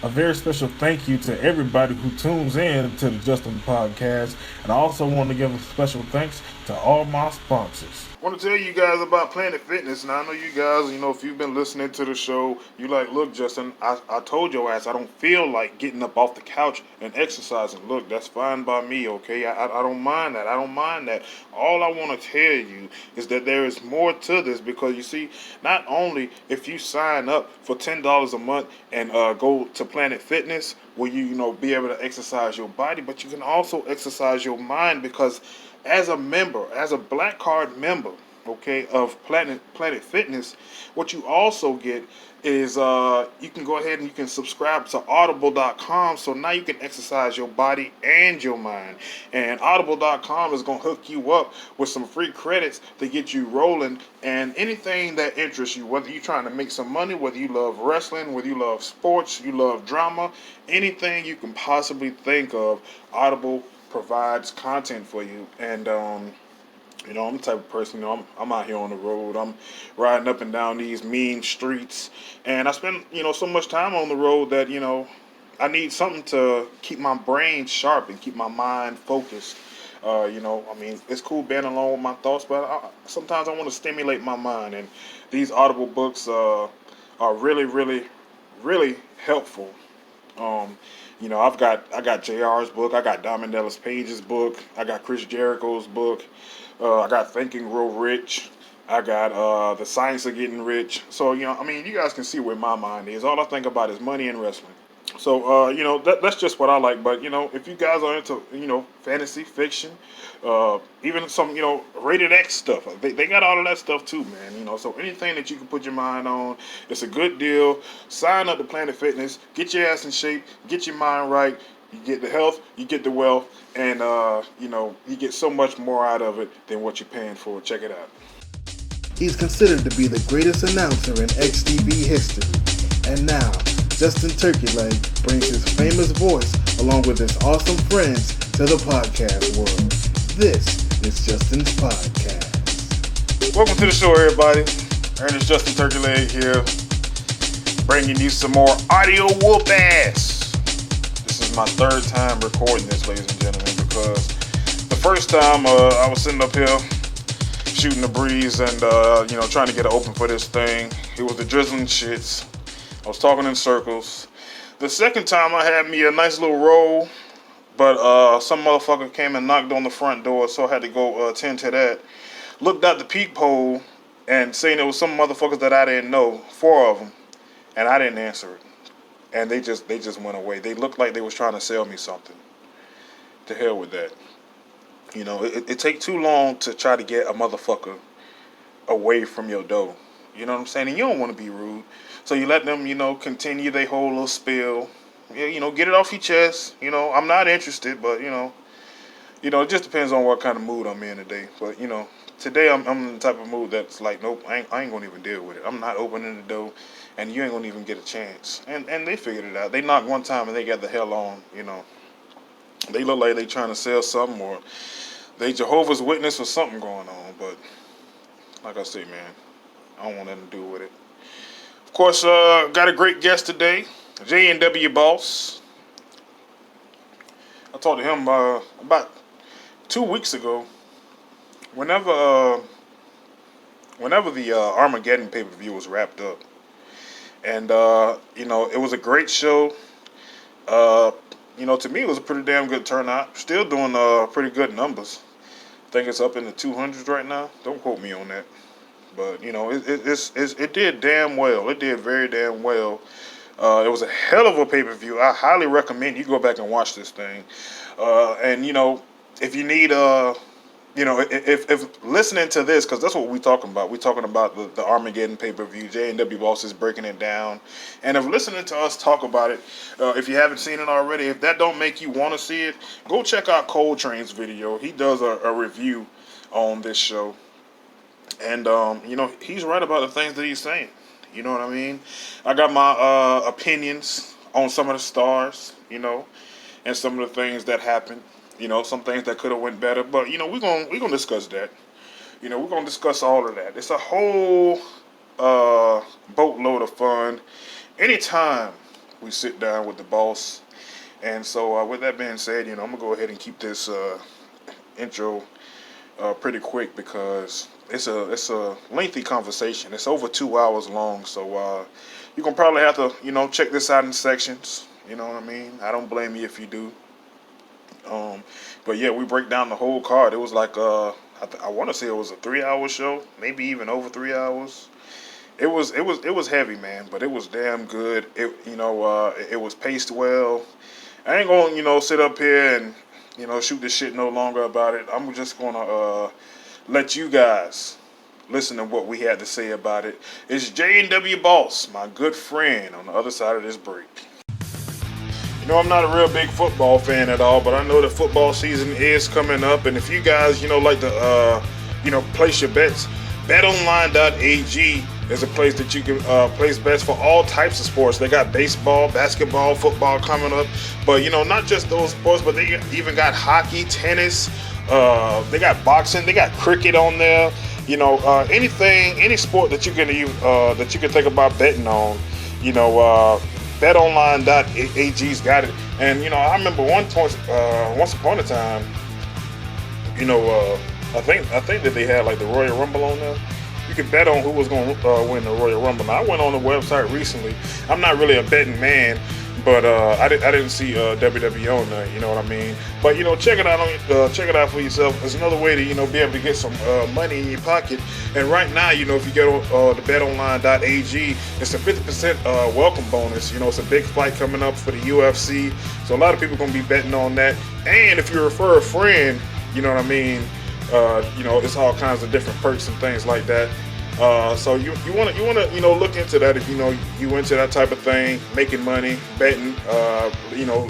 A very special thank you to everybody who tunes in to the Justin Podcast. And I also want to give a special thanks to all my sponsors. I want to tell you guys about Planet Fitness. Now, I know you guys, if you've been listening to the show, you like, look, Justin, I told your ass I don't feel like getting up off the couch and exercising. Look, that's fine by me, okay? I don't mind that. I don't mind that. All I want to tell you is that there is more to this because, you see, not only if you sign up for $10 a month and go to Planet Fitness, will you be able to exercise your body, but you can also exercise your mind because as a member, as a black card member, okay, of Planet Fitness, what you also get is you can go ahead and you can subscribe to audible.com, so now you can exercise your body and your mind. And audible.com is going to hook you up with some free credits to get you rolling, and anything that interests you, whether you're trying to make some money, whether you love wrestling, whether you love sports, you love drama, anything you can possibly think of, Audible provides content for you. And I'm the type of person, I'm out here on the road. I'm riding up and down these mean streets, and I spend so much time on the road that I need something to keep my brain sharp and keep my mind focused. It's cool being alone with my thoughts, but sometimes I want to stimulate my mind, and these Audible books are really, really, really helpful. I got JR's book, I got Diamond Dallas Page's book, I got Chris Jericho's book, I got Thinking Real Rich, I got The Science of Getting Rich. So you guys can see where my mind is. All I think about is money and wrestling. So, that's just what I like. But, if you guys are into, fantasy fiction, even some, rated X stuff, they got all of that stuff too, man. So anything that you can put your mind on, it's a good deal. Sign up to Planet Fitness, get your ass in shape, get your mind right. You get the health, you get the wealth, and, you get so much more out of it than what you're paying for. Check it out. He's considered to be the greatest announcer in XTV history. And now, Justin Turkeyleg brings his famous voice along with his awesome friends to the podcast world. This is Justin's podcast. Welcome to the show, everybody. Ernest Justin Turkeyleg here, bringing you some more audio whoop ass. This is my third time recording this, ladies and gentlemen, because the first time I was sitting up here shooting the breeze and trying to get it open for this thing. It was the drizzling shits. I was talking in circles. The second time I had me a nice little roll, but some motherfucker came and knocked on the front door, so I had to go attend to that. Looked out the peephole and saying there was some motherfuckers that I didn't know, 4 of them, and I didn't answer it. And they just went away. They looked like they was trying to sell me something. To hell with that. It take too long to try to get a motherfucker away from your door. You know what I'm saying? And you don't want to be rude. So you let them, continue their whole little spill. Yeah, get it off your chest. I'm not interested, but, it just depends on what kind of mood I'm in today. But, today I'm in the type of mood that's like, nope, I ain't going to even deal with it. I'm not opening the door, and you ain't going to even get a chance. And they figured it out. They knocked one time, and they got the hell on, They look like they trying to sell something, or they Jehovah's Witness or something going on. But, like I say, man, I don't want nothing to do with it. Of course, got a great guest today, JNW boss. I talked to him about 2 weeks ago. Whenever the Armageddon pay-per-view was wrapped up, and it was a great show. To me, it was a pretty damn good turnout. Still doing pretty good numbers. I think it's up in the 200s right now. Don't quote me on that. But, it did damn well. It did very damn well. It was a hell of a pay-per-view. I highly recommend you go back and watch this thing. And, if you need, if listening to this, because that's what we're talking about. We're talking about the Armageddon pay-per-view. J&W Boss is breaking it down. And if listening to us talk about it, if you haven't seen it already, if that don't make you want to see it, go check out Coltrane's video. He does a review on this show. And, he's right about the things that he's saying. You know what I mean? I got my opinions on some of the stars, and some of the things that happened. Some things that could have went better. But, we're gonna discuss that. We're going to discuss all of that. It's a whole boatload of fun. Anytime we sit down with the boss. And so, with that being said, I'm gonna go ahead and keep this intro pretty quick because it's a lengthy conversation. It's over 2 hours long, so you're gonna probably have to check this out in sections. You know what I mean? I don't blame you if you do. Um, but yeah, we break down the whole card. It was like I want to say it was a 3 hour show, maybe even over 3 hours. It was heavy, man, but it was damn good. It was paced well. I ain't gonna sit up here and shoot this shit no longer about it. I'm just gonna let you guys listen to what we had to say about it. It's JNW Boss, my good friend, on the other side of this break. I'm not a real big football fan at all, but I know the football season is coming up, and if you guys, like to, place your bets, betonline.ag is a place that you can place bets for all types of sports. They got baseball, basketball, football coming up, but not just those sports, but they even got hockey, tennis. They got boxing, they got cricket on there. Any sport that you can think about betting on. BetOnline.ag's got it, and I remember once upon a time, I think that they had like the Royal Rumble on there. You could bet on who was going to win the Royal Rumble. Now I went on the website recently. I'm not really a betting man, but I didn't see WWE on there. You know what I mean? But check it out check it out for yourself. It's another way to be able to get some money in your pocket. And right now, if you go to betonline.ag, it's a 50% welcome bonus. It's a big fight coming up for the UFC, so a lot of people are gonna be betting on that. And if you refer a friend, you know what I mean. It's all kinds of different perks and things like that. So you want to look into that if you into that type of thing, making money, betting,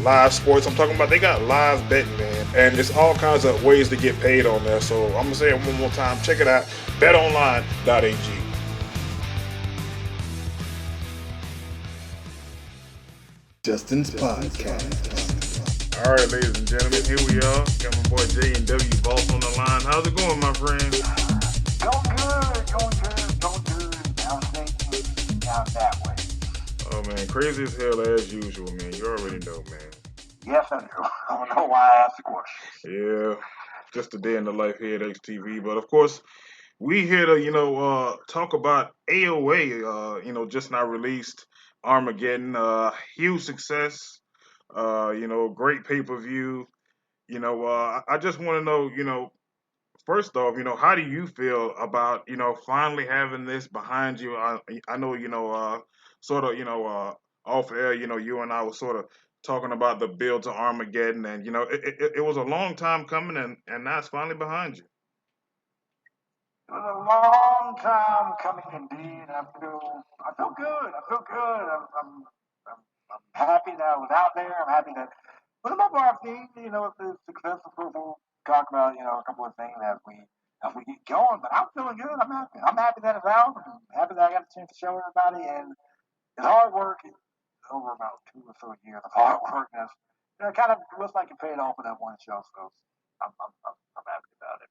live sports. I'm talking about they got live betting, man, and it's all kinds of ways to get paid on there. So I'm gonna say it one more time. Check it out, betonline.ag. Justin's podcast. All right, ladies and gentlemen, here we are. Got my boy JNW Boss on the line. How's it going, my friend? Going good. Down that way. Oh man, crazy as hell as usual, man. You already know, man. Yes, I do. I don't know why I asked the question. Yeah, just a day in the life here at XTV. But of course, we here to talk about AOA. Just now released Armageddon. Huge success. Great pay-per-view. I just want to know, first off, how do you feel about, finally having this behind you? I know, sort of, off air, you and I were sort of talking about the build to Armageddon, and it was a long time coming, and now it's finally behind you. It was a long time coming indeed. I feel good. I'm happy that I was out there. I'm happy that, for the most part, I've seen, the successful people talk about, a couple of things as we get going. But I'm feeling good. I'm happy. I'm happy that it's out. I'm happy that I got a chance to show everybody. And it's hard work. It's over about 2 or so years of hard work. And it kind of looks like it paid off in that one show. So I'm happy about it.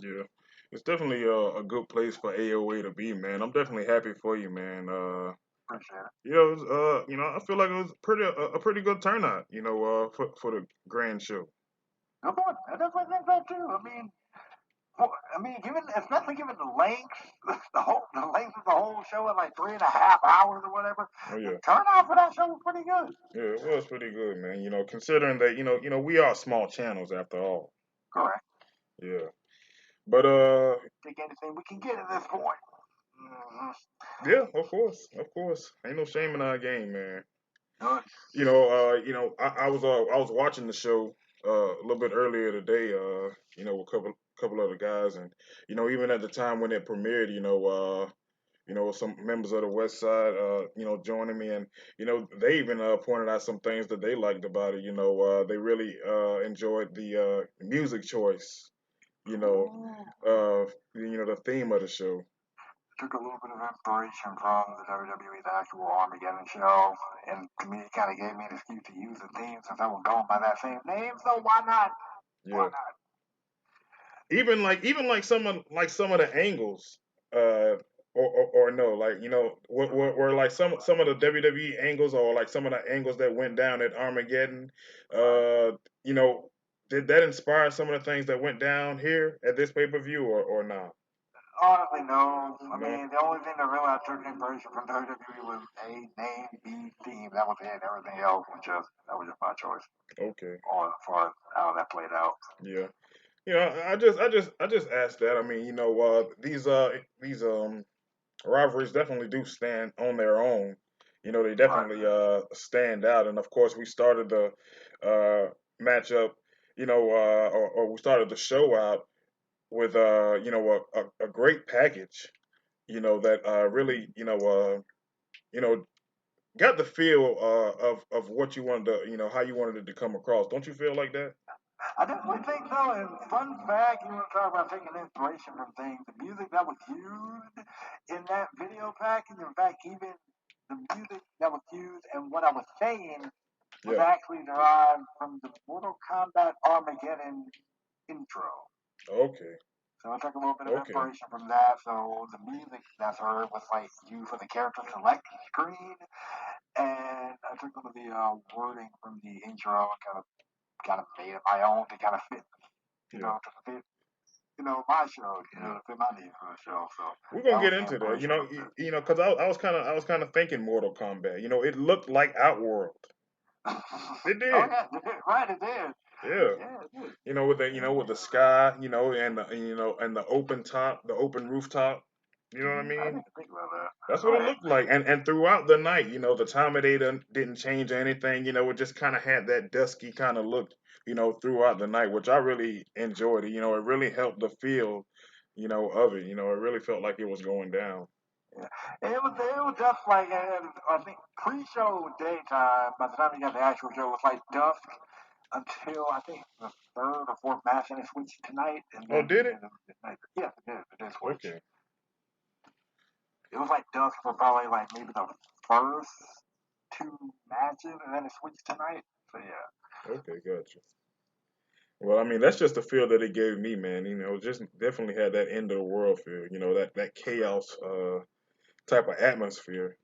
Yeah. It's definitely a good place for AOA to be, man. I'm definitely happy for you, man. Appreciate it. I feel like it was a pretty good turnout, for the grand show. Good point. I definitely think so too. Especially given the length, the length of the whole show at like 3.5 hours or whatever. Oh yeah, The turnout for that show was pretty good. yeah, it was pretty good, man. Considering that we are small channels after all. Correct. Yeah, but Take anything we can get at this point. Mm-hmm. yeah, of course, ain't no shame in our game, man. Good. I was watching the show a little bit earlier today, with a couple other guys, and even at the time when it premiered, some members of the West Side, joining me, and they even pointed out some things that they liked about it. They really enjoyed the music choice. The theme of the show. Took a little bit of inspiration from the WWE's actual Armageddon show, and to me, it kind of gave me an excuse to use the theme since I was going by that same name. So why not? Yeah. Why not? Even like some of the angles. or no, like were like some of the WWE angles or like some of the angles that went down at Armageddon, you know, did that inspire some of the things that went down here at this pay per view or not? Honestly, no. I No. mean, the only thing that really I took inspiration from WWE was A, name, B, theme. That was it. Everything else was just my choice. Okay. As far as how that played out. Yeah. You know, I just asked that. I mean, these rivalries definitely do stand on their own. You know, they Right. definitely stand out. And of course, we started the matchup. Or we started the show out with a great package. That really got the feel of what you wanted to how you wanted it to come across. Don't you feel like that? I definitely think so. And fun fact, you want to talk about taking inspiration from things. The music that was used in that video package, in fact, even the music that was used and what I was saying was Yeah. actually derived from the Mortal Kombat Armageddon intro. Okay. So I took a little bit of Okay. inspiration from that. So the music that's heard was like used for the character select screen, and I took some of the wording from the intro and kind of made it my own to kind of fit, Yeah. to fit, my show, Yeah. to fit my needs for the show. So We're that gonna was get the into that. inspiration from it. Because I was kind of thinking Mortal Kombat. It looked like Outworld. It Oh did. yeah, it did. Right, it did. Yeah. Yeah, it did. With the sky, and the open top, the open rooftop. You know what I I mean? didn't think about that. That's what it Right. looked like. And throughout the night, the time of day didn't change anything. It just kind of had that dusky kind of look, throughout the night, which I really enjoyed. It really helped the feel, of it. It really felt like it was going down. Yeah. It was just like I think pre-show daytime. By the time you got the actual show, it was like dusk until I think the third or fourth match, and it switched tonight, and Oh, then did it? yeah, it did. It did switch. Okay. It was like dusk for probably like maybe the first two matches, and then it switched tonight. So yeah. Okay, gotcha. Well, I mean, that's just the feel that it gave me, man. Just definitely had that end of the world feel. That chaos type of atmosphere.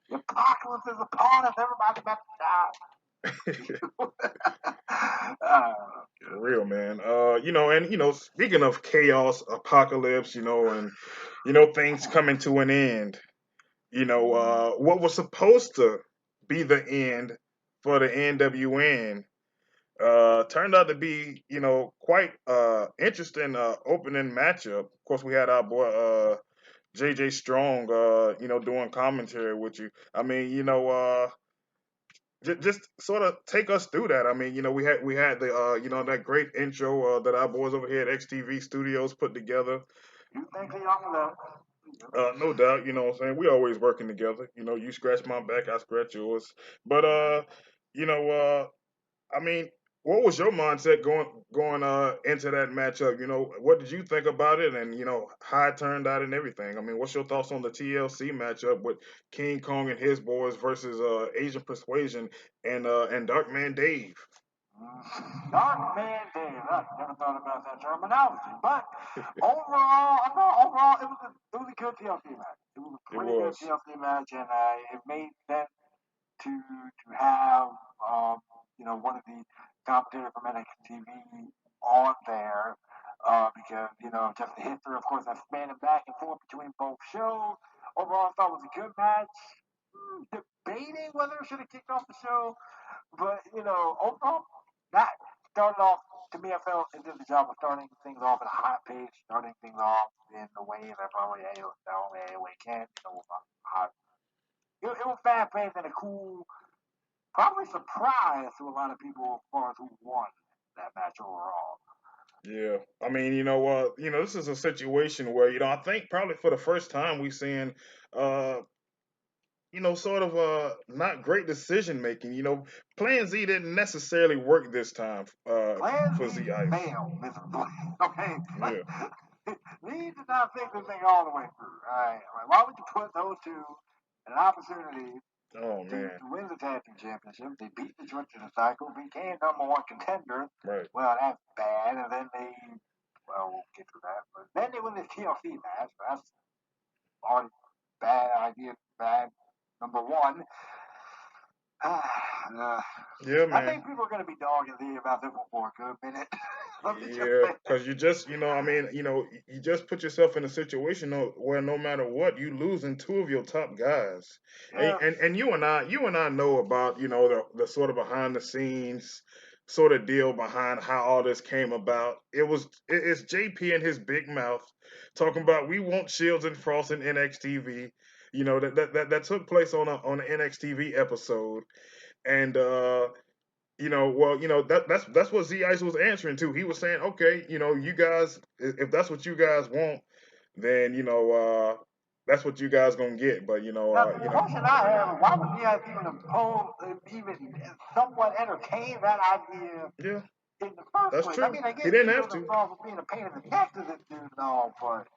The apocalypse is upon us. Everybody about to die. For real, man. Speaking of chaos, apocalypse, and things coming to an end. What was supposed to be the end for the NWN turned out to be, quite interesting opening matchup. Of course, we had our boy JJ Strong, doing commentary with you. I mean, just sort of take us through that. I mean, we had the that great intro that our boys over here at XTV Studios put together. You think he on that? No doubt, what I'm saying. We always working together. You scratch my back, I scratch yours. But you know, I mean, what was your mindset going into that matchup? What did you think about it, and how it turned out and everything? I mean, what's your thoughts on the TLC matchup with King Kong and his boys versus Asian Persuasion and Darkman Dave? Dark Man Dave. I never thought about that terminology, but overall, I thought overall it was a good TLC match. It was a It pretty good was. TLC match, and it made sense to have one of the commentators from NXT TV on there because just the history, of course, that's spanning back and forth between both shows. Overall, I thought it was a good match. Debating whether it should have kicked off the show, but overall, that started off. To me, I felt it did the job of starting things off at a hot pace, starting things off in the way that probably only AOA can. Hot. It was fast paced and a cool, probably surprise to a lot of people as far as who won that match overall. Yeah, I mean, this is a situation where I think probably for the first time we seeing uh sort of not great decision making. Plan Z didn't necessarily work this time Plan for Z Z Ice. failed miserably. Okay, Yeah, Lee did not think this thing all the way through. All right, why would you put those two in an opportunity oh to man, win the tag team championship? They beat the Twitch in the cycle, became number one contender. right. Well, that's bad. And then we'll get to that. But then they win this TLC match. That's already bad idea, bad number one. Yeah, I man. think people are going to be dogging me about this one for a good minute. Let me just Yeah, say that. because you just, I mean, you just put yourself in a situation where no matter what, you losing two of your top guys, and Yeah. you and I know about, the sort of behind the scenes sort of deal behind how all this came about. It's JP and his big mouth talking about we want Shields and Frost in NXTV. That took place on an NXTV episode, and well, that's what Z Ice was answering to. He was saying, okay, you guys, if that's what you guys want, then that's what you guys gonna get. But Now, the question I have is why would you guys even even somewhat entertain that idea yeah, in the first that's place? I true. mean, I He get didn't have Shields and to. Frost was being a pain in the neck to this dude and all, but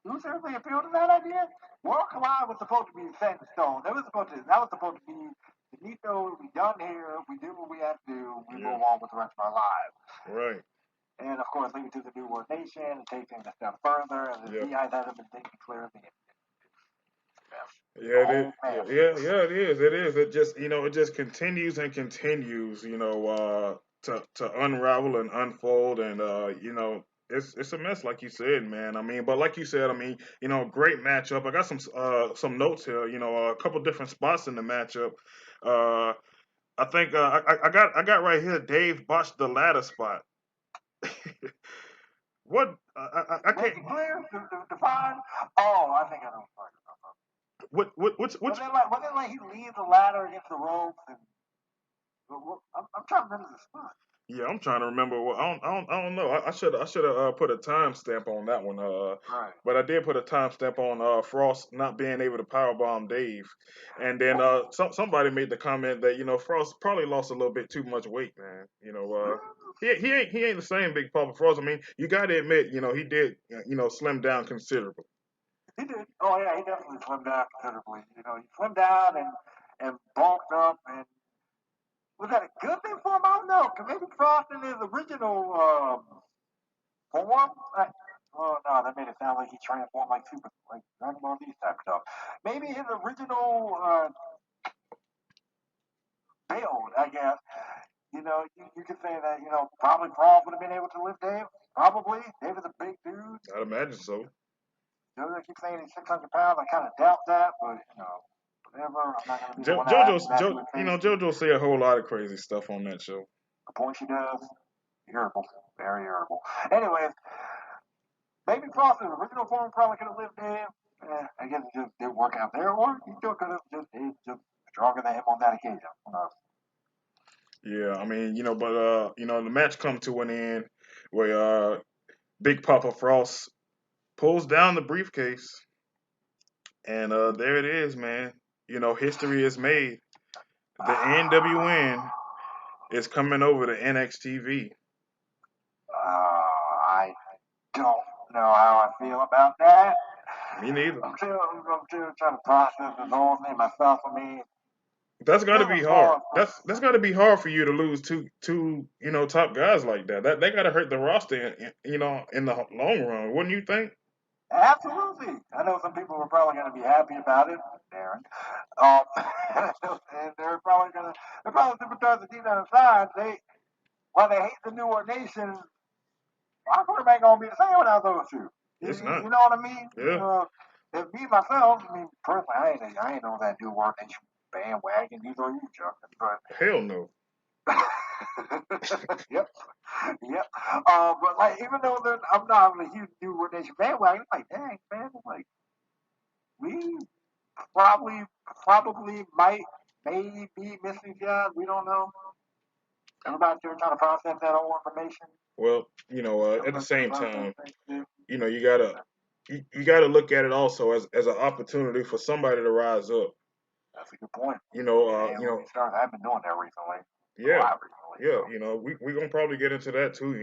you seriously appeal to that idea? World Collide was supposed to be set in stone. That was supposed to be Benito, we done here, we do what we have to do, we Yeah, move on with the rest of our lives. right. And of course, leave it to the New World Nation and take things a step further, and the Yeah, DI hasn't been thinking clearly. yeah, it is. Oh Yeah, man. yeah, it is. It is. It just, it just continues and continues. To unravel and unfold, and it's a mess, like you said, man. I mean, but like you said, I mean, great matchup. I got some notes here. A couple different spots in the matchup. Uh, I think I got right here. Dave botched the ladder spot. What? I Make can't. it clear, define. Oh, I think I know what you're talking about. Which Was it like he leaves the ladder against the ropes and I'm trying to remember the spot. Yeah, I'm trying to remember. I don't know. I should have put a timestamp on that one. Right. But I did put a timestamp on Frost not being able to powerbomb Dave, and then somebody made the comment that Frost probably lost a little bit too much weight, man. He ain't the same Big Papa Frost. I mean, you got to admit, he did slim down considerably. He did. Oh yeah, he definitely slimmed down considerably. He slimmed down and bulked up. And was that a good thing for him? I don't know. Cause maybe Frost in his original form. Oh no, that made it sound like he transformed like Dragon Ball Z type stuff. Maybe his original build, I guess. You could say that, probably Paul would have been able to lift Dave. Probably. David's a big dude. I'd imagine so. They keep saying he's 600 pounds. I kind of doubt that, but, whatever. I'm not going to be the one to ask JoJo's that to jo, his face. JoJo say a whole lot of crazy stuff on that show. The point she does, irritable. Very irritable. Anyways, maybe Frost's original form probably could have lived Dave. I guess it just didn't work out there, or he still could have just stronger than him on that occasion. Who knows? Yeah, I mean, but the match come to an end where Big Papa Frost pulls down the briefcase, and there it is, man. History is made. The NWN is coming over to NXTV. I don't know how I feel about that. Me neither. I'm still trying to process this whole thing myself. I mean, That's got to Shield be and hard. Frost. That's got to be hard for you to lose two top guys like that. That they got to hurt the roster, in the long run, wouldn't you think? Absolutely. I know some people are probably going to be happy about it, Darren. Um, and they're probably sympathize the deep down inside. While they hate the newer nation, our quarterback going to be the same without those two. It's not. You know what I mean? Yeah. If me myself, I mean, personally, I ain't on that new world nation bandwagon. Neither are you, Justin. But Hell no. yep, yep. But like, even though I'm not on a huge new world nation bandwagon, I'm like, dang, man, like we probably, might, maybe be missing guys. We don't know. Everybody's still trying to process that whole information. Well, at the Everybody's trying to same process time, things too. you gotta look at it also as an opportunity for somebody to rise up. That's a good point. You And know, stars have been doing that recently. A yeah, lot recently. yeah. So. We gonna probably get into that too.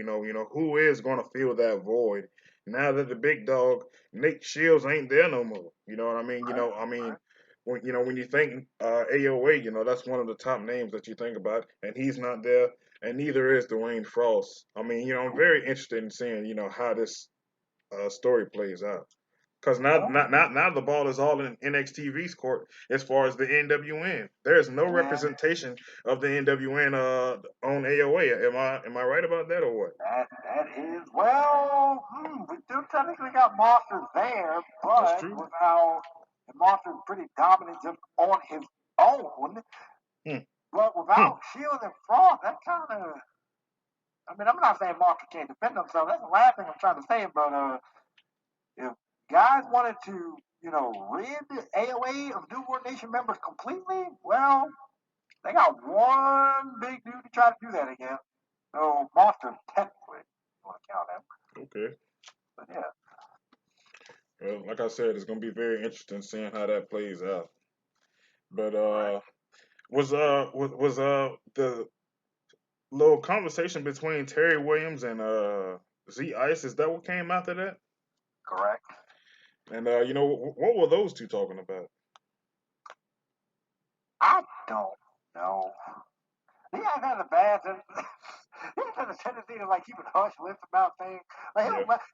Who is gonna fill that void now that the big dog Nate Shields ain't there no more. You know what I mean? Right. When you think AOA, that's one of the top names that you think about, and he's not there, and neither is Dwayne Frost. I mean, I'm very interested in seeing how this story plays out. Because now the ball is all in NXTV's court as far as the NWN. There's no representation of the NWN on AOA. Am I right about that or what? That is we still technically got Monsters there, That's but true. without Monsters pretty dominant just on his own. But without Shield and Frost, that kind of. I mean, I'm not saying Monster can't defend himself. That's the last thing I'm trying to say. But if guys wanted to, rid AOA of New World Nation members completely, well, they got one big dude to try to do that against. So Monster technically, you want to count him. Okay. But yeah. Well, like I said, it's gonna be very interesting seeing how that plays out. But was the little conversation between Terry Williams and Z Ice, is that what came after that? Correct. And what were those two talking about? I don't know. He has a bad. He has a tendency to keep a hush lips about things. Like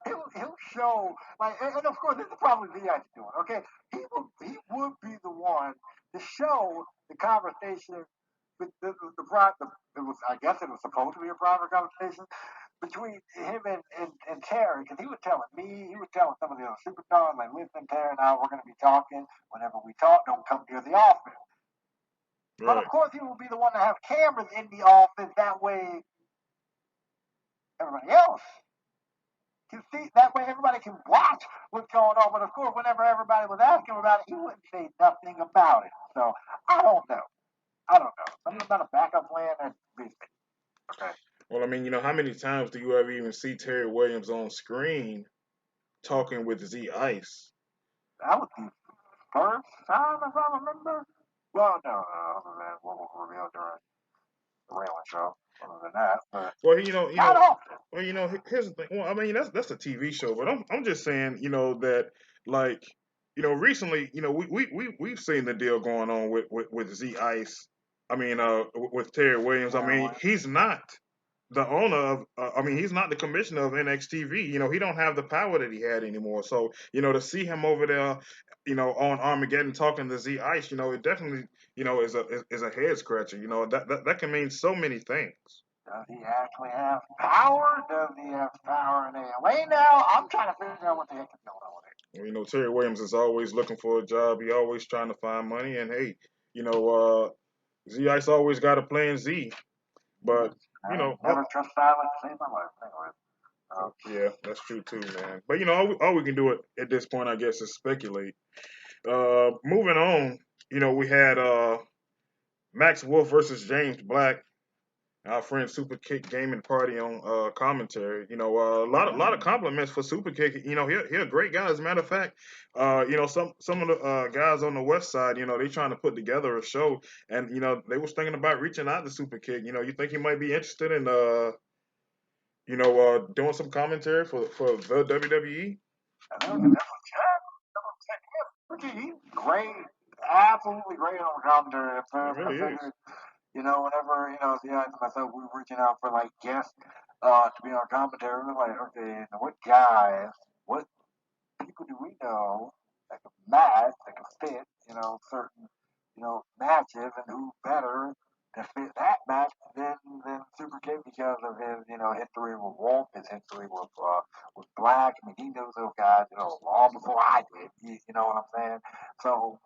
he'll show and of course this is probably VI doing. Okay, he would be the one to show the conversation with the private. I guess it was supposed to be a private conversation between him and Terry, because he was telling me, he was telling some of the other superstars, like, listen, Terry and I, we're going to be talking. Whenever we talk, don't come near the office. Right. But of course, he will be the one to have cameras in the office. That way, everybody else can see. That way, everybody can watch what's going on. But of course, whenever everybody was asking about it, he wouldn't say nothing about it. So I don't know. Something about a backup plan and okay. Well, I mean, how many times do you ever even see Terry Williams on screen talking with Z Ice? That was the first time, if I remember. Well, no, other than what was revealed during the Raylan show. Other than that, but well, not often. Well, here's the thing. Well, I mean, that's a TV show, but I'm just saying, that recently, we've seen the deal going on with Z Ice. I mean, with Terry Williams. I mean, he's not the owner of. I mean, he's not the commissioner of NXTV. He don't have the power that he had anymore. So, to see him over there, on Armageddon talking to Z Ice, it definitely, is a head scratcher. That can mean so many things. Does he actually have power? Does he have power in AOA now? I'm trying to figure out what the heck is going on with it. Well, Terry Williams is always looking for a job. He always trying to find money. And hey, Z Ice always got a plan Z. But never trust silence to save my life. Yeah, that's true too, man. But all we can do at this point, I guess, is speculate. Moving on, we had Max Wolf versus James Black. Our friend Super Kick Gaming Party on commentary. A lot of compliments for Super Kick. He a great guy. As a matter of fact, some of the guys on the West Side, they trying to put together a show, and they was thinking about reaching out to Super Kick. You think he might be interested in doing some commentary for the WWE? He's great, absolutely great on commentary. He really is. Whenever, yeah, myself, we were reaching out for guests to be on commentary. We're like, okay, what guys, what people do we know that can match, that can fit, certain, matches, and who better to fit that match than Super K because of his, history with Wolf, his history with Black. I mean, he knows those guys, long before I did. You know what I'm saying? So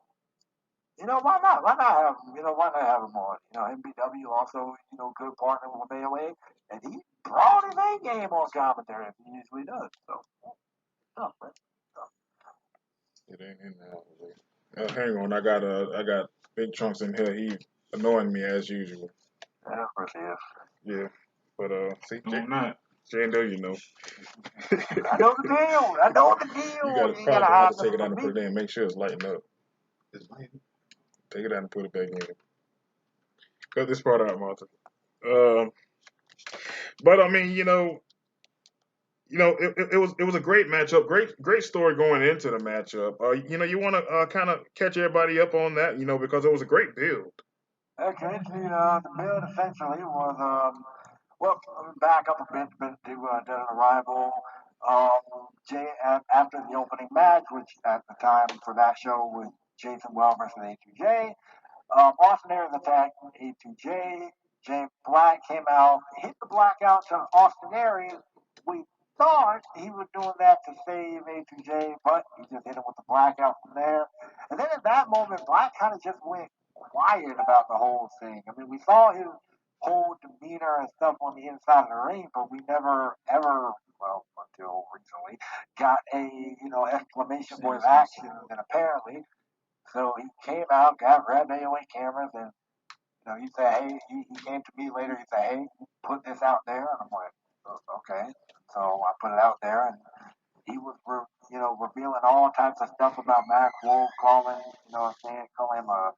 why not? Why not have him? Why not have him on? MBW also, good partner with AOA, and he brought his A game on commentary as he usually does. So, tough, man. It ain't in there. Hang on, I got Big Trunks in here. He annoying me as usual. Yeah, of course he is. Yeah, but see, I'm not. JNW, know. I know the deal. I know the deal. You gotta have to take it out and put it in. Make sure it's lighting up. It's lighting. Take it out and put it back in. Cut this part out, Martha. But I mean, it was a great matchup. Great story going into the matchup. You want to kind of catch everybody up on that, because it was a great build. Okay, the build essentially was, well, back up a bit to Dead on Arrival. After the opening match, which at the time for that show was Jason Wells versus A2J, Austin Aries attacked A2J. James Black came out, hit the blackout to Austin Aries. We thought he was doing that to save A2J, but he just hit him with the blackout from there. And then at that moment, Black kind of just went quiet about the whole thing. I mean, we saw his whole demeanor and stuff on the inside of the ring, but we never ever, well, until recently, got a exclamation point action. And apparently, so he came out, grabbed AOA cameras, and he said, "Hey," he came to me later. He said, "Hey, put this out there," and I'm like, "Okay." So I put it out there, and he was, revealing all types of stuff about Mac Wolf, calling, calling him a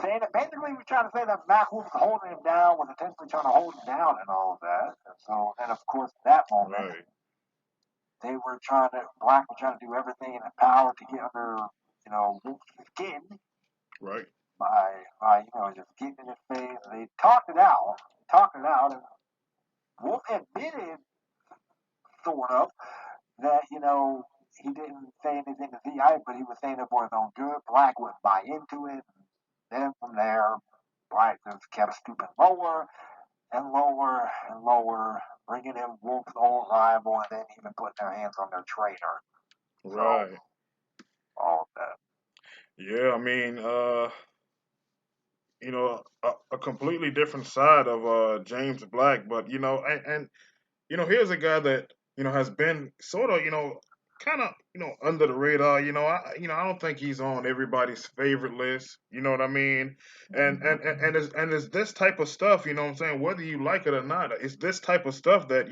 saying that basically he was trying to say that Mac Wolf was holding him down, was intentionally trying to hold him down and all of that. And so, and of course, at that moment, Right. they were Black was trying to do everything in his power to get under, Wolf's skin Right. by just getting in his face. They talked it out, and Wolf admitted, sort of, that, he didn't say anything to VI, but he was saying it for his own good. Black wouldn't buy into it. Then from there, Black just kept stooping lower and lower and lower, bringing in Wolf's old rival, and then even putting their hands on their trainer. Right. So, all of that. Yeah, I mean, a completely different side of James Black, but and here's a guy that has been sort of kind of under the radar. I don't think he's on everybody's favorite list. You know what I mean? And it's this type of stuff. You know what I'm saying? Whether you like it or not, it's this type of stuff that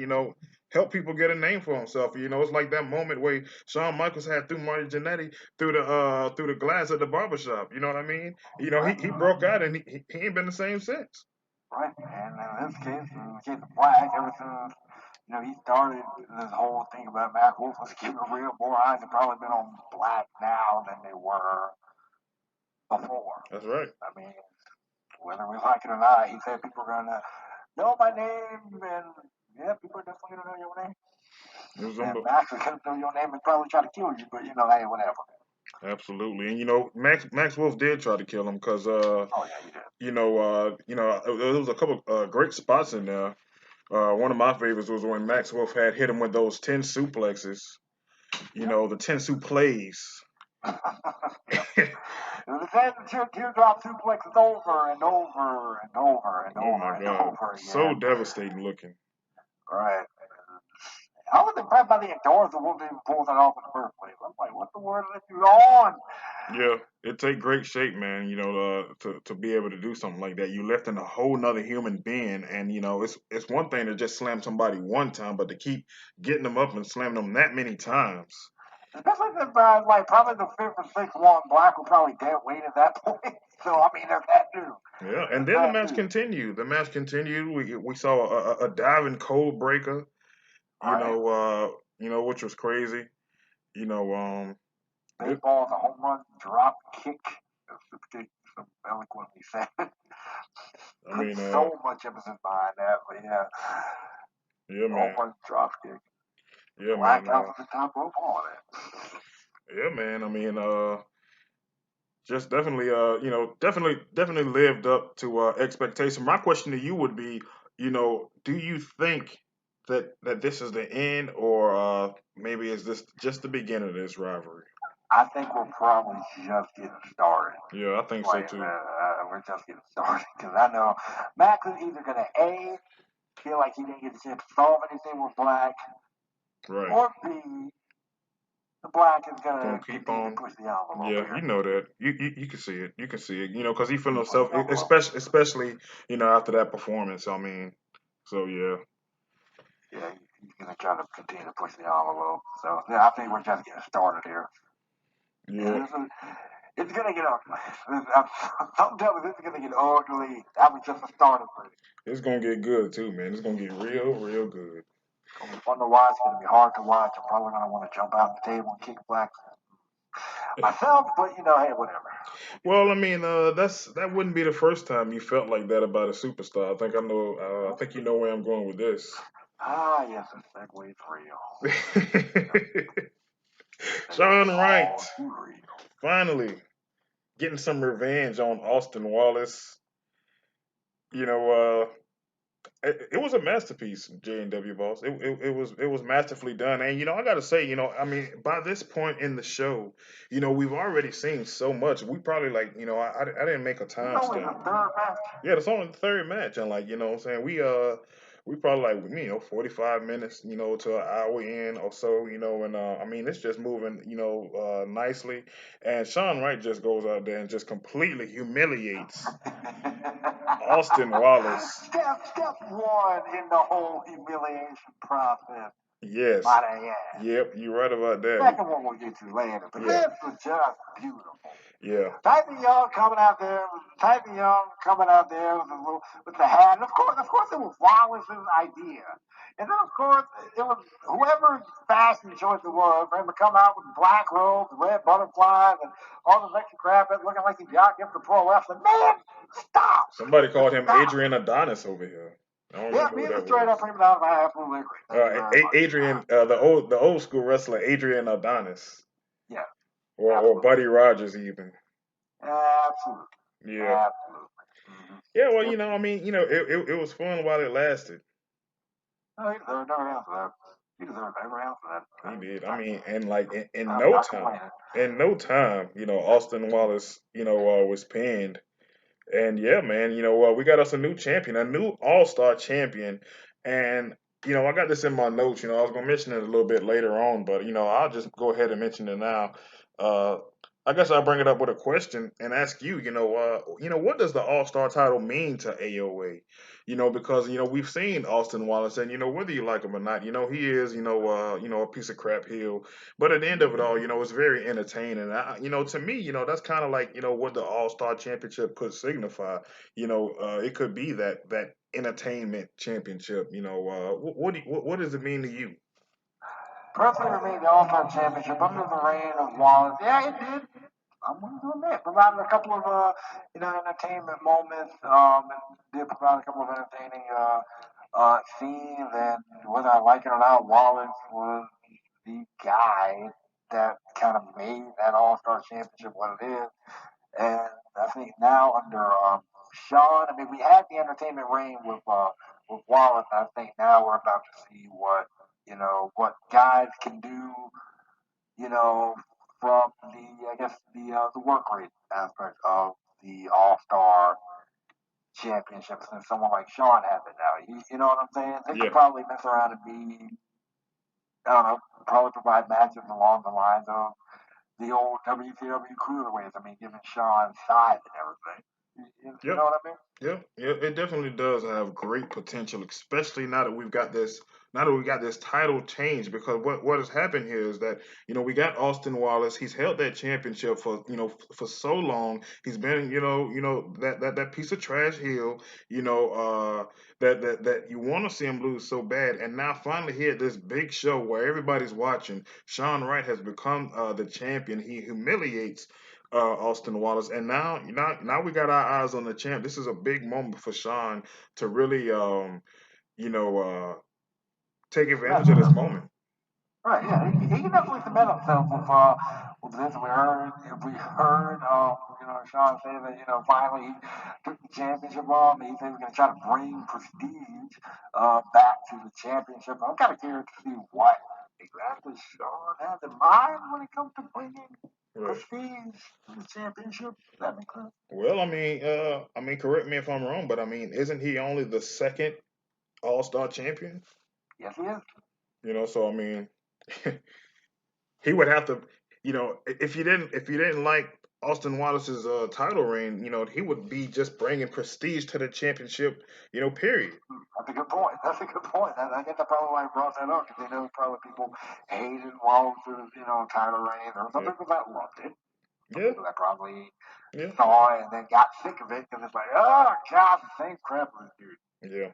help people get a name for himself. It's like that moment where Shawn Michaels had through Marty Jannetty through the glass at the barbershop. You know what I mean? He broke out and he ain't been the same since. Right. And in this case, in the case of Black, ever since he started this whole thing about Mac Wolf was keeping real, more eyes have probably been on Black now than they were before. That's right. I mean, whether we like it or not, he said people are gonna know my name, and yeah, people are definitely gonna know your name. It was And Max is gonna know your name and probably try to kill you, but hey, whatever. Absolutely, and Max Wolf did try to kill him because Oh yeah, he did. there was a couple great spots in there. One of my favorites was when Max Wolf had hit him with those 10 suplexes. The 10 plays. The teardrop suplex is over and over and over and Oh my over and God, over so again. devastating looking. Right. I was impressed by the endurance of Wolf even pulls it off in the first place. I'm like, what the word is you on? Yeah, it take great shape, man. To be able to do something like that, you lifting a whole nother human being, and it's one thing to just slam somebody one time, but to keep getting them up and slamming them that many times. Especially since like probably the fifth or sixth one, Black was probably dead weight at that point. So I mean, there's that too. Yeah, and then the match continued. The match continued. We saw a diving cold breaker. Right. Which was crazy. You know, Baseball is a home run drop kick. So eloquently said. I Put mean, so much emphasis behind that, but yeah, yeah, home man, run drop kick. yeah, Black man, out to the top rope on it. yeah, man. I mean, just definitely, definitely lived up to expectation. My question to you would be, do you think that this is the end, or maybe is this just the beginning of this rivalry? I think we're probably just getting started. Yeah, I think so Like, too. we're just getting started because I know Max is either going to A, feel like he didn't get a chance to solve anything with Black, Right. or B, the Black is going Gonna to keep continue to on. push the envelope Yeah, you here. know that. You can see it. You can see it. Because he feeling Keep pushing himself, the envelope. especially after that performance. I mean, so yeah. Yeah, he's going to try to continue to push the envelope. So, yeah, I think we're just getting started here. Yeah. It's going to get ugly. Something tells me this is going to get ugly. That was just the start of it. It's gonna get good too, man. It's gonna get real, real good. It's going to be fun to watch. It's going to be hard to watch. I'm probably going to want to jump out the table and kick Black myself, but hey, whatever. Well, I mean, that wouldn't be the first time you felt like that about a superstar. I think I know. I think you know where I'm going with this. Ah, yes, the segway's real. Sean Segway's Wright all too real. finally getting some revenge on Austin Wallace. You know, it was a masterpiece, JNW boss. It was masterfully done, and I got to say, I mean, by this point in the show, we've already seen so much. We probably like, I didn't make a It's only the timestamp. third match. Yeah, it's only the third match, and like what I'm saying, we probably like 45 minutes, to an hour in or so, and I mean it's just moving, nicely, and Sean Wright just goes out there and just completely humiliates Austin Wallace. Step one in the whole humiliation process. Yes, Might I add. yep, you're right about that. Second one we'll get to later, but Yeah, this was just beautiful. yeah, Tyson Young coming out there, with the hat. And of course, it was Wallace's idea. And then, of course, it was whoever's fashion choice it was for him to come out with black robes, red butterflies, and all this extra crap, looking like he got him to pro wrestling. Man, stop! somebody called him Stop! Adrian Adonis over here. I don't Yeah, remember who being a that straight was. up prima donna, I absolutely agree. Thank you very much. Adrian, the old school wrestler Adrian Adonis, Yeah, or absolutely. Buddy Rogers even. Absolutely. Yeah, Absolutely. Mm-hmm. yeah. Well, Yep. I mean, it was fun while it lasted. No, he deserved no round for that. He deserved every round for that. He did. I mean, and like in I'm no not time, complaining. Austin Wallace, was pinned. And yeah, man, we got us a new champion, a new All-Star champion. And I got this in my notes. I was gonna mention it a little bit later on, but I'll just go ahead and mention it now. Uh, I guess I'll bring it up with a question and ask you. What does the All-Star title mean to AOA? Because we've seen Austin Wallace, and whether you like him or not, he is a piece of crap heel. But at the end of it all, it's very entertaining. To me, that's kind of like what the All Star Championship could signify. It could be that entertainment championship. What does it mean to you? Personally, remained the All-Star Championship under the reign of Wallace. Yeah, it did. I'm willing to admit, provided a couple of entertainment moments. It did provide a couple of entertaining scenes, and whether I like it or not, Wallace was the guy that kind of made that All Star Championship what it is. And I think now under Sean, I mean, we had the entertainment reign with Wallace. I think now we're about to see what guys can do. You know, from the work rate aspect of the All Star Championship, since someone like Sean has it now. You know what I'm saying? They could Yeah. probably mess around and be, I don't know, probably provide matches along the lines of the old WCW cruiserweights. I mean, given Sean's size and everything. You Yep. know what I mean? Yeah, yeah, it definitely does have great potential, especially now that we've got this. Now that we got this title change, because what has happened here is that we got Austin Wallace. He's held that championship for for so long. He's been that piece of trash heel. That you want to see him lose so bad, and now finally here at this big show where everybody's watching, Sean Wright has become the champion. He humiliates Austin Wallace, and now we got our eyes on the champ. This is a big moment for Sean to really you know uh, take advantage of this moment. Right, yeah, he can definitely cement himself with this. We heard Sean say that finally he took the championship on. He said he's going to try to bring prestige back to the championship. I'm kind of curious to see what exactly Sean has in mind when it comes to bringing Right. prestige to the championship. Does that make sense? Well, I mean, correct me if I'm wrong, but I mean, isn't he only the second All Star champion? Yes, he is. So I mean, he would have to, if you didn't like Austin Wallace's title reign, he would be just bringing prestige to the championship, period. That's a good point. That's a good point. I guess that's probably why I brought that up because they know probably people hated Wallace's, title reign. There were some Yeah, people that loved it. Some yeah, people that probably yeah, saw it and then got sick of it because it's like, oh God, the same crap with this dude. yeah.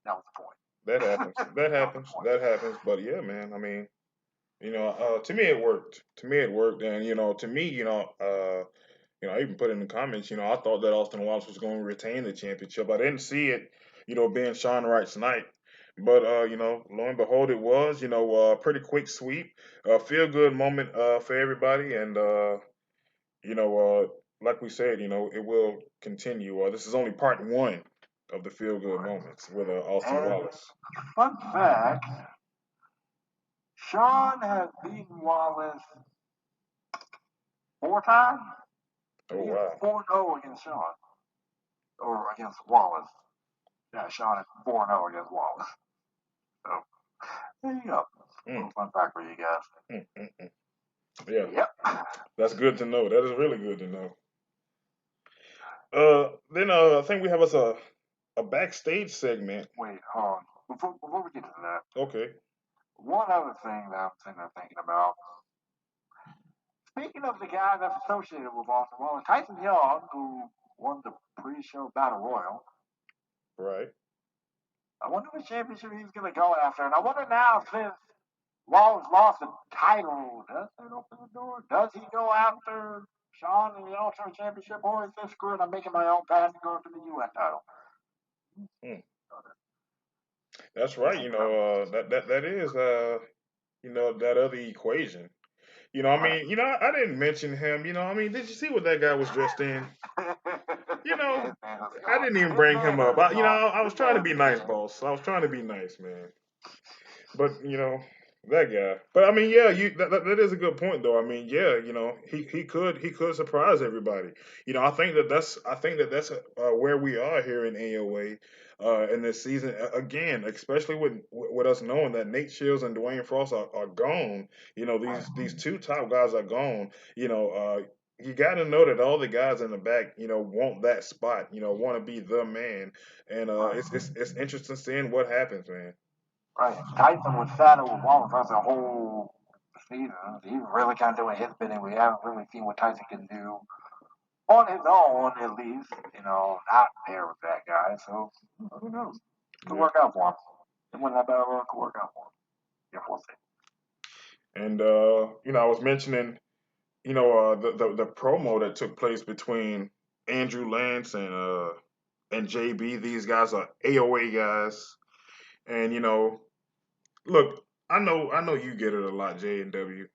That was the point. That happens. That That was the happens. point. That happens. But yeah, man. I mean, to me it worked. To me it worked, and to me, I even put in the comments. I thought that Austin Wallace was going to retain the championship. I didn't see it, being Sean Wright's night. But lo and behold, it was a pretty quick sweep, feel good moment for everybody, and you know, like we said, it will continue. This is only part one of the feel good moments with Austin And Wallace. fun fact, Sean has beaten Wallace 4 times. Oh He is wow. 4-0 against Sean, or against Wallace. Yeah, Sean is 4-0 against Wallace. So there you go. Mm, Little fun fact for you guys. mm, mm, mm. Yeah, Yep. that's good to know. That is really good to know. Then I think we have us a backstage segment. Wait, hold on. Before we get to that, Okay. one other thing that I'm sitting there thinking about. Speaking of the guy that's associated with Austin Wallace, Tyson Young, who won the pre-show Battle Royal, Right. I wonder which championship he's going to go after. And I wonder now, since Wallace lost the title, does that open the door? Does he go after Sean in the Ultimate Championship, or is this screw it? I'm making my own path to go for the U.S. title. Mm. That's right. That is that other equation. I Right. mean, I didn't mention him. I mean, did you see what that guy was dressed in? You know, His man is I gone. didn't even His bring him man up. is gone. I was His trying to man be is nice, dead. boss. I was trying to be nice, man. But that guy. But I mean, yeah, that is a good point, though. I mean, yeah, he could surprise everybody. I think that that's where we are here in AOA in this season. Again, especially with us knowing that Nate Shields and Dwayne Frost are gone. Right. These two top guys are gone. You got to know that all the guys in the back, want that spot. Want to be the man, and Right. it's interesting seeing what happens, man. Right. Tyson was saddled with Wallace for the whole season. He's really kind of doing his bidding. We haven't really seen what Tyson can do on his own, at least. Not pair with that guy. So who knows? Could Yeah. work out for him. And when that battle royal could work out for him. Yeah, we'll see. And I was mentioning, the promo that took place between Andrew Lance and JB. These guys are AOA guys, and look, I know you get it a lot, JNW.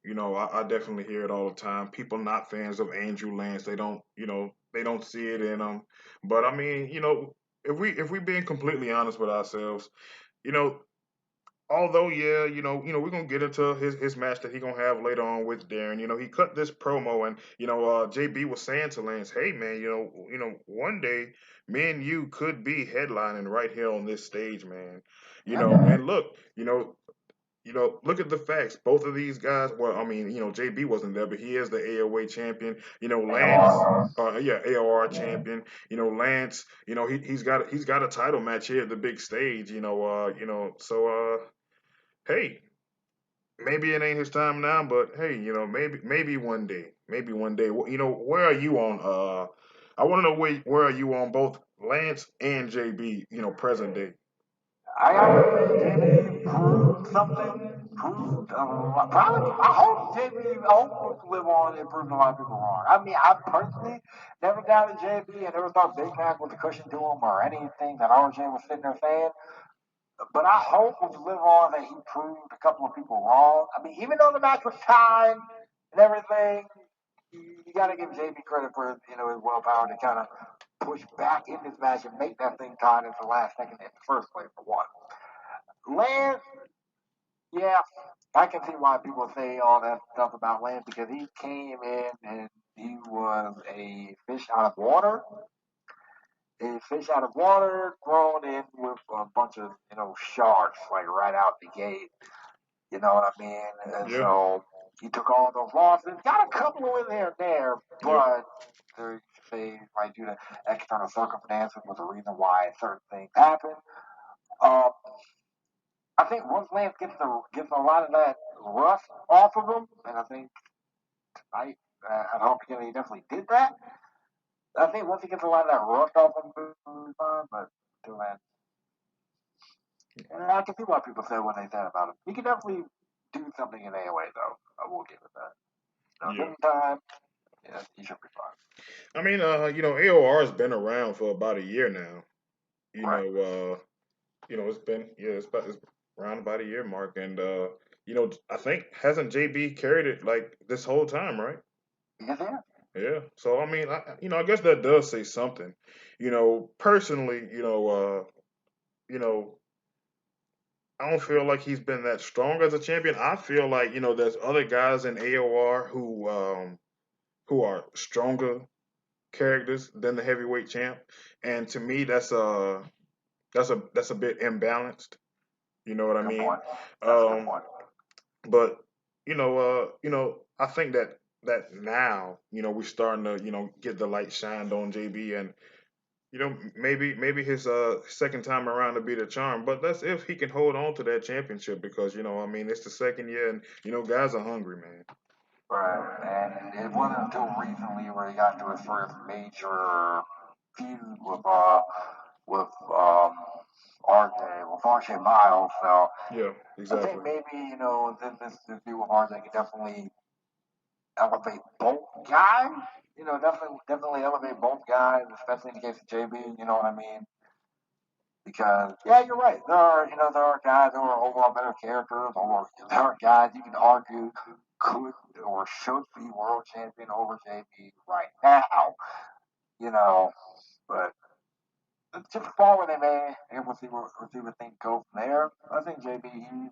I definitely hear it all the time. People not fans of Andrew Lance, they don't see it in them. But I mean, if we being completely honest with ourselves, you know, although yeah, we're gonna get into his match that he gonna have later on with Darren. He cut this promo, and JB was saying to Lance, "Hey man, one day me and you could be headlining right here on this stage, man. Yep. And look, look at the facts. Both of these guys. Well, I mean, JB wasn't there, but he is the AOA champion. Lance, AOR. yeah, AOR champion. Lance. He's got a title match here at the big stage. So hey, maybe it ain't his time now, but hey, maybe one day, maybe one day. Where are you on? I want to know where are you on both Lance and JB? Present day. I gotta say, JB proved something. Proved a lot. Probably, I hope JB, I hope live on and prove a lot of people wrong. I mean, I personally never doubted JB and never thought Big Mac was a cushion to him or anything that RJ was sitting there saying. But I hope with live on that he proved a couple of people wrong. I mean, even though the match was tied and everything, you got to give JB credit for his willpower to kind of push back in this match and make that thing tied at the last second in the first place for one. Lance, yeah, I can see why people say all that stuff about Lance because he came in and he was a fish out of water. A fish out of water thrown in with a bunch of, sharks, like right out the gate. You know what I mean? And Yeah, so he took all those losses, got a couple of in there and there, yeah, but they might due to external circumstances was the reason why certain things happen. Um, I think once Lance gets a lot of that rust off of him, and I think tonight at Armageddon he definitely did that. I think once he gets a lot of that rust off him, he'll be fine. But until then, and I can see why people said what they said about him. He can definitely do something in AOA though. I will give it that. Now, yeah. meantime, yeah, he should be fine. I mean, AOR has been around for about a year now. You Right. know, it's around about a year mark, and I think hasn't JB carried it like this whole time, right? Yes, yeah. Yeah. So I mean, I guess that does say something. Personally, you know, I don't feel like he's been that strong as a champion. I feel like there's other guys in AOR who are stronger characters than the heavyweight champ, and to me, that's a bit imbalanced. You know what I Good mean? point. That's a good Um, point. but I think that now we're starting to get the light shined on JB, and maybe his second time around to be the charm. But that's if he can hold on to that championship, because I mean it's the second year, and guys are hungry, man. Right. And it wasn't until recently where he got into his first major feud with RJ Miles. So Yeah, I think exactly. maybe, this feud with RJ could definitely elevate both guys. Definitely elevate both guys, especially in the case of JB. You know what I mean? Because yeah, you're right. There are guys who are overall better characters, or there are guys you can argue could or should be world champion over JB right now. You know, but it's just fall where they may, and we'll see where things go from there. I think JB,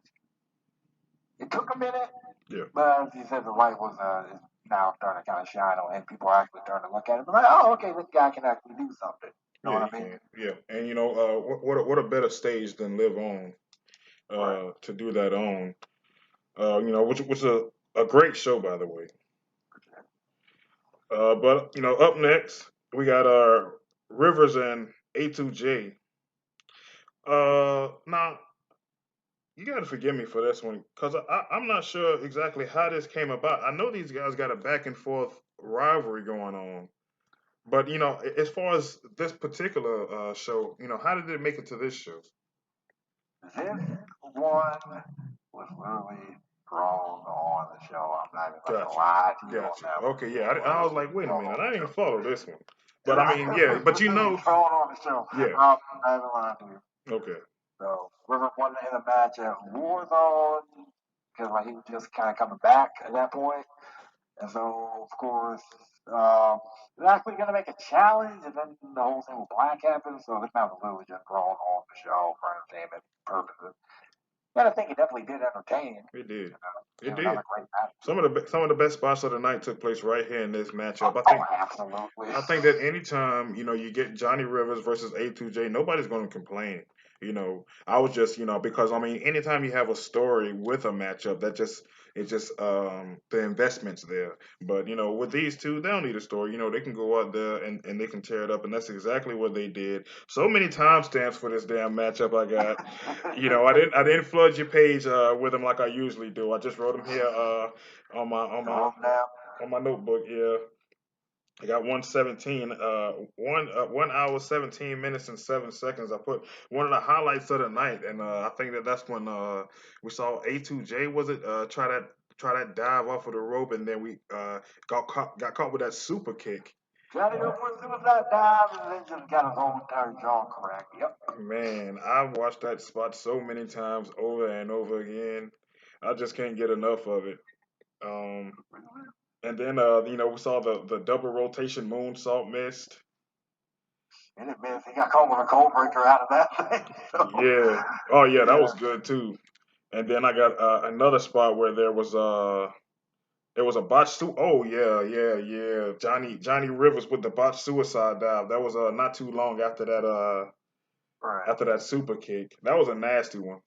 it took a minute, Yeah, but as you said, the light is now starting to kind of shine on, and people are actually starting to look at it. But like, oh, okay, this guy can actually do something. You know yeah, what he I mean? can. Yeah, and what a better stage than Live On Right. to do that on. Which is a great show, by the way. But up next we got our Rivers and A2J. Now you got to forgive me for this one, because I'm not sure exactly how this came about. I know these guys got a back and forth rivalry going on, but as far as this particular show, how did it make it to this show? This one was literally thrown on the show. I'm not even gonna Gotcha, lie to you on gotcha. that one. Okay, It yeah. was I was literally like, wait a thrown minute, on I the didn't show. follow this one, but I mean, It yeah. was But literally thrown on the show. yeah. I'm not even lying to you. Okay, So River won in a match at Warzone because like he was just kind of coming back at that point. And so, of course, they're actually going to make a challenge, and then the whole thing with Black happens. So this match was literally just thrown on the show for entertainment purposes. And I think it definitely did entertain. it did. It It was another did. great match. Some of the best spots of the night took place right here in this matchup. I Oh, think absolutely. I think that anytime you get Johnny Rivers versus A2J, nobody's going to complain. I was just because I mean anytime you have a story with a matchup, it's just the investments there. But with these two, they don't need a story. They can go out there and they can tear it up, and that's exactly what they did. So many timestamps for this damn matchup I got. I didn't flood your page with them like I usually do. I just wrote them here on my on my Calm down. on my notebook. Yeah. I got 117, 1 hour 17 minutes and 7 seconds. I put one of the highlights of the night, and I think that's when we saw A2J, was it, try that dive off of the rope, and then we got caught with that super kick. Johnny up with suicide dive and then just got his whole entire jaw cracked. Yep. Man, I've watched that spot so many times over and over again. I just can't get enough of it. Um, and then we saw the double rotation moonsault missed. And it missed. He got caught with a cold breaker out of that thing. So, Yeah. Oh yeah, that yeah. was good too. And then I got another spot where there was a botched Oh yeah, yeah, yeah. Johnny Rivers with the botched suicide dive. That was not too long Right. after that super kick. That was a nasty one.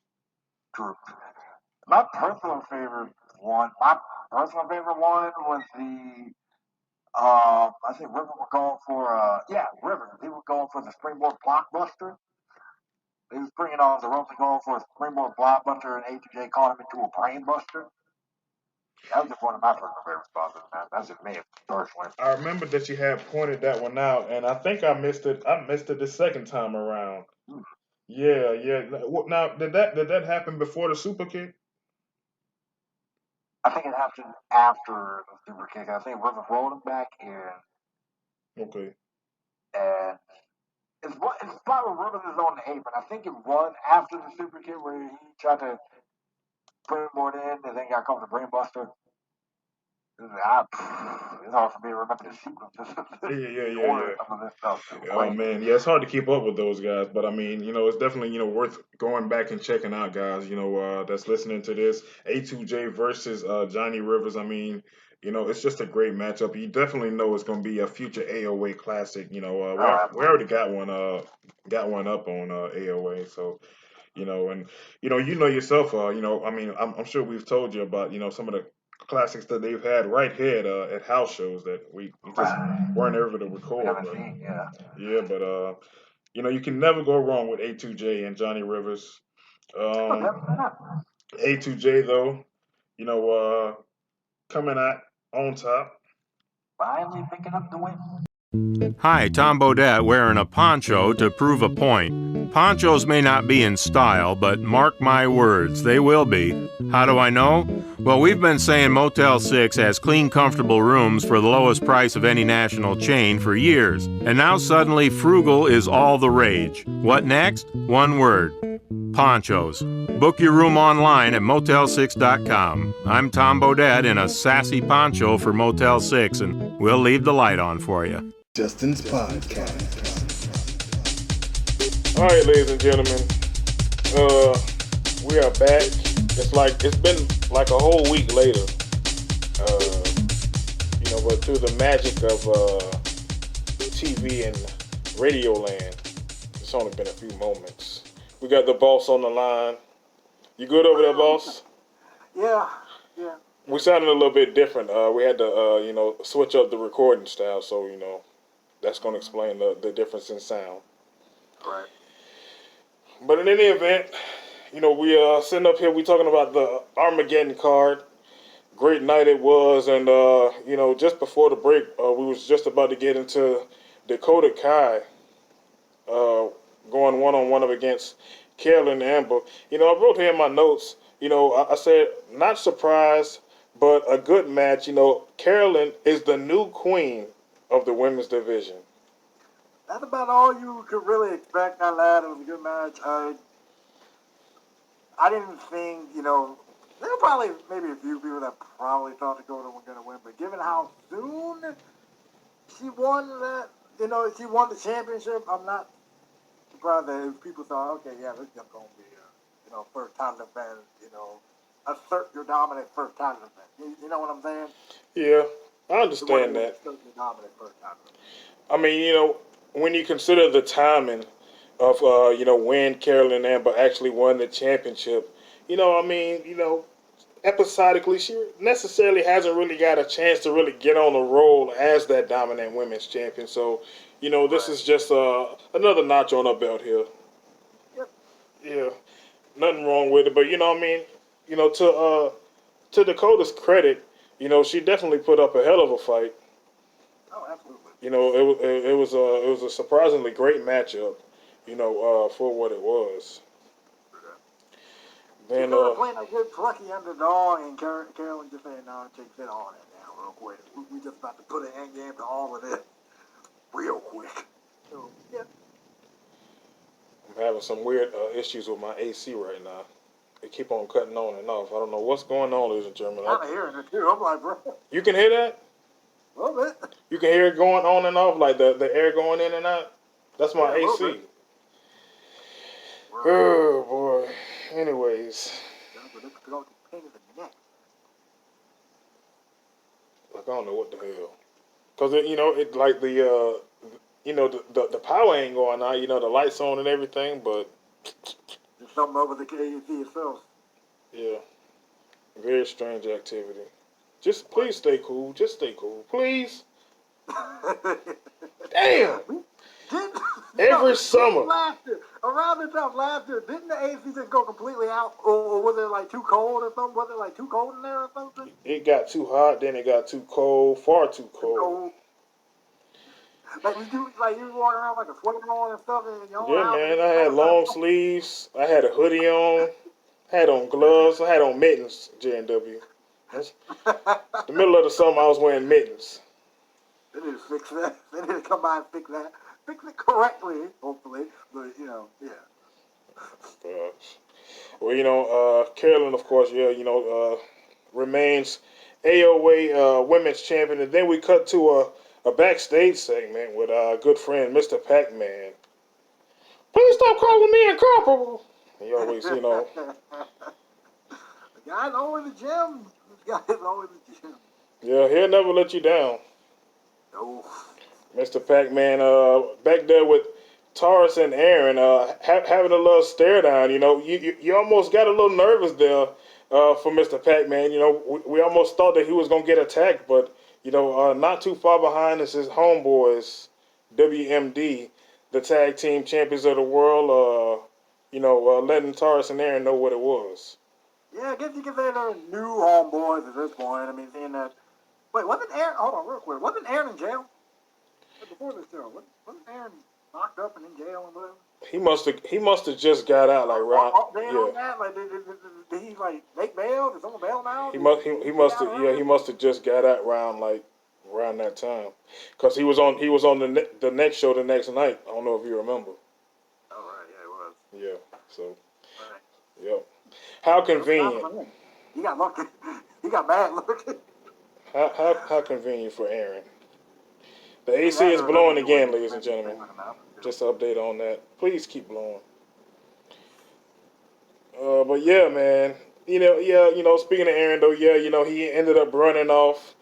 True. My personal favorite one was the I think River were going for River. He was going for the springboard blockbuster. He was bringing on the ropes and going for a springboard blockbuster, and A2J caught him into a brainbuster. That was just one of my personal favorite spots in the match. That's just me personally. I remember that you had pointed that one out, and I think I missed it. I missed it the second time around. Hmm. Yeah, yeah. Now, did that happen before the super kick? I think it happened after the super kick. I think River rolled him back in, Okay. and it's spot where Rivers is on the apron. I think it was after the super kick where he tried to springboard in and then got caught with the brainbuster. It's hard for me to remember the sequences. The order of some of this stuff. It was Oh crazy. man, yeah, it's hard to keep up with those guys, but I mean, it's definitely worth going back and checking out, guys. That's listening to this A2J versus Johnny Rivers. I mean, it's just a great matchup. You definitely know it's going to be a future AOA classic. Oh, We absolutely. already got one up on AOA, so and yourself. I mean, I'm sure we've told you about some of the classics that they've had right here at house shows that we just weren't able to We record, haven't but. seen, yeah. Yeah, but you can never go wrong with A2J and Johnny Rivers. Oh, Um, definitely not. A2J though, you know, coming out on top. Finally picking up the win. Hi, Tom Bodette wearing a poncho to prove a point. Ponchos may not be in style, but mark my words, they will be. How do I know? Well, we've been saying Motel 6 has clean, comfortable rooms for the lowest price of any national chain for years. And now suddenly frugal is all the rage. What next? One word. Ponchos. Book your room online at motel6.com. I'm Tom Bodette in a sassy poncho for Motel 6, and we'll leave the light on for you. Justin's Podcast. All right, ladies and gentlemen, we are back. It's been like a whole week later, but through the magic of TV and radio land, it's only been a few moments. We got the boss on the line. You good over there, boss? Yeah. We sounded a little bit different. We had to, switch up the recording style, so that's going to explain the difference in sound. Right. But in any event, we sitting up here, we talking about the Armageddon card. Great night it was, and just before the break, we was just about to get into Dakota Kai going one-on-one up against Carolyn Amber. I wrote here in my notes, I said, not surprised, but a good match. Carolyn is the new queen of the women's division. That's about all you could really expect. That lad, it was a good match. I didn't think, there were probably maybe a few people that probably thought Dakota was going to win, but given how soon she won that, she won the championship, I'm not surprised that if people thought, okay, yeah, this is just going to be a, first time event, assert your dominant first time event. You know what I'm saying? Yeah, I understand that. Assert your dominant first time event. I mean, when you consider the timing of, when Carolyn Amber actually won the championship, episodically, she necessarily hasn't really got a chance to really get on the roll as that dominant women's champion. So, this is just another notch on her belt here. Yep. Yeah, nothing wrong with it. But, to Dakota's credit, she definitely put up a hell of a fight. Oh, absolutely. It was a surprisingly great matchup, for what it was. Then playing a good plucky underdog, and Carolyn just saying, "No, take that on it now, real quick. We just about to put an end game to all of this, real quick." So yeah. I'm having some weird issues with my AC right now. They keep on cutting on and off. I don't know what's going on, ladies and gentlemen. I'm hearing it too. I'm like, bro. You can hear that? A little bit. You can hear it going on and off, like the air going in and out? That's my AC. Oh, boy. Anyways. Like, I don't know what the hell. Because, it like the power ain't going out. The lights on and everything, but... There's something over the KEC itself. Yeah. Very strange activity. Just please stay cool. Just stay cool. Please. Damn. Every summer. Around the time last year, didn't the AC just go completely out? Or was it like too cold or something? Was it like too cold in there or something? It got too hot, then it got too cold, far too cold. Like you were walking around like a sweater on and stuff. And yeah, man. I had long sleeves. I had a hoodie on. Had on gloves. I had on mittens, JNW. The middle of the summer, I was wearing mittens. They need to fix that. They need to come by and fix that. fix it correctly, hopefully. But yeah. Well, Carolyn, of course, remains AOA Women's Champion, and then we cut to a backstage segment with our good friend Mr. Pac-Man. Please stop calling me incomparable. He always, The guy's always in the gym. This guy's always in the gym. Yeah, he'll never let you down. No. Mr. Pac-Man, back there with Taurus and Aaron, having a little stare down. You almost got a little nervous there for Mr. Pac-Man. We almost thought that he was gonna get attacked, but not too far behind is his homeboys, WMD, the tag team champions of the world. Letting Taurus and Aaron know what it was. Yeah, I guess you can say they're new homeboys at this point. I mean, seeing that. Wait, wasn't Aaron? Hold on, real quick. Wasn't Aaron in jail before this show? Wasn't Aaron locked up and in jail and whatever? He must have just got out like right. On that? Like, did he like make bail? Did someone bail him out? He must have just got out around that time, because he was on the next show the next night. I don't know if you remember. Oh right, yeah, it was. Yeah, so Right. yep. How convenient. He got lucky. He got bad lucky. How convenient for Aaron. The AC is blowing again, ladies and gentlemen. Just an update on that. Please keep blowing. But yeah, man. Speaking of Aaron though, he ended up running off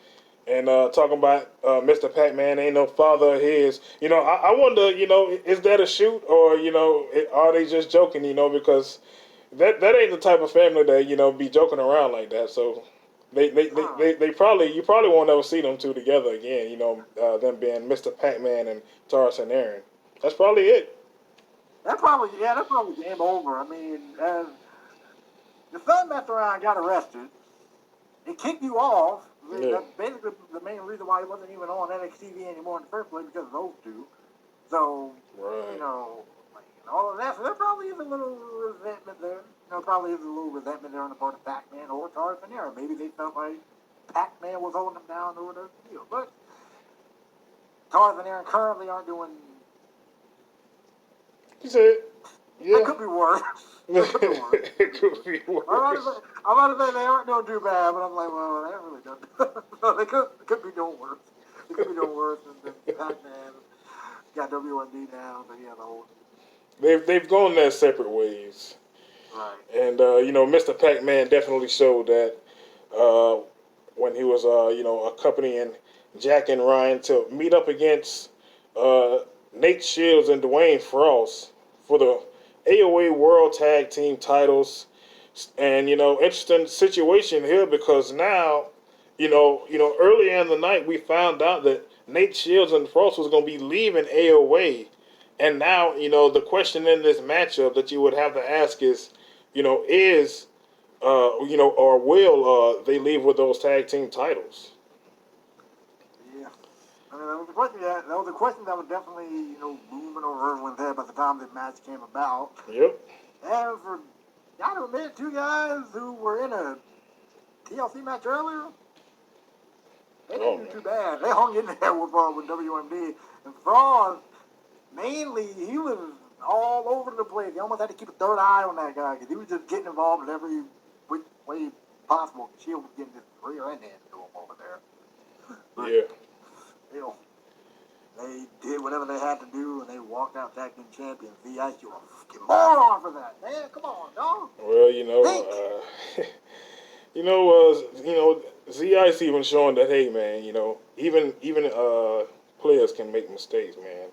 and talking about Mr. Pac-Man ain't no father of his. I wonder, is that a shoot, or are they just joking? Because that ain't the type of family that be joking around like that. So they probably, you probably won't ever see them two together again. Them being Mr. Pac-Man and Taurus and Aaron. That's probably it. That's probably game over. I mean, your son messed around and got arrested. They kicked you off. Yeah. That's basically the main reason why he wasn't even on NXT anymore in the first place, because of those two. So, Right. all of that. So there probably is a little resentment there. Probably is a little resentment there on the part of Pac-Man or Taurus and Aaron. Maybe they felt like Pac-Man was holding them down or whatever. But Taurus and Aaron currently aren't doing. You said, yeah. It could be worse. It could be worse. I'm about to say they aren't doing too bad, but I'm like, well, they haven't really done. No, they could be doing worse. They could be doing worse than Pac-Man got WMD down, but the whole. They've gone their separate ways. Right. And Mr. Pac-Man definitely showed that when he was accompanying Jack and Ryan to meet up against Nate Shields and Dwayne Frost for the AOA World Tag Team titles. And interesting situation here, because now earlier in the night we found out that Nate Shields and Frost was going to be leaving AOA. And now, the question in this matchup that you would have to ask is, or will they leave with those tag team titles? Yeah. I mean, that was a question that was definitely, booming over everyone's head by the time the match came about. Yep. And for, gotta admit, two guys who were in a TLC match earlier, they didn't do too bad. They hung in there with WMD. And Frost, mainly, he was all over the place. He almost had to keep a third eye on that guy, because he was just getting involved in every way possible. Shield was getting his rear end handed to him over there. But, yeah. They did whatever they had to do, and they walked out tag team champions. VI, you a fucking moron for that, man. Come on, dog. Well, Z-Ice even showing that, hey, man, even players can make mistakes, man.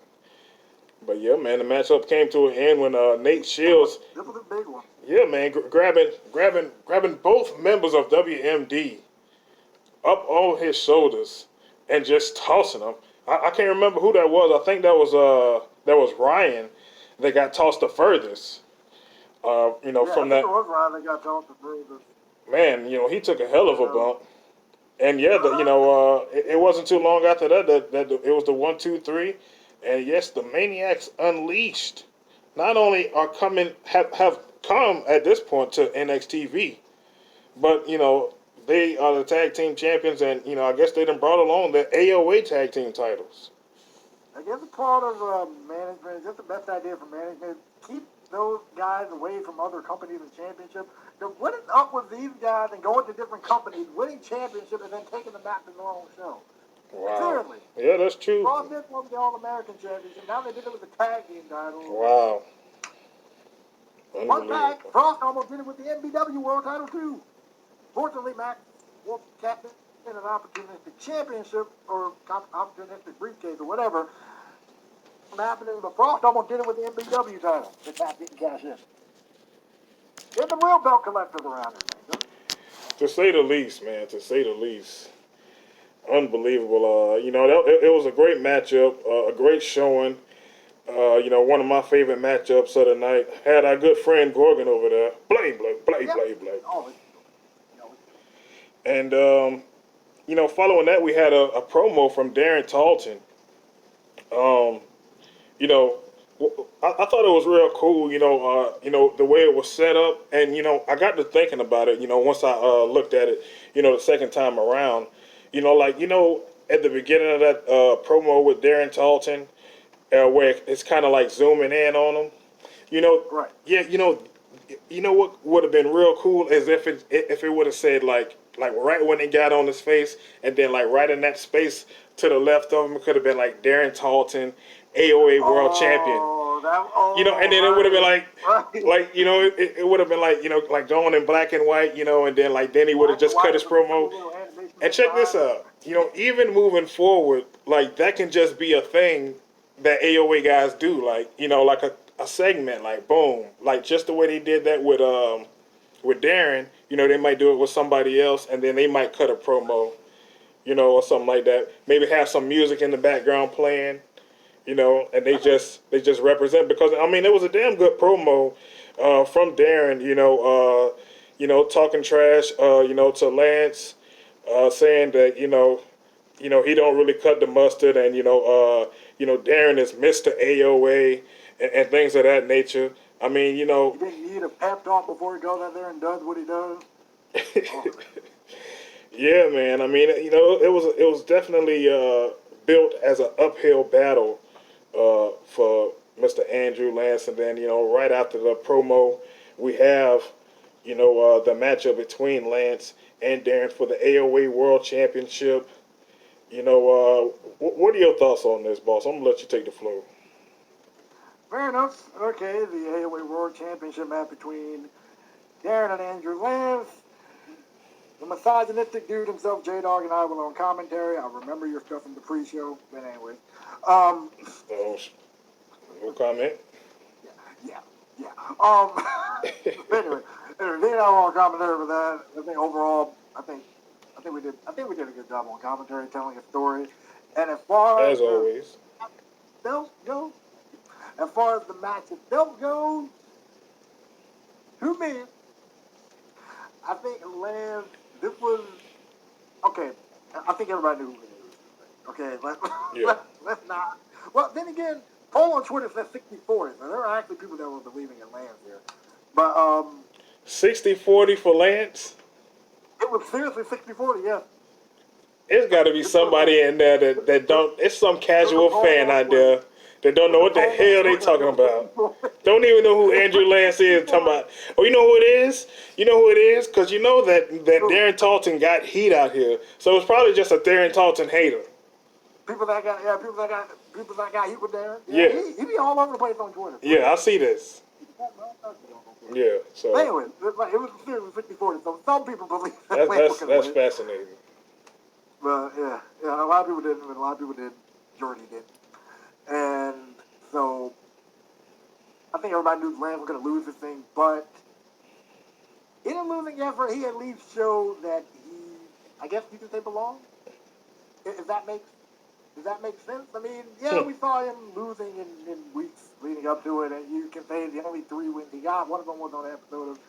But yeah, man, the matchup came to an end when Nate Shields. This was a big one. Yeah, man, grabbing both members of WMD up on his shoulders and just tossing them. I can't remember who that was. I think that was Ryan that got tossed the furthest. From that. It was Ryan that got tossed the furthest. Man, he took a hell of a bump. And yeah, it wasn't too long after that it was the 1, 2, 3. And yes, the Maniacs Unleashed not only have come at this point to NXTV, but they are the tag team champions, and I guess they done brought along the AOA tag team titles. I guess a part of management, just the best idea for management, keep those guys away from other companies and championships. What is up with these guys and going to different companies, winning championships, and then taking them back to their own show? Wow. Seriously. Yeah, that's true. Raw did one with the All-American Championship. Now they did it with the tag team title. Wow. Fun fact, Frost almost did it with the NBW World title too. Fortunately, Max Wolf captain in an opportunistic championship or opportunistic briefcase or whatever happening, but Frost almost did it with the NBW title. The Max didn't cash in. There's some real belt collectors around here, man. To say the least, man. To say the least. Unbelievable. It was a great matchup, a great showing. One of my favorite matchups of the night. Had our good friend Gorgon over there. Blade. Oh, And, following that, we had a promo from Darren Talton. I thought it was real cool, the way it was set up. And, I got to thinking about it, once I looked at it, the second time around. At the beginning of that promo with Darren Talton, where it's kind of like zooming in on him, right. Yeah, what would have been real cool is if it would have said like right when it got on his face, and then like right in that space to the left of him, it could have been like Darren Talton, AOA World Champion. And then it would have been like it would have been like like going in black and white, and then he would have just cut his promo. And check this out, even moving forward, like that can just be a thing that AOA guys do, like like a segment, like boom, like just the way they did that with Darren. They might do it with somebody else, and then they might cut a promo, or something like that. Maybe have some music in the background playing, and they just represent, because it was a damn good promo from Darren, talking trash, to Lance, saying that he don't really cut the mustard, and Darren is Mr. AOA and things of that nature. He didn't need a pep talk before he goes out there and does what he does. Yeah, man. It was definitely built as an uphill battle for Mr. Andrew Lance, and then right after the promo, we have the matchup between Lance and Darren for the AOA World Championship. What are your thoughts on this, boss? I'm gonna let you take the floor. Fair enough. Okay, the AOA World Championship match between Darren and Andrew Lance. The misogynistic dude himself, J-Dog, and I were on commentary. I remember your stuff from the pre-show, but anyway. No comment. Yeah. Anyway, they and I were on commentary for that. I think overall, I think we did a good job on commentary, telling a story. And as far as always, belts go, as far as the match itself goes, to me, I think Lance, this was okay. I think everybody knew who it is. Okay, let's not. Well, then again, poll on Twitter says 60-40. So there are actually people that were believing in Lance here. But 60-40 for Lance? It was seriously 60-40, yeah. It's got to be somebody in there that don't. It's some casual fan out there that don't know what the hell they talking about. Don't even know who Andrew Lance is. Talking about. Oh, you know who it is? You know who it is? Because you know that Darren Talton got heat out here. So it's probably just a Darren Talton hater. People that got heat with Darren. Yeah. He be all over the place on Twitter. Yeah, I see this. Yeah. So. Anyway, it was seriously 60-40. So some people believe that's fascinating. But yeah, a lot of people didn't, and a lot of people did. Jordy did. And so I think everybody knew Lance was going to lose this thing, but in a losing effort, he at least showed that he, I guess you could say, belonged. If that makes sense? We saw him losing in weeks leading up to it, and you can say the only 3 wins he got, one of them was on an episode of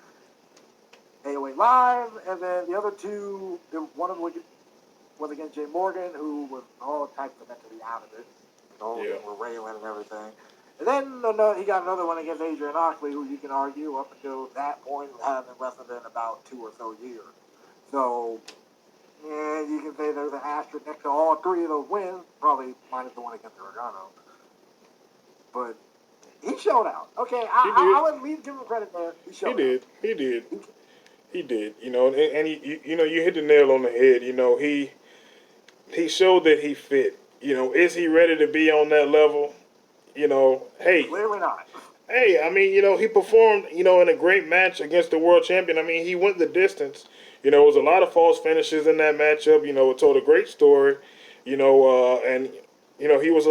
AOA Live, and then the other 2, one of them was against Jay Morgan, who was all types of mentally out of it. Were railing and everything. And then he got another one against Adrian Oxley, who you can argue up until that point hasn't wrestled in about 2 or so years. So, yeah, you can say there's an asterisk next to all 3 of those wins, probably minus the one against Gargano. but he showed out. Okay, I would at least give him credit there. He showed out. He did. You know, and you know, you hit the nail on the head. You know, he showed that he fit. You know, is he ready to be on that level? You know, hey, Clearly not. hey, I mean, you know, he performed, you know, in a great match against the world champion. I mean, he went the distance. You know, it was a lot of false finishes in that matchup. You know, it told a great story. You know, and you know, he was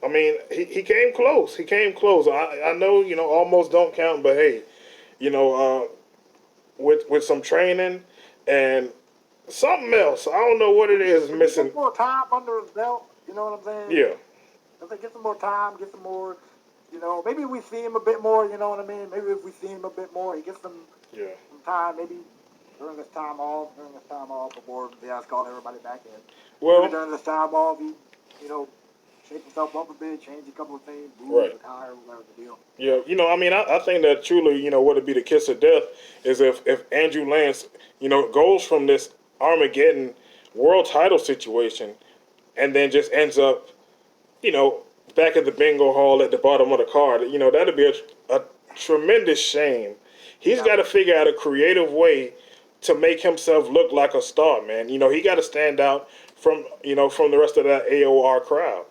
I mean, he came close. He came close. I know, you know, almost don't count, but hey, you know, with some training and something else, I don't know what it is missing. Get more time under his belt. You know what I'm saying? Yeah. If they get some more time, get some more, you know, maybe we see him a bit more, you know what I mean? Maybe if we see him a bit more, he gets some time, maybe during this time off before he has called everybody back in. Well, maybe during this time off, he, you know, shake himself up a bit, change a couple of things, move, right, retire, whatever the deal. Yeah, you know, I mean, I think that truly, you know, what would be the kiss of death is if Andrew Lance, you know, goes from this Armageddon world title situation and then just ends up, you know, back at the bingo hall at the bottom of the card. You know, that'd be a tremendous shame. He's got to figure out a creative way to make himself look like a star, man. You know, he got to stand out from, you know, from the rest of that AOR crowd.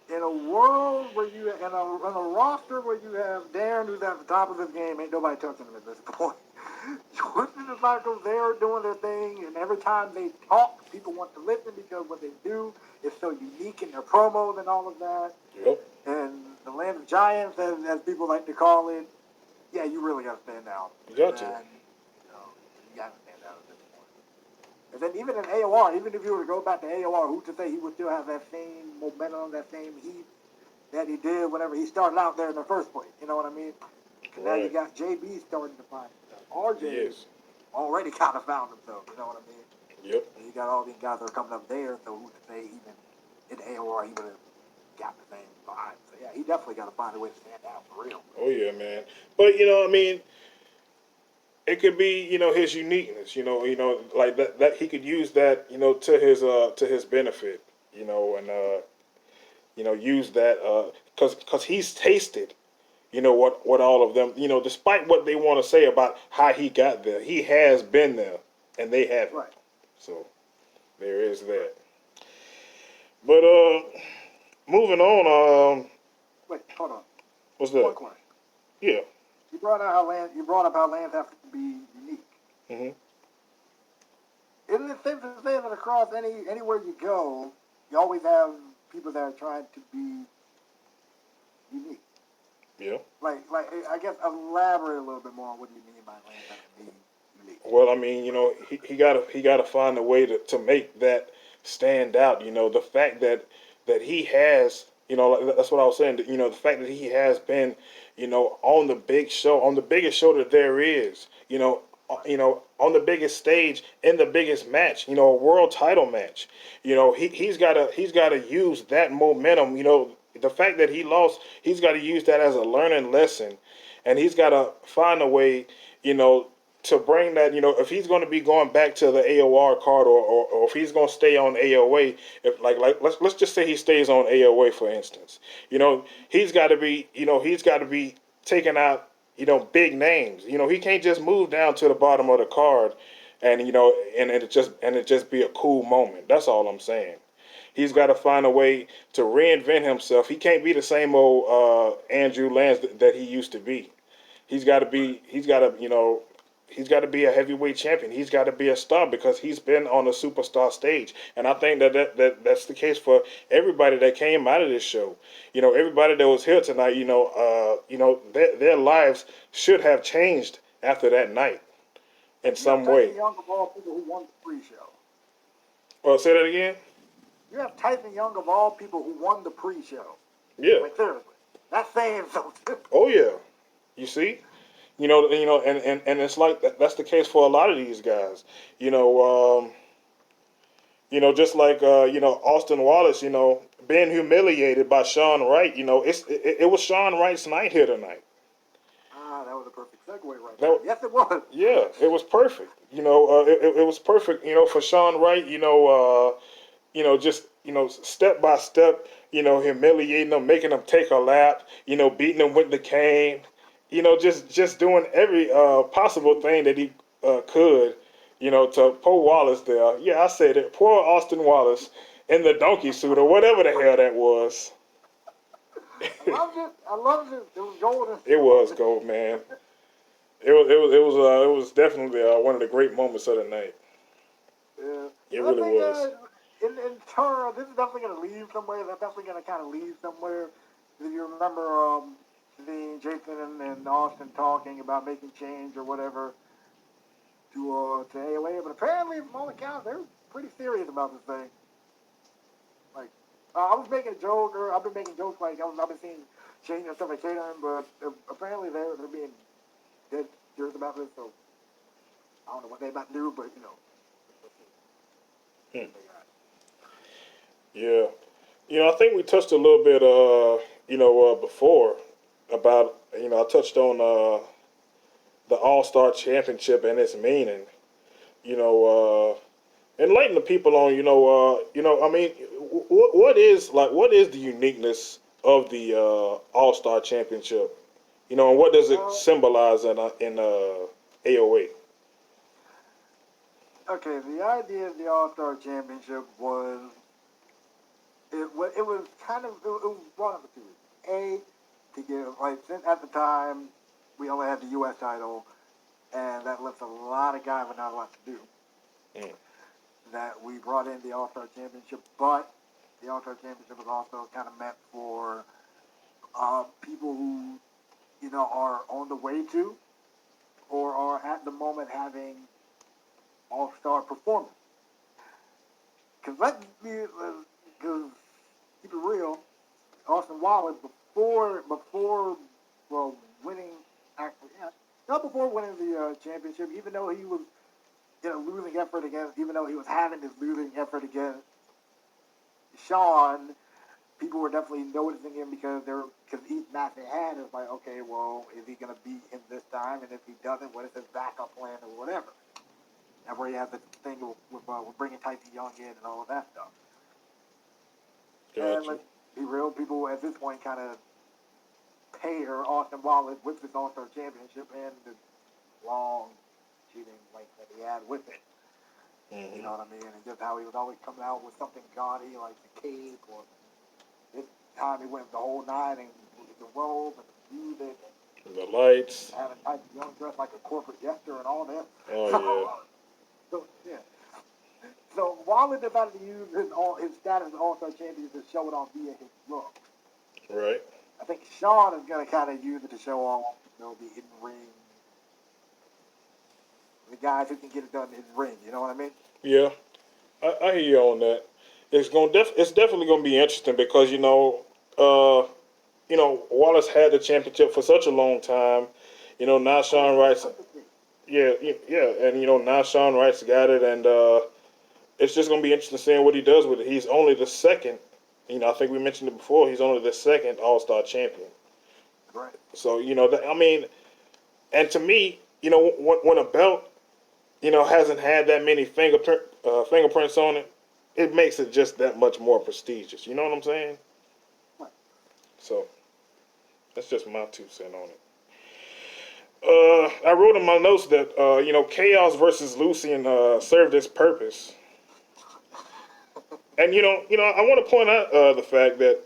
In a world where you, in a roster where you have Darren, who's at the top of his game, ain't nobody touching him at this point. Jordan and Michael, they're doing their thing, and every time they talk, people want to listen because what they do is so unique in their promos and all of that. Yep. And the land of giants, as people like to call it, yeah, you really got to stand out. You got to. And, you know, you got to stand out at this point. And then even in AOR, even if you were to go back to AOR, who's to say he would still have that same momentum, that same heat that he did whenever he started out there in the first place? You know what I mean? Because now you got JB starting to find himself. RJ already kind of found himself, you know what I mean? Yep. And you got all these guys that are coming up there, so who's to say even in AOR he would have got the same vibe. So yeah, he definitely got to find a way to stand out for real. Oh yeah, man. But you know, I mean, it could be, you know, his uniqueness. You know, like that he could use that, you know, to his benefit. You know, and you know, use that because he's tasted, you know, what all of them, you know, despite what they want to say about how he got there, he has been there, and they haven't. Right. So there is that. But moving on. Wait, hold on. What's that? One question. Yeah. You brought up how Lance has to be unique. Mhm. Isn't it safe to say that across anywhere you go, you always have people that are trying to be unique? Yeah. Like I guess elaborate a little bit more on what do you mean by Lance has to be unique? Well, I mean, you know, he gotta find a way to make that stand out. You know, the fact that he has, you know, that's what I was saying. You know, the fact that he has been, you know, on the big show, on the biggest show that there is. You know, on the biggest stage in the biggest match. You know, a world title match. You know, he's gotta use that momentum. You know, the fact that he lost, he's got to use that as a learning lesson, and he's got to find a way, you know, to bring that, you know, if he's going to be going back to the AOR card or if he's going to stay on AOA, if like let's just say he stays on AOA for instance, you know, he's got to be taking out, you know, big names. You know, he can't just move down to the bottom of the card and, you know, and it just be a cool moment. That's all I'm saying. He's got to find a way to reinvent himself. He can't be the same old Andrew Lance that he used to be. He's got to be a heavyweight champion. He's got to be a star because he's been on a superstar stage. And I think that's the case for everybody that came out of this show. You know, everybody that was here tonight, their lives should have changed after that night in some way. Young of all people who won the pre-show. Well, say that again? You have Tyson Young of all people who won the pre-show. Yeah. Like seriously. That's saying something. Oh yeah. You see? And it's like that's the case for a lot of these guys. Just like Austin Wallace, being humiliated by Sean Wright. It was Sean Wright's night here tonight. That was a perfect segue right there. Yes, it was. Yeah, it was perfect. It was perfect. For Sean Wright. step by step, humiliating them, making them take a lap, beating them with the cane, just doing every possible thing that he could, to poor Wallace there. Yeah, I said it. Poor Austin Wallace in the donkey suit or whatever the hell that was. I loved it. I loved it. It was golden. It was gold, man. It was definitely one of the great moments of the night. Yeah. It I really think was. in turn, this is definitely going to lead somewhere. That's definitely going to kind of lead somewhere. If you remember seeing Jason and Austin talking about making change or whatever to AOA, but apparently, from all accounts, they're pretty serious about this thing. Like, I was making a joke, or I've been making jokes like I've been seeing change and stuff like catering, but apparently they're being dead serious about this. So I don't know what they about to do, but Yeah. I think we touched a little bit, before about, I touched on the All-Star Championship and its meaning. Enlighten the people on, I mean, what is the uniqueness of the All-Star Championship? And what does it symbolize in AOA? Okay, the idea of the All-Star Championship was it was kind of it was one of the two. A, to give since at the time we only had the U.S. title, and that left a lot of guys with not a lot to do. Mm. That we brought in the All-Star Championship, but the All-Star Championship was also kind of meant for people who are on the way to or are at the moment having all-star performance. Because keep it real, Austin Wallace before winning, actually, yeah, not before winning the championship, even though he was losing effort against, even though he was having this losing effort against Sean, people were definitely noticing him because each match they had is like, okay, well, is he going to beat him this time? And if he doesn't, what is his backup plan or whatever? And where you have the thing with bringing Tyson Young in and all of that stuff. Gotcha. And let's be real, people at this point kind of pair Austin Wallace with this All-Star Championship and the long cheating that he had with it. Mm-hmm. You know what I mean? And just how he was always coming out with something gaudy like the cake, or this time he went the whole night and with the robe and the music and the lights, having Tyson Young dressed like a corporate jester and all that. Oh So yeah. So Wallace decided to use his status as All-Star Champion to show it off via his look. yeah. Right. I think Sean is going to kind of use it to show off, the in-ring, the guys who can get it done in the ring. You know what I mean? Yeah, I hear you on that. It's definitely gonna be interesting because Wallace had the championship for such a long time. Now Sean Wright's and now Sean Wright's got it, and it's just gonna be interesting seeing what he does with it. He's only the second. I think we mentioned it before. He's only the second All-Star champion. Right. So and to me, when a belt hasn't had that many fingerprints on it, it makes it just that much more prestigious. You know what I'm saying? Right. So that's just my 2 cents on it. I wrote in my notes that Chaos versus Lucian served its purpose, and I want to point out the fact that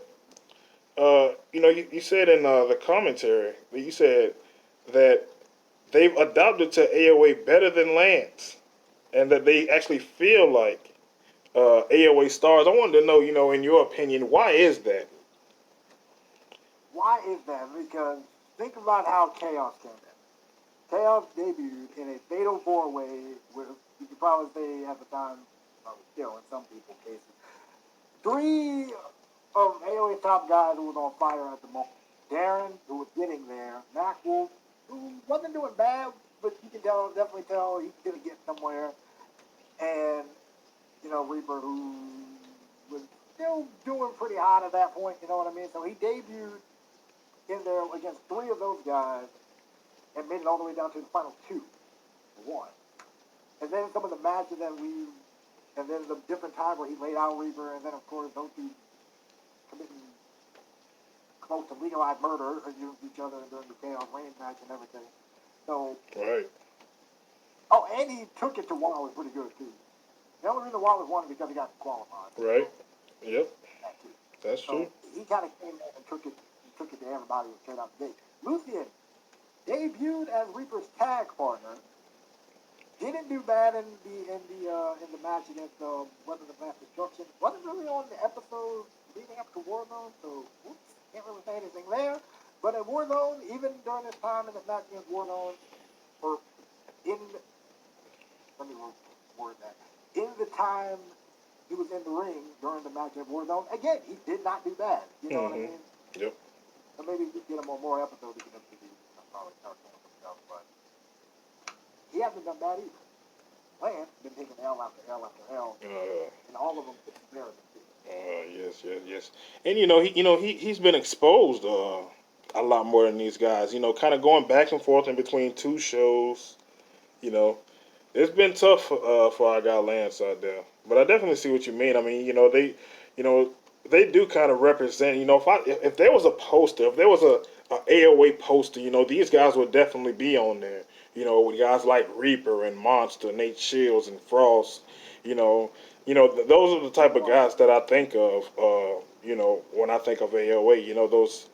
you said in the commentary that you said that they've adopted to AOA better than Lance, and that they actually feel like AOA stars. I wanted to know, in your opinion, why is that? Why is that? Because think about how Chaos came in. Chaos debuted in a fatal 4-way, with, you could probably say at the time, still in some people's cases, 3 of AOA's top guys who was on fire at the moment. Darren, who was getting there, Mac Wolf, who wasn't doing bad, but you can definitely tell he was going to get somewhere, and Reaper, who was still doing pretty hot at that point. You know what I mean? So he debuted in there against 3 of those guys and made it all the way down to the final 2 for 1. And then some of the matches that we and then the different time where he laid out Reaper, and then of course those two committing close to legalized murder against each other during the Chaos Reign match and everything. So, Right. oh, and he took it to Wallace pretty good too. The only reason Wallace won is because he got qualified. Right. Yep. That too. That's So true. he kind of came in and took it to everybody straight out the gate. Lucian debuted as Reaper's tag partner. Didn't do bad in the match against Weapons of Mass Destruction. Wasn't really on the episode leading up to Warzone, so can't really say anything there. But at Warzone, even during this time in the match against Warzone, or let me word that. In the time he was in the ring during the match at Warzone, again, he did not do bad. You know what I mean? Yep. So maybe we get him on more episodes to get him to do probably start doing some stuff, but he hasn't done bad either. Lance been taking L after L after L, and all of them get embarrassing. Yes. And he's been exposed a lot more than these guys. Kind of going back and forth in between two shows. It's been tough for our guy Lance out there. But I definitely see what you mean. I mean, they do kind of represent. If there was a poster, if there was a AOA poster, these guys would definitely be on there. With guys like Reaper and Monster, Nate Shields and Frost. Those are the type of guys that I think of. When I think of AOA.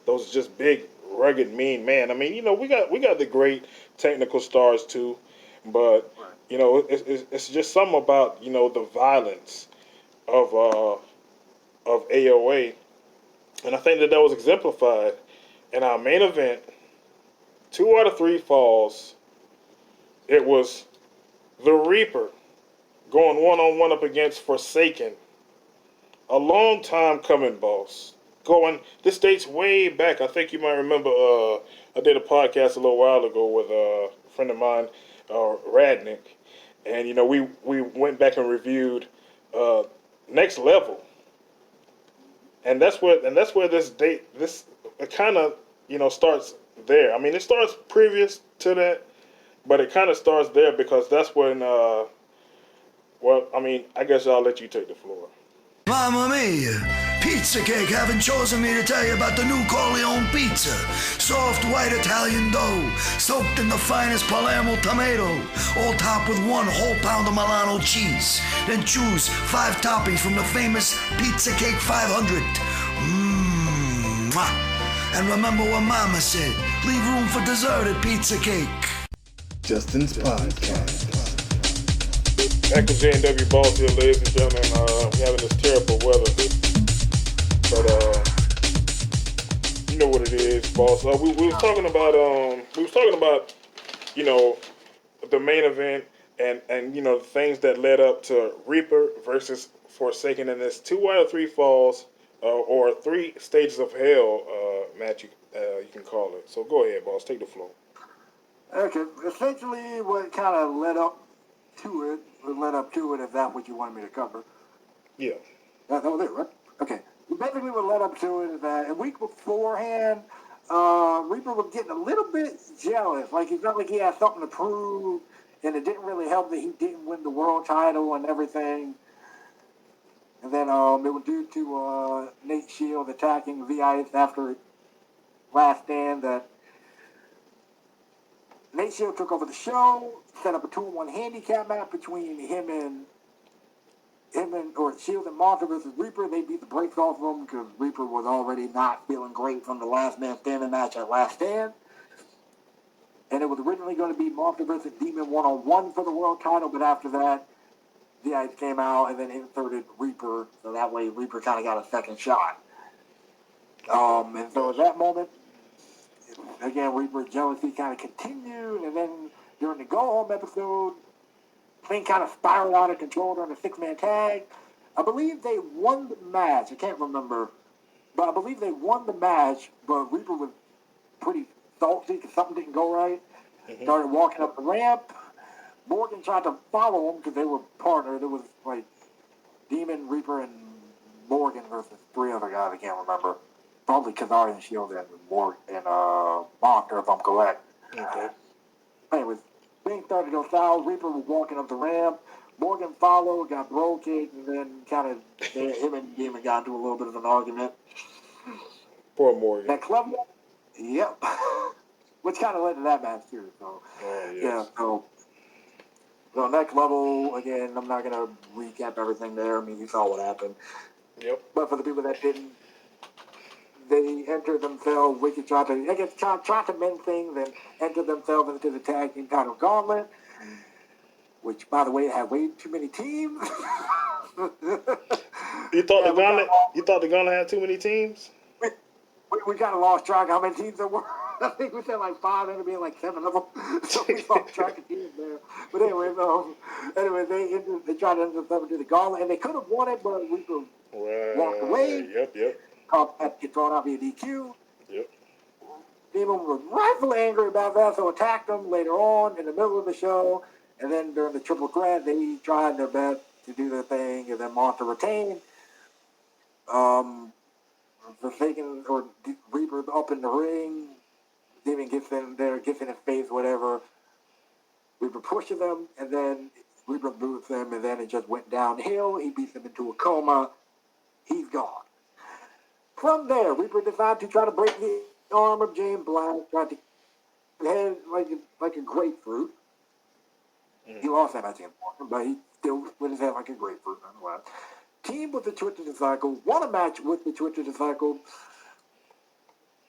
Those just big, rugged, mean man. I mean, we got the great technical stars too, but it's just something about the violence of AOA, and I think that was exemplified in our main event. 2 out of 3 falls. It was the Reaper going 1-on-1 up against Forsaken. A long time coming, boss. This dates way back. I think you might remember. I did a podcast a little while ago with a friend of mine, Radnick, and we went back and reviewed Next Level, and that's where this kind of starts there. I mean, it starts previous to that, but it kind of starts there because that's when. I guess I'll let you take the floor. Mamma mia! Pizza Cake haven't chosen me to tell you about the new Corleone pizza. Soft white Italian dough, soaked in the finest Palermo tomato, all topped with 1 whole pound of Milano cheese. Then choose 5 toppings from the famous Pizza Cake 500. And remember what Mama said, leave room for dessert at Pizza Cake. Justin's Podcast. Back with JNW Balls here, ladies and gentlemen. We're having this terrible weather, but you know what it is, boss. We was talking about the main event and the things that led up to Reaper versus Forsaken in this 2 out of 3 falls or 3 stages of hell match. You can call it. So go ahead, boss. Take the floor. Okay, essentially what kind of led up to it, if that's what you wanted me to cover. Yeah. That was it, right? Okay. Basically what led up to it is that a week beforehand, Reaper was getting a little bit jealous. Like, he felt like he had something to prove, and it didn't really help that he didn't win the world title and everything. And then it was due to Nate Shields attacking V-Ice after Last Stand that Nate Shields took over the show, set up a 2-on-1 handicap match between him and Shields and Monster versus Reaper. They beat the brakes off of him because Reaper was already not feeling great from the Last Man Standing match at Last Stand. And it was originally going to be Monster versus Demon 1-on-1 for the world title, but after that, the Ice came out and then inserted Reaper, so that way Reaper kind of got a second shot. And so at that moment, again, Reaper's jealousy kind of continued, and then during the go-home episode, thing kind of spiraled out of control during the 6-man tag. I believe they won the match. I can't remember, but I believe they won the match, but Reaper was pretty salty because something didn't go right. Mm-hmm. Started walking up the ramp. Morgan tried to follow him because they were partnered. It was like Demon, Reaper, and Morgan versus 3 other guys. I can't remember. Probably Kazari and Shield and Morgan and Monster, if I'm correct. Okay. Anyways, things started to go south. Reaper was walking up the ramp. Morgan followed, got broken, and then kind of him and Demon got into a little bit of an argument. Poor Morgan. That club, yep, which kind of led to that match too. So, yes. yeah, so next level, again, I'm not going to recap everything there. I mean, you saw what happened. Yep. But for the people that didn't, they entered themselves, Wicked tried to mend things and enter themselves into the tag team title gauntlet, which, by the way, had way too many teams. You thought the gauntlet had too many teams? We kind of lost track of how many teams there were. I think we said like 5, ended up being like 7 of them. So we lost track of teams there. But anyway, they tried to enter themselves into the gauntlet, and they could have won it, but we walked away. Yep. Had to get thrown out via DQ. Yep. Demon was rightfully angry about that, so attacked them later on in the middle of the show. And then during the triple threat, they tried their best to do their thing, and then Monster retained. Forsaken or Reaper up in the ring. Demon gets in there, gets in his face, whatever. Reaper pushes him, and then Reaper moves him, and then it just went downhill. He beats him into a coma. He's gone. From there, Reaper decided to try to break the arm of James Black, tried to head like a grapefruit. He lost that match important, but he still with his head like a grapefruit nonetheless. Team with the Twisted Disciple, won a match with the Twisted Disciple.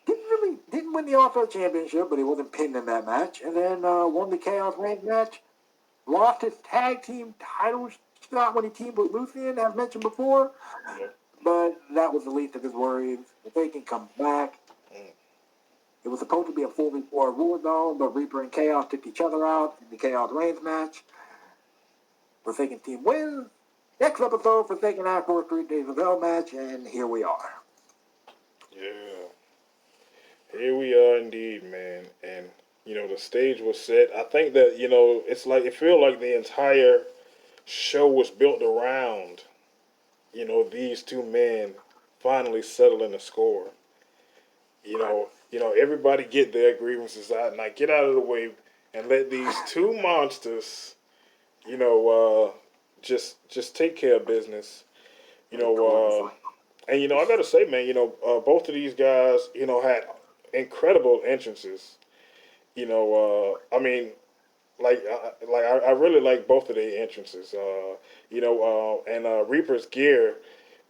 Didn't win the All-Star Championship, but he wasn't pinned in that match. And then won the Chaos Rank match. Lost his tag team title shot when he teamed with Lucian, as mentioned before. But that was the least of his worries. If they can come back. It was supposed to be a 4v4 War Zone, but Reaper and Chaos took each other out in the Chaos Reigns match. Forsaken team wins. Next episode, Forsaken asked for a 3 Days of Hell match, and here we are. Yeah. Here we are indeed, man. And, the stage was set. I think that, it's like, it feels like the entire show was built around, these two men finally settling the score. Everybody get their grievances out. Now get out of the way and let these two monsters, just take care of business. And I gotta say, man, both of these guys, had incredible entrances. I mean, I really like both of their entrances. And Reaper's gear,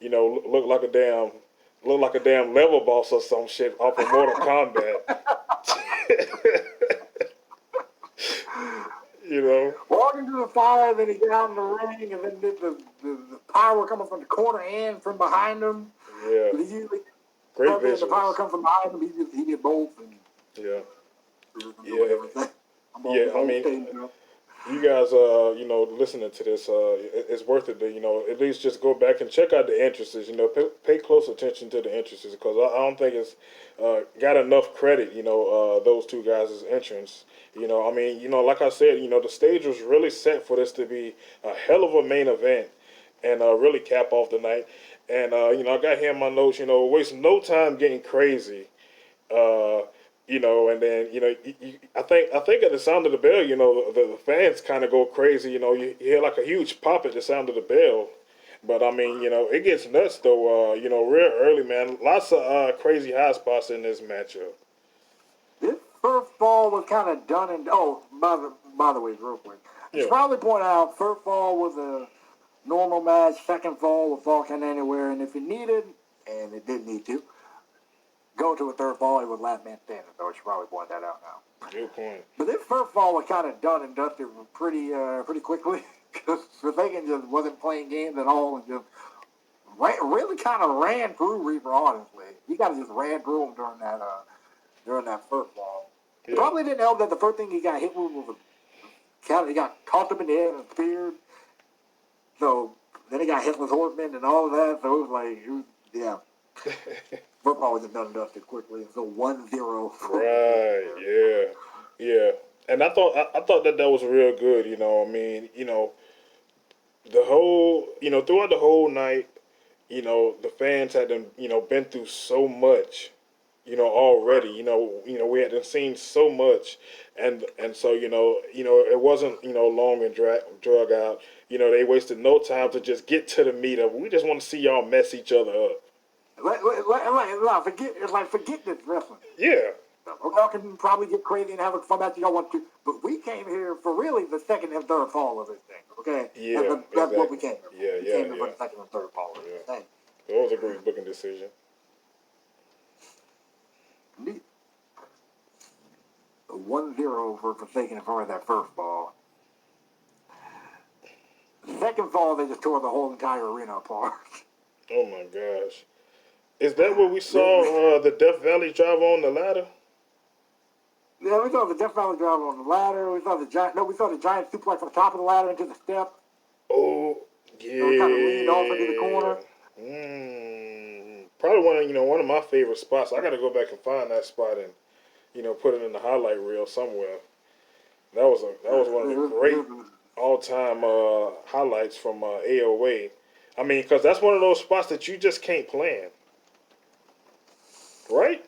looked like a damn level boss or some shit off of Mortal Kombat. Walking through the fire, then he got out in the ring, and then did the power coming from the corner and from behind him. Yeah. But he usually, great visuals. The power comes from behind him. He did both. And I mean, you guys, listening to this, it's worth it to, at least just go back and check out the entrances. Pay close attention to the entrances because I don't think it's got enough credit. Those two guys' entrance. Like I said, the stage was really set for this to be a hell of a main event and really cap off the night. And I got here in my notes. Waste no time getting crazy. And then, I think at the sound of the bell, the fans kind of go crazy. You hear like a huge pop at the sound of the bell. But, I mean, it gets nuts, though, real early, man. Lots of crazy high spots in this matchup. This first fall was kind of done and... Oh, by the way, real quick. I should probably point out, first fall was a normal match. Second fall was Fall Can Anywhere. And if it needed, and it did need to, go to a third fall, it was last man standing, so I should probably point that out now. Good point. But this first fall was kind of done and dusted pretty quickly because Forsaken just wasn't playing games at all and just really kind of ran through Reaper, honestly. He kind of just ran through him during that first fall. It probably didn't help that the first thing he got hit with was he got tossed up in the air and speared. So then he got hit with Horseman and all of that, so it was like, football was just done and dusted quickly. So 1-0. Right. Yeah. And I thought that was real good. The whole, throughout the whole night, the fans had been through so much, already. We hadn't seen so much, and so it wasn't long and drug out. They wasted no time to just get to the meat of it. We just want to see y'all mess each other up. Forget this wrestling. Yeah. Y'all can probably get crazy and have a fun match y'all want to, but we came here for really the second and third fall of this thing, okay? Yeah, that's what we came here for. Yeah, We came here for the second and third fall of this thing. That was a great booking decision. Indeed. 1-0 for Forsaken for that first fall. The second fall, they just tore the whole entire arena apart. Oh my gosh. Is that what we saw the Death Valley drive on the ladder? Yeah, we saw the Death Valley drive on the ladder. We saw the giant suplex on top of the ladder into the step. Oh, yeah. So we kind of leaned off into the corner. Probably one of my favorite spots. I got to go back and find that spot and put it in the highlight reel somewhere. That was one of the great all-time highlights from AOA. I mean, because that's one of those spots that you just can't plan. Right?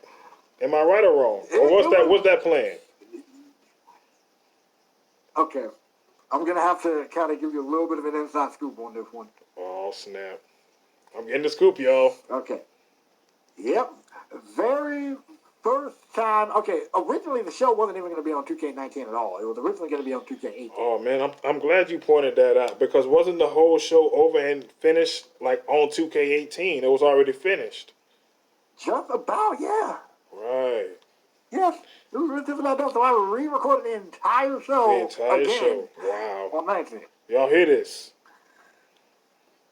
Am I right or wrong? Or what's that plan? Okay. I'm going to have to kind of give you a little bit of an inside scoop on this one. Oh, snap. I'm getting the scoop, y'all. Okay. Yep. Very first time. Okay, originally the show wasn't even going to be on 2K19 at all. It was originally going to be on 2K18. Oh, man, I'm glad you pointed that out because wasn't the whole show over and finished like on 2K18? It was already finished. Just about, yeah. Right. Yes, it was just about done. So I re-recorded the entire show. The entire again show. Wow. On 19. Y'all hear this?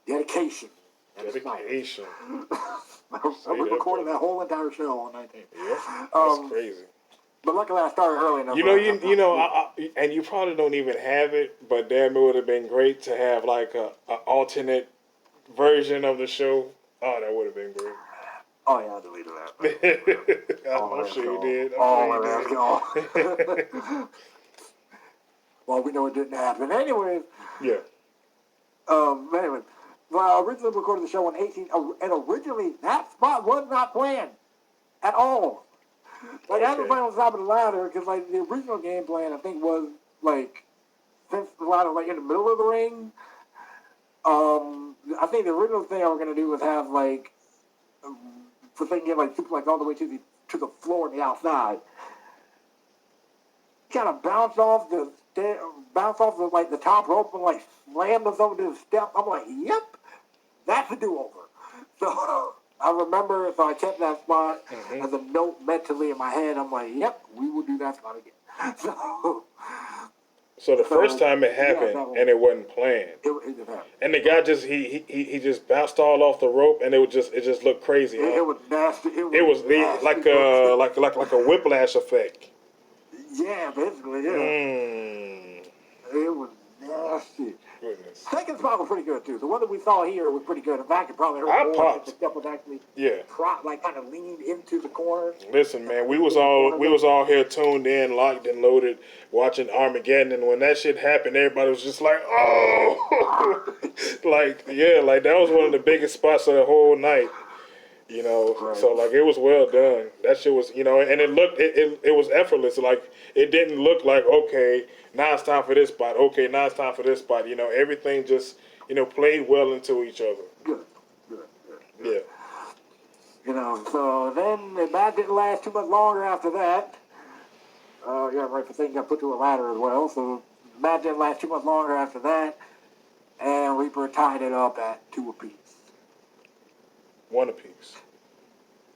Dedication. Dedication. I re-recorded that whole entire show on 19. Yeah, that's crazy. But luckily I started early enough. And you probably don't even have it, but damn, it would have been great to have like a alternate version of the show. Oh, that would have been great. Oh yeah, I deleted that. I'm sure you did. Well, we know it didn't happen. Anyways. Yeah. Anyway, well, I originally recorded the show on 18, and originally that spot was not planned at all. Like, I was playing on top of the ladder, because, like, the original game plan, I think, was, like, since the ladder, like, in the middle of the ring, I think the original thing I was going to do was have, like, so they can get, like, suplex all the way to the floor on the outside. Kind of bounce off the like, the top rope and, like, slammed us over to the step. I'm like, yep, that's a do-over. So I remember, so I kept that spot as a note mentally in my head. I'm like, yep, we will do that spot again. So the first time it happened and it wasn't planned. It just happened. And the guy just he just bounced all off the rope and it just looked crazy. It was nasty. It was nasty. like a whiplash effect. Yeah, basically, yeah. It was nasty. Goodness. Second spot was pretty good too. The one that we saw here was pretty good. In fact, it probably I hurt more popped. if the step was actually kind of leaned into the corner. Listen, man, we was all here tuned in, locked and loaded, watching Armageddon, and when that shit happened, everybody was just like, oh, like that was one of the biggest spots of the whole night. Right. So like it was well done. That shit was, and it was effortless. Like it didn't look like, okay, now it's time for this spot. Okay, now it's time for this spot. Everything just, played well into each other. Good. Yeah. So then the match didn't last too much longer after that. Right, the thing got put to a ladder as well. So the match didn't last too much longer after that. And Reaper tied it up at 2 apiece. 1 apiece.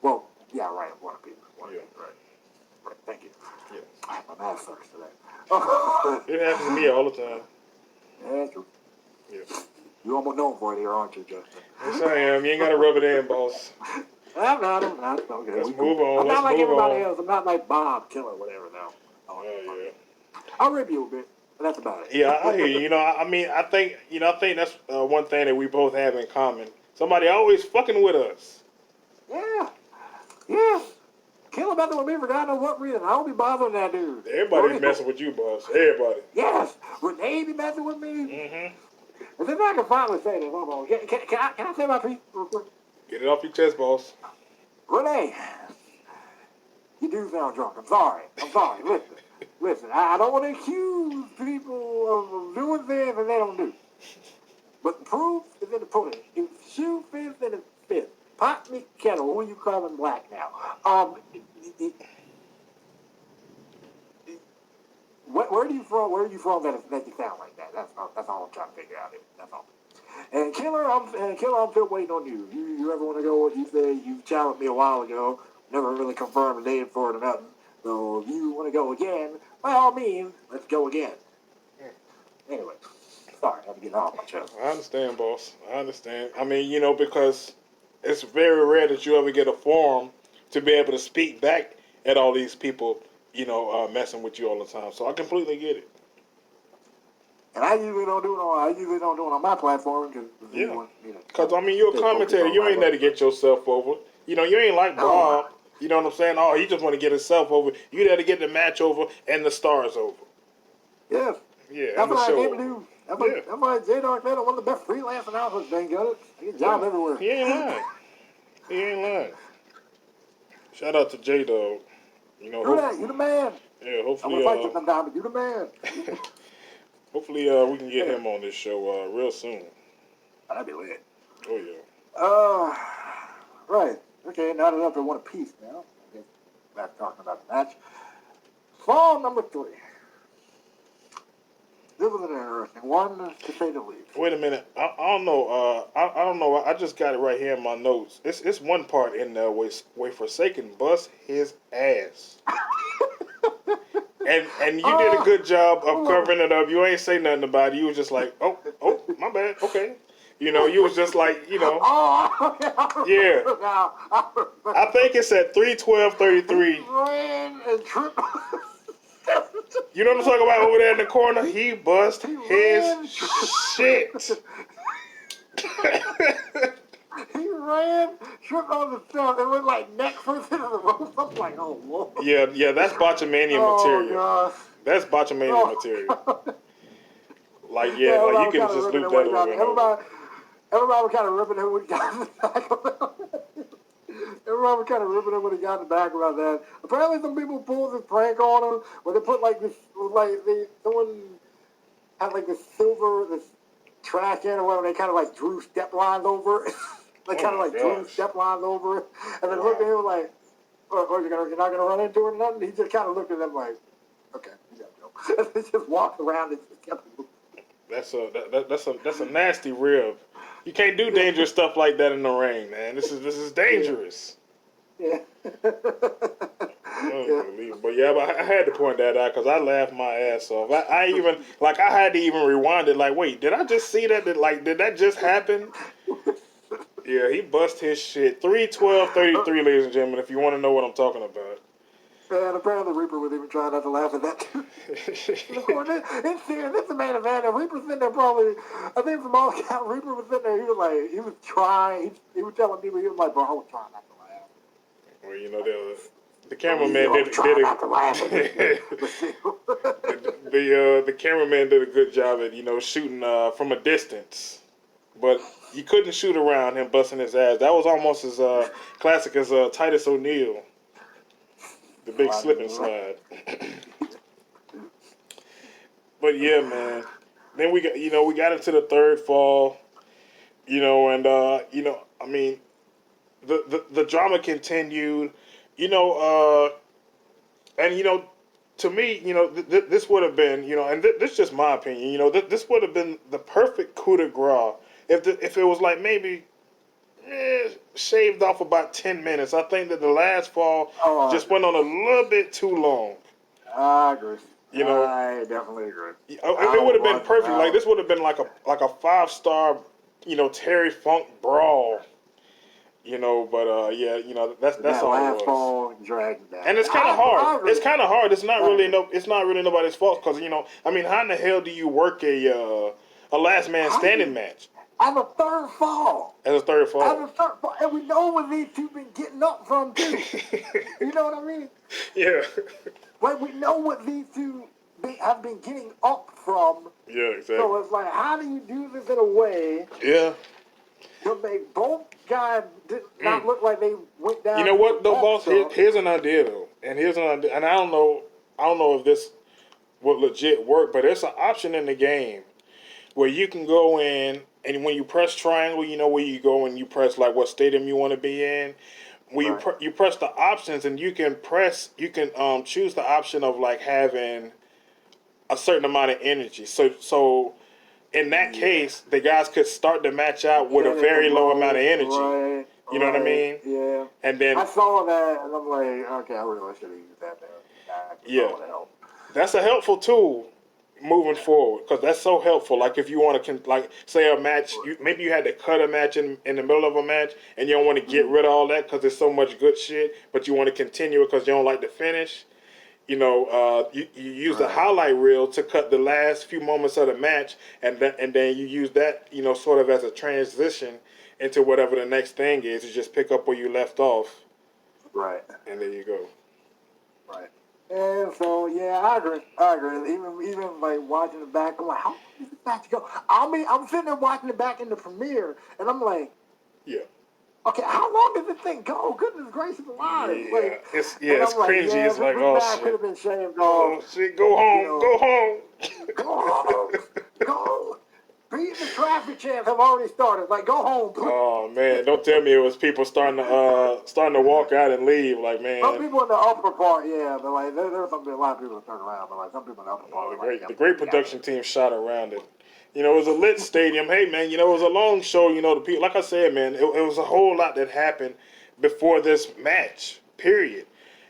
Well, yeah, right, 1 apiece. Right, thank you. Yeah. My math sucks today. It happens to me all the time. Yeah, true. Yeah. You're almost known for it here, aren't you, Justin? Yes, I am. You ain't got to rub it in, boss. I'm not. Okay. Let's move on. I'm not like everybody else. I'm not like Bob Killer, whatever, now. Yeah. I'll rib you a bit, but that's about it. Yeah, I hear you. I think that's one thing that we both have in common. Somebody always fucking with us. Yeah. Kill him after with me for God knows what reason. I don't be bothering that dude. Everybody's messing with you, boss. Everybody. Yes. Renee be messing with me. Mm-hmm. And then I can finally say this. Hold on. Can I say my piece real quick? Get it off your chest, boss. Renee, You do sound drunk. I'm sorry. Listen. I don't want to accuse people of doing things that they don't do. But the proof is in the pudding. If shoe fits, then it fits. Pot, meat, kettle. Who are you calling black now? Where are you from? Where are you from that you sound like that? That's all I'm trying to figure out here. That's all. And Killer, I'm still waiting on you. You ever want to go? You said you challenged me a while ago. Never really confirmed a date for it or nothing. So if you want to go again, by all means, let's go again. Anyway, sorry, I'm getting off my chest. I understand, boss. I understand. I mean, because it's very rare that you ever get a forum to be able to speak back at all these people, messing with you all the time. So I completely get it. And I usually don't do it on my platform because Because you're a commentator. You ain't there to get yourself over. You ain't like Bob. You know what I'm saying? Oh, he just want to get himself over. You there to get the match over and the stars over. Yes. Yeah, that's what I show. came to do. That's why J-Dog said I'm one of the best freelance announcers, dang it. I get jobs everywhere. He ain't lying. Shout out to J-Dog. You the man. Yeah, hopefully. I'm gonna fight sometime, but you the man. Hopefully, we can get him on this show real soon. That'd be lit. Oh yeah. Right. Okay. Now that up to one apiece now. I guess that's talking about the match. Fall number 3. This was an interesting one, to say the least. Wait a minute. I don't know. I don't know. I just got it right here in my notes. It's one part in there where Forsaken bust his ass. And you did a good job of covering it up. You ain't say nothing about it. You was just like, oh, my bad. Okay. You was just like, Yeah. I think it's at 3:12:33. Ran and tripped. You know what I'm talking about over there in the corner? He bust his shit. He ran, tripped on the stuff, and went like neck first into the rope. I'm like, oh, Lord. Yeah, that's Botchamania material. Gosh. That's Botchamania material. Like you can just loop that over and over. Everybody was kind of ripping him when he got in the back about that. Everybody was kind of ripping him when he got in the back about that. Apparently some people pulled this prank on him where they put someone had like this trash in or whatever, they kind of like drew step lines over it. Drew step lines over it. And then looked at him like, you're not going to run into it or nothing? He just kind of looked at them like, okay, you got to go. And they just walked around and just kept moving. That's a nasty rib. You can't do dangerous stuff like that in the ring, man. This is dangerous. Yeah. Unbelievable. But I had to point that out because I laughed my ass off. I had to even rewind it. Like, wait, did I just see that? Did that just happen? Yeah, he bust his shit. 3:12:33, ladies and gentlemen. If you want to know what I'm talking about. And apparently Reaper was even trying not to laugh at that too. It's serious. This is a man of man. And Reaper's sitting there probably, I think from all accounts, Reaper was sitting there, he was trying, he was telling people, he was like, bro, I was trying not to laugh. Well, the cameraman the cameraman did a good job at, shooting from a distance. But you couldn't shoot around him busting his ass. That was almost as classic as Titus O'Neil. The big slip and slide. But yeah, man. Then we got into the third fall, and the drama continued, and to me, this would have been, and this is just my opinion, this would have been the perfect coup de grace if it was like maybe shaved off about 10 minutes. I think that the last fall just went on a little bit too long. I agree. I definitely agree. It would have been perfect. Like this would have been like a 5-star, Terry Funk brawl. But that's that all last it was. Fall dragged down. And it's kind of hard. It's kind of hard. It's not really nobody's fault because how in the hell do you work a last man standing match? As a third fall. And we know where these two been getting up from, too. You know what I mean? Yeah. Like, we know what these two have been getting up from. Yeah, exactly. So it's like, how do you do this in a way? Yeah. to make both guys did not look like they went down. You know what though, boss? So, Here's an idea though, and I don't know if this would legit work, but it's an option in the game where you can go in and when you press triangle, you know where you go and you press like what stadium you want to be in. When you press the options and you can choose the option of like having a certain amount of energy. So in that case, the guys could start the match out with a very low amount of energy. Right, you know what I mean? Yeah. And then I saw that and I'm like, okay, I really should have used that there. Yeah. That's a helpful tool moving forward because that's so helpful. Like if you want to, like say a match, maybe you had to cut a match in the middle of a match and you don't want to get rid of all that because there's so much good shit, but you want to continue it because you don't like the finish. You know, you use the highlight reel to cut the last few moments of the match, and then you use that, you know, sort of as a transition into whatever the next thing is. You just pick up where you left off. Right. And there you go. Right. And so yeah, I agree. Even like watching the back, I'm like, how long does this match go? I'm sitting there watching the back in the premiere, and I'm like, yeah. Okay, how long does this thing go? Goodness gracious alive! Yeah, like, it's cringy. Yeah, it's like, oh shit. Could have been shaved off. Oh shit, go home, go home, go home. Beat the traffic jams have already started. Like, go home. Oh man, don't tell me it was people starting to walk out and leave. Like, man. Some people in the upper part, yeah, but like there's a lot of people that turn around, but like some people in the upper part. The great production team shot around it. You know, it was a lit stadium. Hey, man, you know, it was a long show. You know, the people, like I said, man, it was a whole lot that happened before this match, period.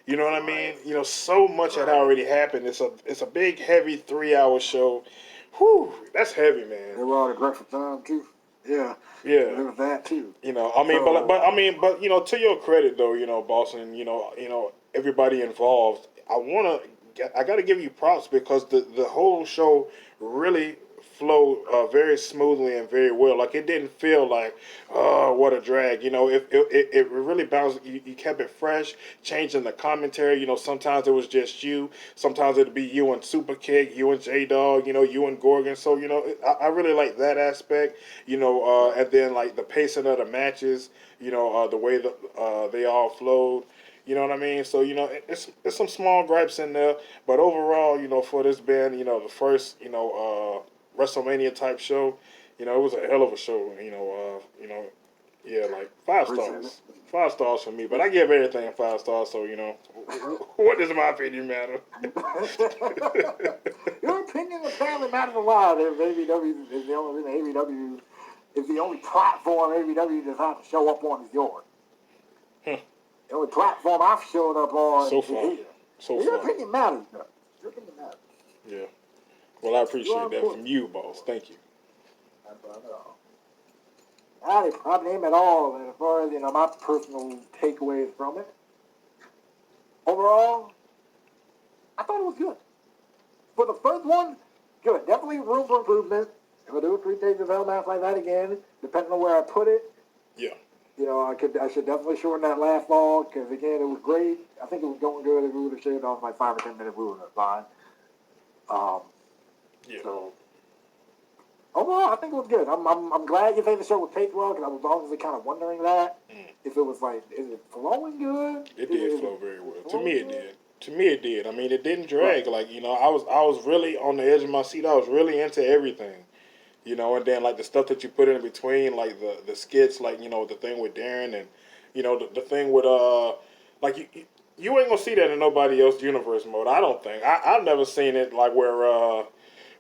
You know what I mean? You know, so much had already happened. It's a big, heavy 3-hour show. Whew, that's heavy, man. They were all the great for time, too. Yeah. Yeah. There was that, too. You know, I mean, but you know, to your credit, though, you know, Boston, you know, everybody involved, I got to give you props because the whole show really flowed very smoothly and very well. Like it didn't feel like, oh, what a drag. You know, it really bounced. You kept it fresh, changing the commentary. You know, sometimes it was just you. Sometimes it'd be you and Superkick, you and J Dog. You know, you and Gorgon. So you know, I really like that aspect. You know, and then like the pacing of the matches. You know, the way that they all flowed. You know what I mean? So, you know, it's some small gripes in there. But overall, you know, for this band, you know, the first, you know, WrestleMania type show, you know, it was a hell of a show. You know, yeah, like 5 stars. 5 stars for me. But I give everything 5 stars, so, you know, what does my opinion matter? Your opinion apparently matters a lot. If AEW is the only reason AEW is the only platform AEW does not show up on is yours. The only platform I've showed up on so is far. here. Your opinion matters, though. Your opinion matters. Yeah. Well, I appreciate that from you, boss. Thank you. Not at all. Not a problem at all. And as far as, you know, my personal takeaways from it, overall, I thought it was good. For the first one, good. Definitely room for improvement. If I do a 3 days of Hell match like that again, depending on where I put it, yeah. You know, I should definitely shorten that last fall because again, it was great. I think it was going good if we would have shaved off like 5 or 10 minutes. We would have been fine. Yeah. So overall, I think it was good. I'm glad you think the show was taped well because I was honestly kind of wondering that if it was like, is it flowing good? It did flow very well. To me, it did. To me, it did. I mean, it didn't drag. Right. Like, you know, I was really on the edge of my seat. I was really into everything. You know, and then, like, the stuff that you put in between, like, the skits, like, you know, the thing with Darren and, you know, the thing with, like, you ain't gonna see that in nobody else's universe mode, I don't think. I've never seen it, like, where,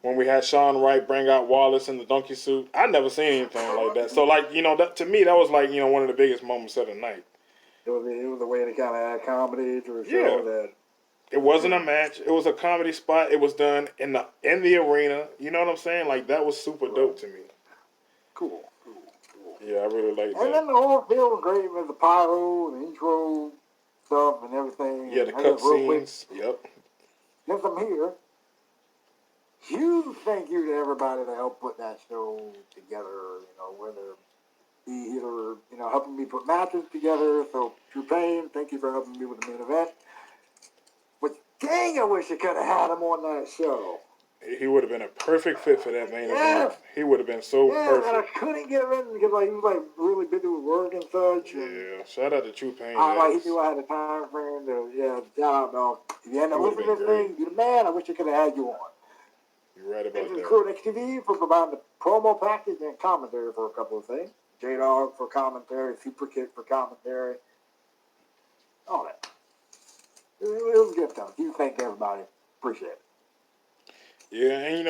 when we had Sean Wright bring out Wallace in the donkey suit. I never seen anything like that. So, like, you know, that, to me, that was, like, you know, one of the biggest moments of the night. It was a way to kind of add comedy to a show that... It wasn't a match. It was a comedy spot. It was done in the arena. You know what I'm saying? Like, that was super dope to me. Cool. Yeah, I really like that. And then the whole deal was great with the pyro, the intro stuff, and everything. Yeah, the cut scenes. Yep. Since I'm here, huge thank you to everybody that helped put that show together. You know, whether be either, you know, helping me put matches together. So, True Pain, thank you for helping me with the main event. But dang, I wish I could have had him on that show. He would have been a perfect fit for that main Yeah. event. He would have been so Yeah, and I perfect. couldn't get him in because like he was like really busy with work and such. And Yeah, shout out to True Pain. he knew I had a time frame. Shout out, dog. If you hadn't He would've listened to this been thing, you're the man. I wish I could have had you on. You're right Thanks about to the that. crew at XTV for providing the promo package and commentary for a couple of things. J-Dog for commentary, Super Kid for commentary. All that. It was a good time. You thank everybody. Appreciate it. Yeah, and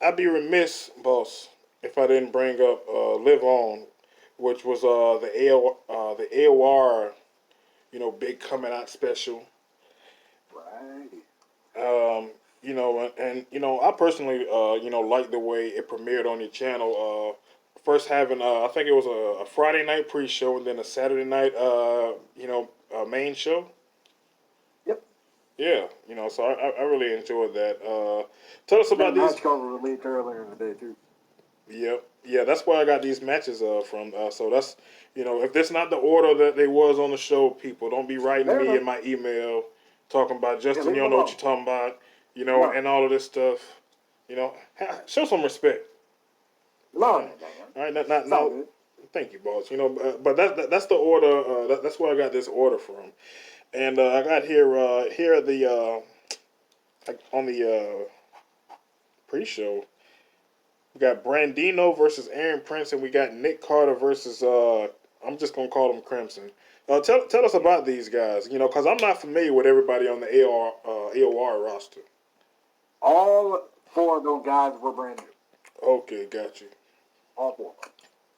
I'd be remiss, boss, if I didn't bring up Live On, which was the AOR, big coming out special. Right. I personally, like the way it premiered on your channel. First having, I think it was a Friday night pre-show and then a Saturday night, main show. Yep. Yeah, so I really enjoyed that. Tell us about That these. match card was released earlier in the day, too. Yep. Yeah, that's where I got these matches from. So that's, if that's not the order that they was on the show, people, don't be writing me in my email talking about Justin, leave you don't them know what alone. you're talking about, No. and all of this stuff. Show some respect. Lord, All right, It's all now, good. thank you, boss. But that's the order. That's where I got this order from, and I got here the on the pre-show. We got Brandino versus Aaron Prince, and we got Nick Carter versus I'm just gonna call him Crimson. Tell us about these guys, because I'm not familiar with everybody on the AOR roster. All four of those guys were brand new. Okay, got you. All four.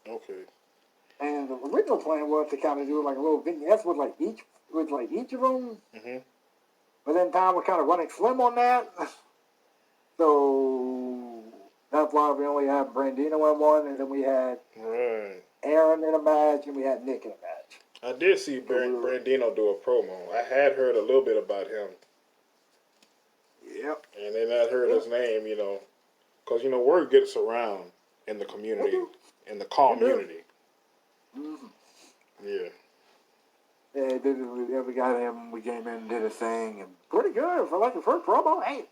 Okay. And the original plan was to kind of do like a little vignettes with each of them. Mhm. But then time was kind of running slim on that. So that's why we only had Brandino in one, and then we had Right. Aaron in a match, and we had Nick in a match. I did see Brandino do a promo. I had heard a little bit about him, Yep. and then I heard his name, because word gets around in the community, in the community. Mm-hmm. Yeah. Yeah, we got him. We came in and did a thing, and pretty good for like the first promo. Hey,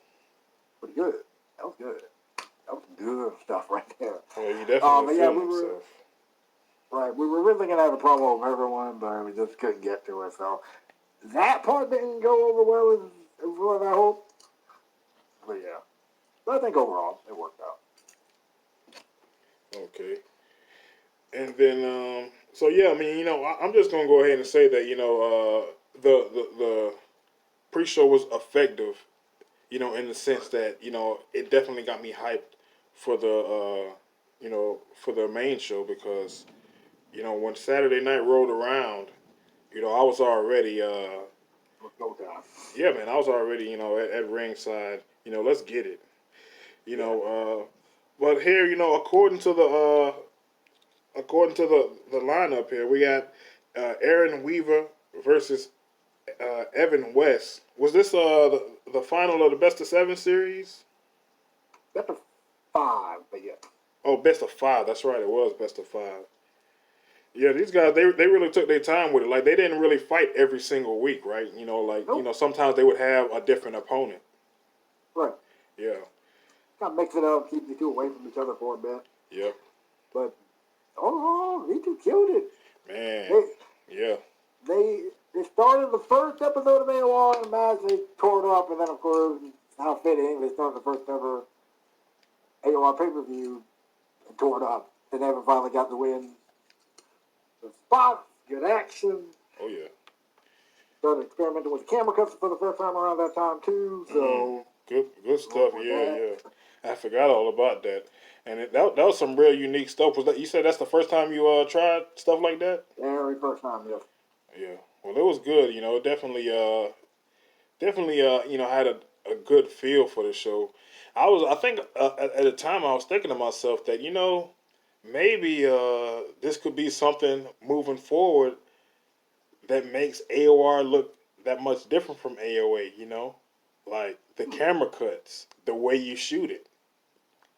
pretty good. That was good. That was good stuff right there. Yeah, you definitely feel we were himself. right. We were really gonna have a promo with everyone, but we just couldn't get to it. So that part didn't go over well as well as I hoped. But yeah, but I think overall it worked out. Okay. And then, so yeah, I mean, I'm just gonna go ahead and say that, the pre-show was effective, in the sense that, it definitely got me hyped for the main show because, when Saturday night rolled around, I was already, Let's go down. yeah, man, I was already, at ringside, let's get it, but here, according to the lineup here, we got Aaron Weaver versus Evan West. Was this the final of the best of 7 series? That's a 5, but yeah. Oh, best of 5. That's right. It was best of 5. Yeah, these guys they really took their time with it. Like they didn't really fight every single week, right? Nope. Sometimes they would have a different opponent. Right. Yeah. Kind of mix it up, keep the two away from each other for a bit. Yep. But overall, these two killed it. Man. Yeah. They started the first episode of AOR in the match, they tore it up, and then of course, how fitting, they started the first ever AOR pay-per-view and tore it up. Then Evan finally got the win. The spots, good action. Oh yeah. Started experimenting with camera cuts for the first time around that time too. So good stuff. Yeah. I forgot all about that. And that was some real unique stuff. Was that you said that's the first time you tried stuff like that? Very first time, yes. Yeah. Well, it was good. It definitely had a good feel for the show. I think at the time I was thinking to myself that maybe this could be something moving forward that makes AOR look that much different from AOA. Like the camera cuts, the way you shoot it.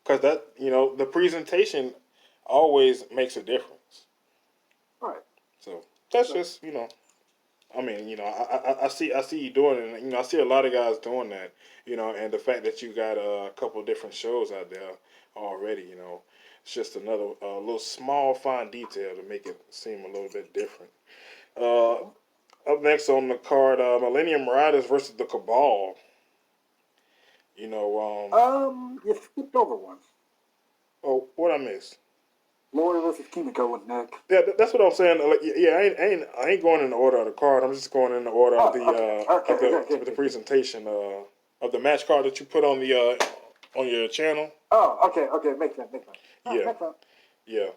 Because the presentation always makes a difference. Right. So that's just, I mean, I see you doing it. And, I see a lot of guys doing that. And the fact that you got a couple of different shows out there already. It's just another little small fine detail to make it seem a little bit different. Up next on the card, Millennium Riders versus the Cabal. You skipped over one. Oh, what I missed? Gloria versus Kimiko with Nick. Yeah, that's what I'm saying. Like, yeah, I ain't going in the order of the card. I'm just going in the order of the presentation of the match card that you put on the on your channel. Oh, okay, makes sense. Yeah, makes sense. yeah.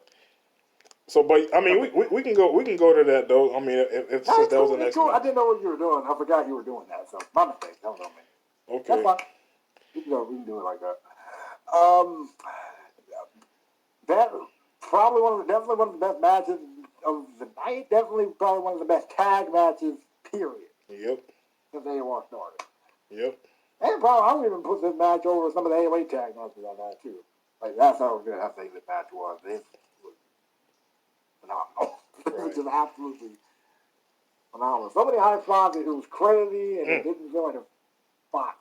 So, but I mean, we can go to that though. I mean, if since that was the next cool. match. I didn't know what you were doing. I forgot you were doing that. So my mistake. That was on me. Okay. That's fine. We can do it like that. That probably definitely one of the best matches of the night. Definitely probably one of the best tag matches. Period. Yep. Since AOR started. Yep. And probably I would even put this match over some of the AOA tag matches on that too. Like that's how good I think this match was. It was phenomenal. It was just absolutely phenomenal. So many high spots. It was crazy and it didn't feel like a spot.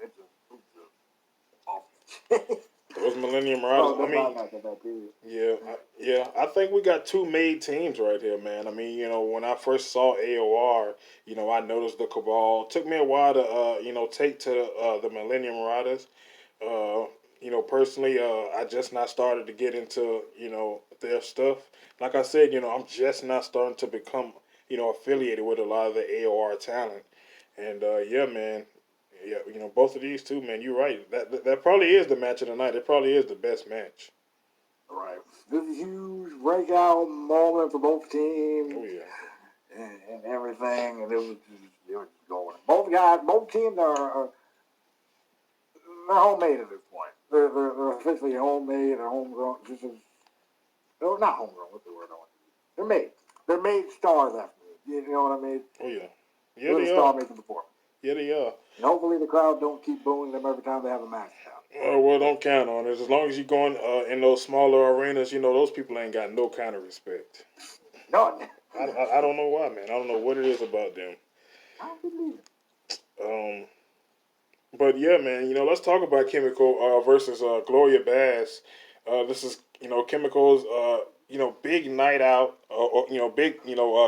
It just awful. Those Millennium Riders. I think we got two made teams right here, man. I mean, when I first saw AOR, I noticed the Cabal. It took me a while to, take to the Millennium Riders. Personally, I just not started to get into, their stuff. Like I said, I'm just not starting to become, affiliated with a lot of the AOR talent. And, yeah, man. Yeah, both of these two, man, you're right. That probably is the match of the night. It probably is the best match. Right. This is a huge breakout moment for both teams. Oh, yeah. And everything. And it was just going. Both teams are they're homemade at this point. They're officially homemade or homegrown. They're not homegrown. What's the word I want to use? They're made. They're made stars after this. You know what I mean? Oh, yeah. Yeah, they're the star-making performance. Yeah, they are. And hopefully the crowd don't keep booing them every time they have a match now. Well, don't count on it. As long as you're going in those smaller arenas, those people ain't got no kind of respect. None. I don't know why, man. I don't know what it is about them. I don't believe it. But yeah, man, let's talk about Chemical versus Gloria Bass. This is, Chemical's, big night out, big,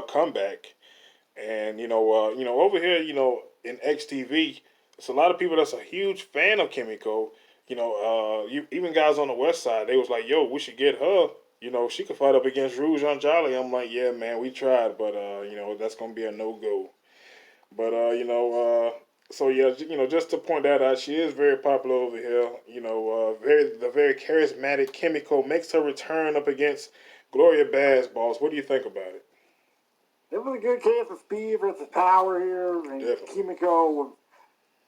comeback. And, over here, in XTV, it's a lot of people that's a huge fan of Kimiko. Even guys on the west side, they was like, yo, we should get her. She could fight up against Rouge Anjali. I'm like, yeah, man, we tried, but, that's going to be a no-go. But, so, yeah, just to point that out, she is very popular over here. The very charismatic Kimiko makes her return up against Gloria Bass, boss. What do you think about it? It was a good case of speed versus power here. And Definitely. Kimiko,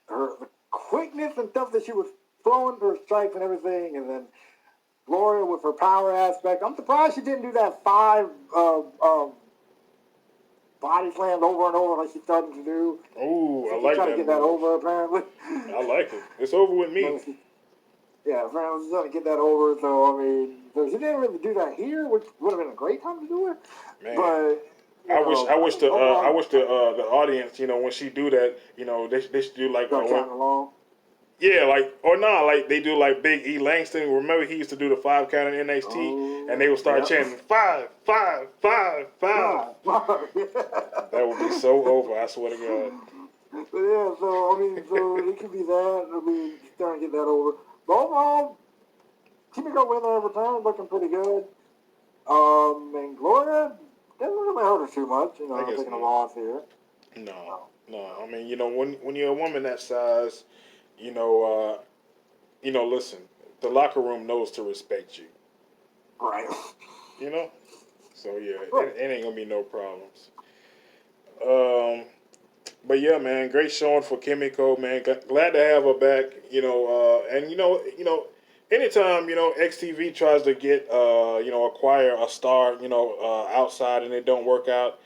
with the quickness and stuff that she was throwing her strikes and everything, and then Gloria with her power aspect. I'm surprised she didn't do that 5 body slams over and over like she's starting to do. Oh, I she's like trying that. To get that over, apparently. I like it. It's over with me. Yeah, apparently she's trying to get that over. So, I mean, so she didn't really do that here, which would have been a great time to do it. Man. But I wish the audience, when she do that, they should do like along. Yeah, like they do like Big E Langston. Remember he used to do the 5 count in NXT, and they would start chanting 5, 5, 5, 5. That would be so over. I swear to God. But yeah, so I mean, it could be that. I mean, trying to get that over. But overall, Kimiko winning her return, looking pretty good. And Gloria doesn't really hurt her too much. Taking a loss here. No. I mean, when you're a woman that size, listen, the locker room knows to respect you. Right. So yeah, it ain't gonna be no problems. But yeah, man, great showing for Kimiko, man. Glad to have her back. And anytime XTV tries to get acquire a star outside and it don't work out,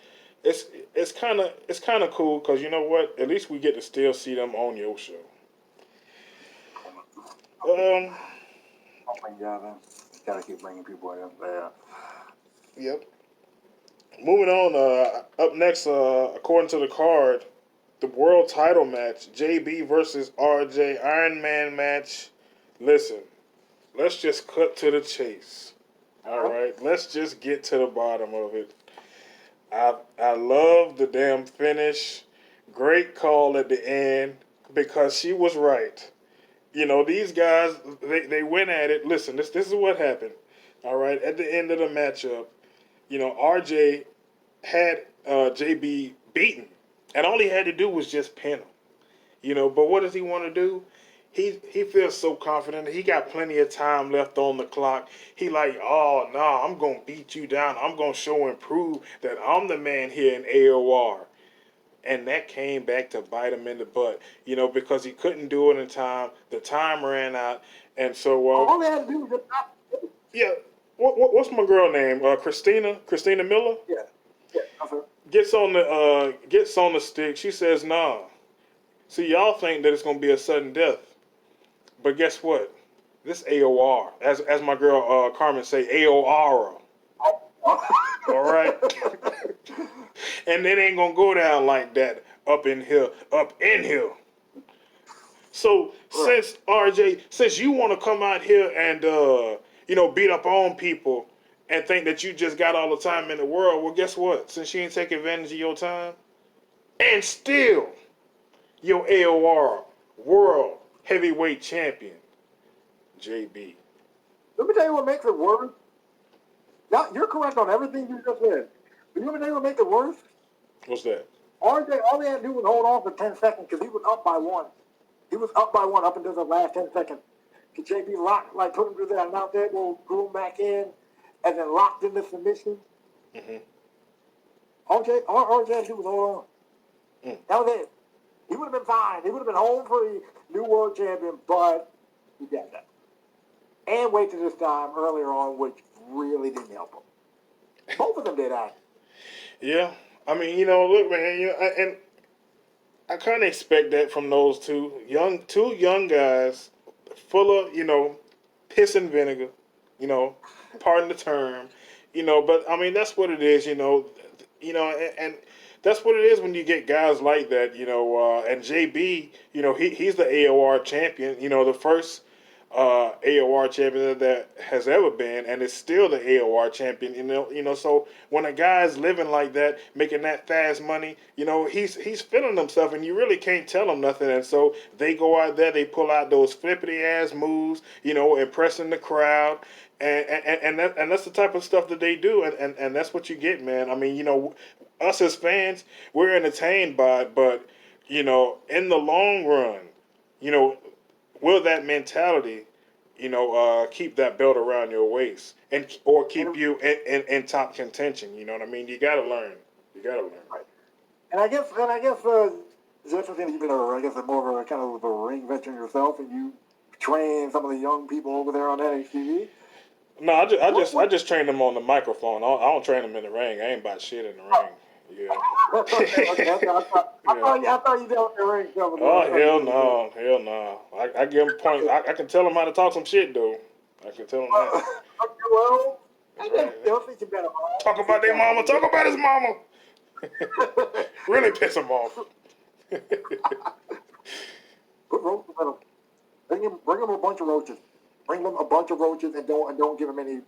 it's kind of cool because you know what? At least we get to still see them on your show. Oh my God, man. Gotta keep bringing people in there. Yep. Moving on, up next, according to the card, the world title match, JB versus RJ Iron Man match. Listen, let's just cut to the chase. All right, let's just get to the bottom of it. I love the damn finish. Great call at the end because she was right. You know, these guys, they went at it. Listen, this is what happened. All right, at the end of the matchup, you know, RJ had JB beaten, and all he had to do was just pin him. You know, but what does he want to do? He feels so confident. He got plenty of time left on the clock. He like, oh no, I'm gonna beat you down. I'm gonna show and prove that I'm the man here in AOR. And that came back to bite him in the butt, you know, because he couldn't do it in time. The time ran out, and so all they had to do was just yeah. What's my girl name? Christina Miller yeah. Okay. gets on the stick. She says, "Nah." See, y'all think that it's gonna be a sudden death, but guess what? This AOR, as my girl Carmen say, AOR. All right, and it ain't gonna go down like that up in here, So since RJ, since you want to come out here and you know, beat up on people and think that you just got all the time in the world, well, guess what? Since you ain't take advantage of your time, and still your AOR World Heavyweight Champion, JB. Let me tell you what makes it worse. Now, you're correct on everything you just said. But you want to tell you what makes it worse? What's that? RJ, all he had to do was hold on for 10 seconds because he was up by one. He was up by one up until the last 10 seconds. JB locked, like put him through that mount table, drew him back in, and then locked in the submission. Mm-hmm. All RJ had to do was hold on. That was it. He would have been fine. He would have been home free, new world champion, but he got that. And wasted his time earlier on, which really didn't help him. Both of them did, actually. Yeah, I mean, you know, look, man, you know, and I kind of expect that from those two young guys, full of, you know, piss and vinegar, you know, pardon the term, you know. But I mean, that's what it is, you know, and that's what it is when you get guys like that, you know. And JB, you know, he's the AOR champion, you know, the first AOR champion that has ever been, and is still the AOR champion. You know. So when a guy's living like that, making that fast money, you know, he's feeling himself, and you really can't tell him nothing. And so they go out there, they pull out those flippity ass moves, you know, impressing the crowd. And that's the type of stuff that they do, and that's what you get, man. I mean, you know, us as fans, we're entertained by it, but you know, in the long run, you know, will that mentality, you know, keep that belt around your waist or keep you in top contention? You know what I mean? You gotta learn. You gotta learn. Right. And I guess, just since you've been, I guess, more of a kind of a ring veteran yourself, and you train some of the young people over there on NXT. No, I just train them on the microphone. I don't train them in the ring. I ain't about shit in the ring. Yeah. Okay. I thought you dealt with the ring. Oh hell no. I give them points. I can tell them how to talk some shit though. I can tell them that. Well, they'll think you better. Talk about their mama. Talk about his mama. Really piss him off. Put roaches in them. Bring him a bunch of roaches. Bring them a bunch of roaches and don't give him any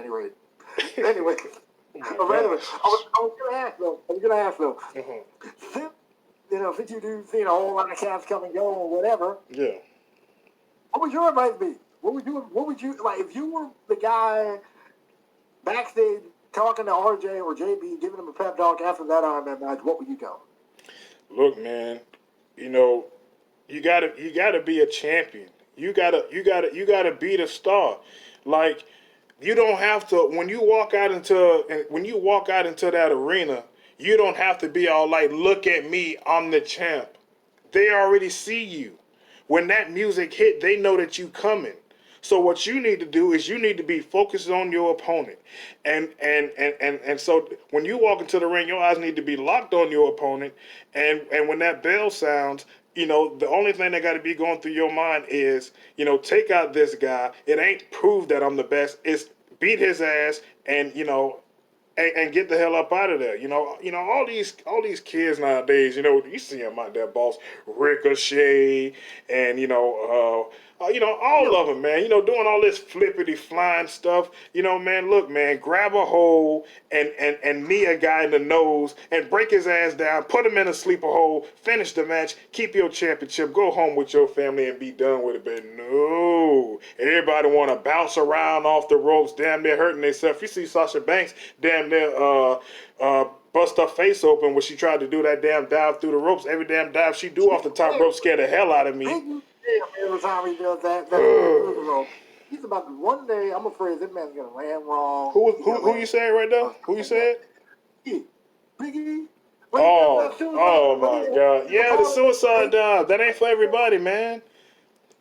raid. Anyway. I was gonna ask though. Mm-hmm. Since you do see a whole lot of cats come and go or whatever. Yeah. What would your advice be? What would you like if you were the guy backstage talking to RJ or JB, giving him a pep talk after that Iron Man match? What would you tell him? Look, man. You know, you gotta be a champion. You gotta be the star. Like, you don't have to when you walk out into that arena, you don't have to be all like, look at me, I'm the champ. They already see you. When that music hit, they know that you coming. So what you need to do is you need to be focused on your opponent. And so when you walk into the ring, your eyes need to be locked on your opponent. And when that bell sounds, you know, the only thing that got to be going through your mind is, you know, take out this guy. It ain't prove that I'm the best. It's beat his ass and, you know, and get the hell up out of there. All these kids nowadays. You see them out there, boss Ricochet, and all of them, man. Doing all this flippity flying stuff. Man, look, man, grab a hole and knee a guy in the nose and break his ass down, put him in a sleeper hole, finish the match, keep your championship, go home with your family and be done with it. But no, everybody want to bounce around off the ropes, damn near hurting themselves. You see Sasha Banks damn near bust her face open when she tried to do that damn dive through the ropes. Every damn dive she do off the top rope scared the hell out of me. Every time he does that he's about to, one day. I'm afraid this man's gonna land wrong. Who you saying right now? Who you saying? Biggie. Oh my God! Yeah, the suicide dive. That ain't for everybody, man.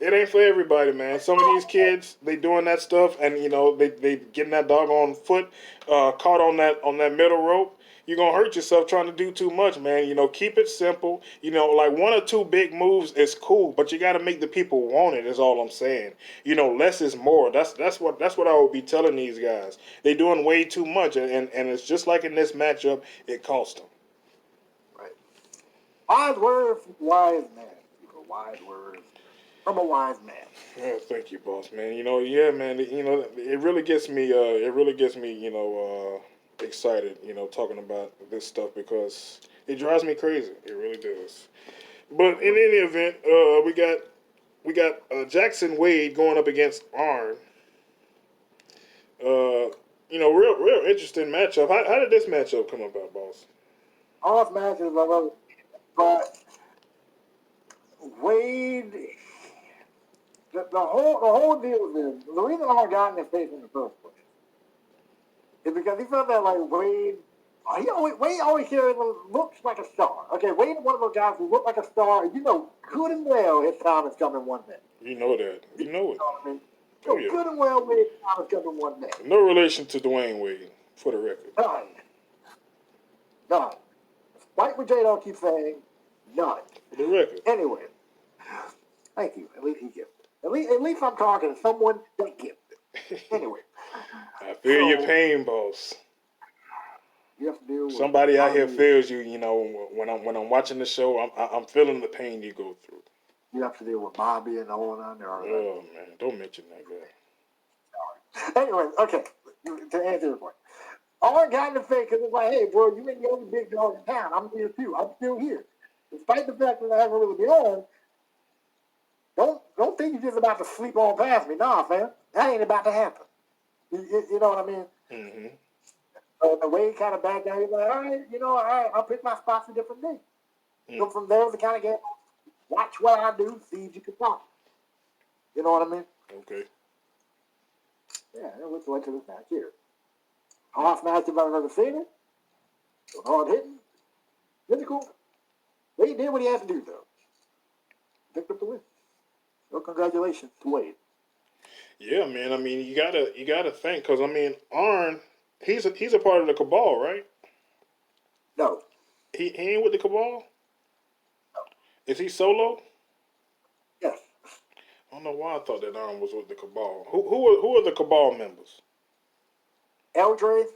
It ain't for everybody, man. Some of these kids, they doing that stuff, and they getting that doggone foot caught on that middle rope. You're gonna hurt yourself trying to do too much, man. Keep it simple. Like one or two big moves is cool, but you got to make the people want it. Is all I'm saying. Less is more. That's what I would be telling these guys. They doing way too much, and it's just like in this matchup, it cost them. Right. Wise words, wise man. Wise words from a wise man. Oh, thank you, boss man. Yeah, man. It really gets me. Excited. Talking about this stuff because it drives me crazy. It really does. But in any event, we got Jackson Wade going up against Arn. Real interesting matchup. How did this matchup come about, boss? All matches I love, but Wade. The whole deal is the reason I got in his face in the first place is because he felt that like Wade always here looks like a star. Okay, Wade is one of those guys who look like a star. Good and well his time is coming one day. You know that. You know it. What I mean? Oh, yeah. Good and well Wade's time is coming one day. No relation to Dwayne Wade, for the record. None. Despite what JNW keeps saying, none. For the record. Anyway, thank you. At least he gets it. At least I'm talking to someone that gets it. Anyway. I feel your pain, boss. You have to deal with somebody out here feels you. When I'm watching the show, I'm feeling the pain you go through. You have to deal with Bobby and all on there. Oh man, don't mention that guy. Sorry. Anyway, okay. To answer your point, all I got in the face because it's like, hey, bro, you ain't the only big dog in town. I'm here too. I'm still here, despite the fact that I haven't really been on. Don't think you're just about to sleep on past me. Nah, fam, that ain't about to happen. You know what I mean? Mm-hmm. The way he kind of backed down, he's like, all right, I'll pick my spots a different day. So from there, the kind of game, watch what I do, see if you can pop. You know what I mean? Okay. Yeah, let's go into this match here. Hardest match if I've ever seen it. Hard hitting, physical. Wade did what he had to do, though. Picked up the win. So congratulations to Wade. Yeah, man. I mean, you gotta think, because I mean, Arn, he's a part of the Cabal, right? No. He ain't with the Cabal. No. Is he solo? Yes. I don't know why I thought that Arn was with the Cabal. Who are the Cabal members? Eldred.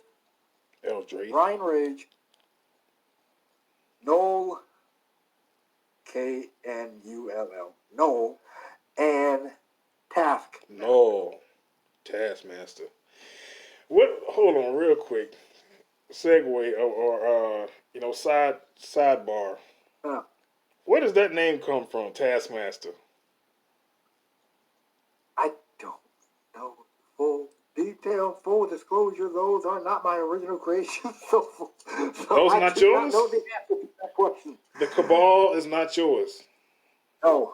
Ryan Ridge. Noel. K-N-U-L-L. Noel. And Task. No. Taskmaster. What? Hold on, real quick. Segue or sidebar. Where does that name come from, Taskmaster? I don't know full detail, full disclosure. Those are not my original creations. So those are not yours? I know the answer to that question. The Cabal is not yours. No.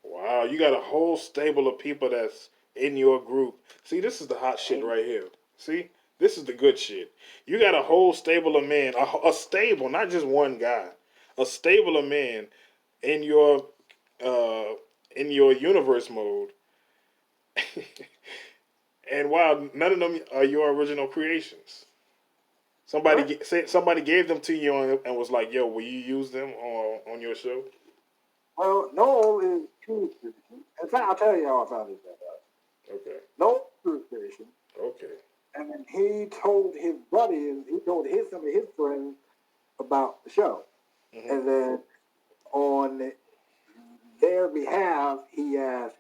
Wow, you got a whole stable of people that's in your group. See, this is the hot shit right here. See, this is the good shit. You got a whole stable of men, a stable, not just one guy, a stable of men in your universe mode. And wow, none of them are your original creations. Somebody gave them to you and was like, "Yo, will you use them on your show?" Well, Noel is true creation. In fact, I'll tell you how I found this out. Okay. Noel is true creation. Okay. And then he told his buddies, he told some of his friends about the show. Mm-hmm. And then on their behalf, he asked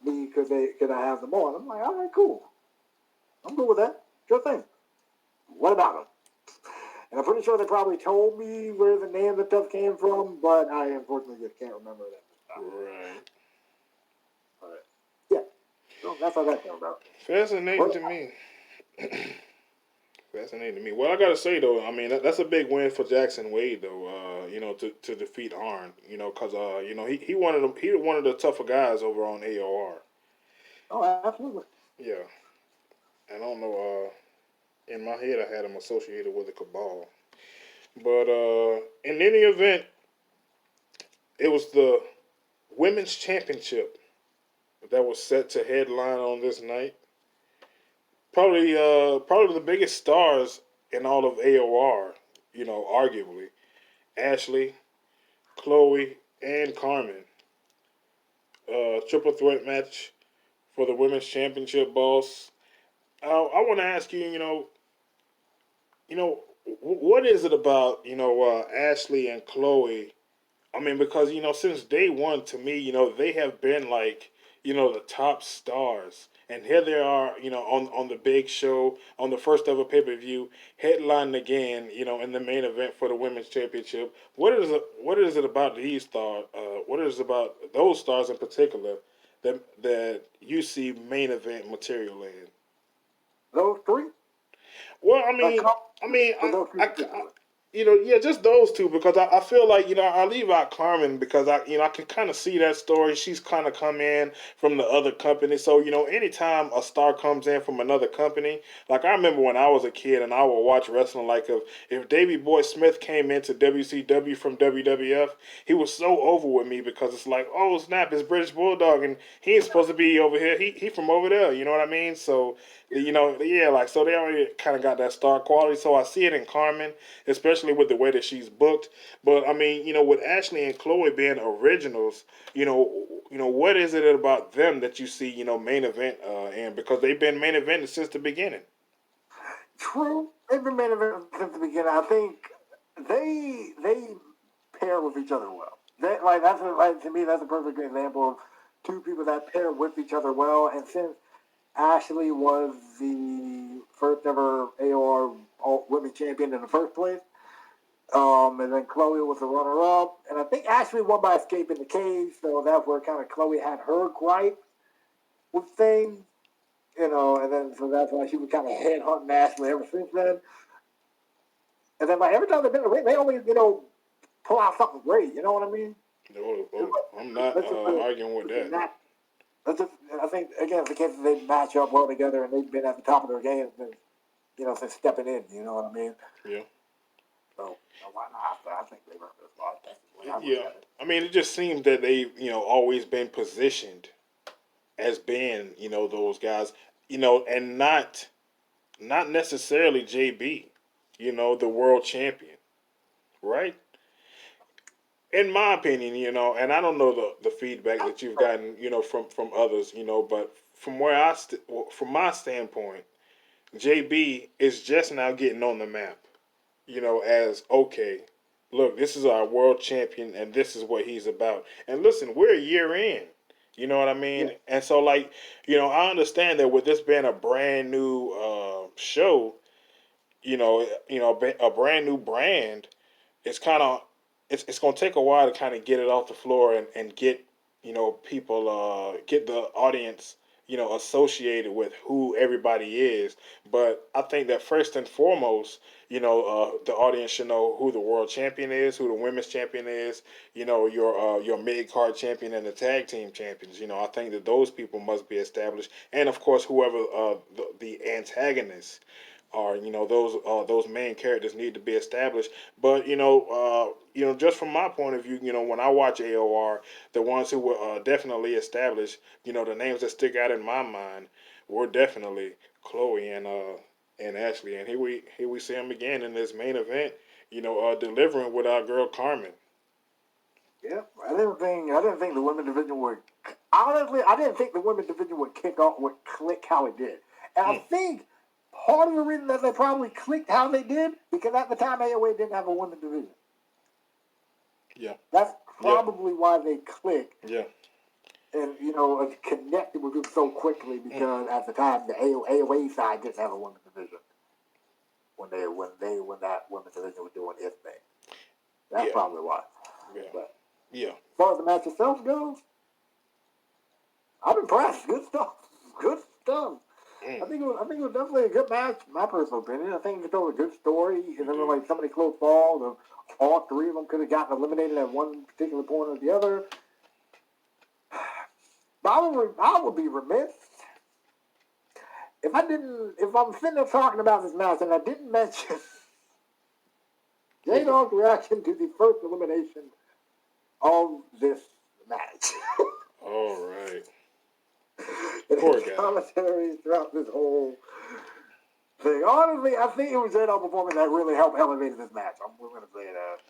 me, could I have them on? I'm like, all right, cool. I'm good with that. Sure thing. What about them? And I'm pretty sure they probably told me where the name of the stuff came from, but I unfortunately just can't remember that. Right. But yeah, so that's how that came about. Fascinating to me. Fascinating to me. What I gotta say though, I mean that's a big win for Jackson Wade though. To defeat Arn. Because he one of the tougher guys over on AOR. Oh, absolutely. Yeah. I don't know. In my head, I had him associated with the Cabal. But in any event, it was the women's championship that was set to headline on this night. Probably the biggest stars in all of AOR. Arguably, Ashley, Chloe, and Carmen. Triple threat match for the women's championship, boss. I want to ask you, what is it about, Ashley and Chloe? I mean, because, since day one, to me, they have been like, the top stars. And here they are, on the big show, on the first ever pay per view, headlining again, in the main event for the women's championship. What is it about these stars? What is it about those stars in particular that you see main event material in? Those three? Well, Those three yeah, just those two because I feel like I leave out Carmen because I can kind of see that story. She's kind of come in from the other company, so anytime a star comes in from another company, like I remember when I was a kid and I would watch wrestling. Like if Davey Boy Smith came into WCW from WWF, he was so over with me because it's like, oh snap, it's British Bulldog and he ain't supposed to be over here. He from over there. You know what I mean? So yeah, like so they already kind of got that star quality. So I see it in Carmen, especially with the way that she's booked. But I mean, with Ashley and Chloe being originals, what is it about them that you see, main event in? Because they've been main eventing since the beginning. True. They've been main event since the beginning. I think they pair with each other well. To me that's a perfect example of two people that pair with each other well. And since Ashley was the first ever AOR women's champion in the first place, and then Chloe was the runner-up, and I think Ashley won by escaping the cage, so that's where kind of Chloe had her gripe with things, and then so that's why she was kind of headhunting Ashley ever since then. And then like every time they've been in the ring, they always pull out something great. You know what I mean? No, I'm not arguing with that. I think again, it's the case that they match up well together, and they've been at the top of their game since stepping in. You know what I mean? Yeah. So why not? I think they earned this spot. Yeah. I mean, it just seems that they've always been positioned as being those guys, and not necessarily JB, the world champion, right? In my opinion, and I don't know the feedback that you've gotten, from others, but from from my standpoint, JB is just now getting on the map, as okay, look, this is our world champion, and this is what he's about. And listen, we're a year in, you know what I mean? Yeah. And so, like, I understand that with this being a brand new show, a brand new brand, it's kind of it's going to take a while to kind of get it off the floor and get people get the audience associated with who everybody is. But I think that first and foremost, the audience should know who the world champion is, who the women's champion is, your mid card champion and the tag team champions. I think that those people must be established, and of course whoever the antagonists are, those main characters need to be established. But just from my point of view, when I watch AOR, the ones who were definitely established, the names that stick out in my mind were definitely Chloe and Ashley, and here we see them again in this main event, delivering with our girl Carmen. Yeah, I didn't think the women's division would. Honestly, I didn't think the women's division would click how it did, and I think part of the reason that they probably clicked how they did, because at the time AOA didn't have a women's division. Yeah. That's probably why they clicked. Yeah. And, connected with it so quickly because at the time the AOA side didn't have a women's division when that women's division was doing its thing. That's probably why. Yeah. But yeah. As far as the match itself goes, I'm impressed. Good stuff. Good stuff. I think it was definitely a good match, in my personal opinion. I think it told a good story. And then like somebody close falls, all three of them could have gotten eliminated at one particular point or the other. But I would be remiss if I'm sitting there talking about this match and I didn't mention J-Dog's reaction to the first elimination of this match. All right. Poor guy. Commentary throughout this whole thing. Honestly, I think it was J-Dog's performance that really helped elevate this match. We're going to say that.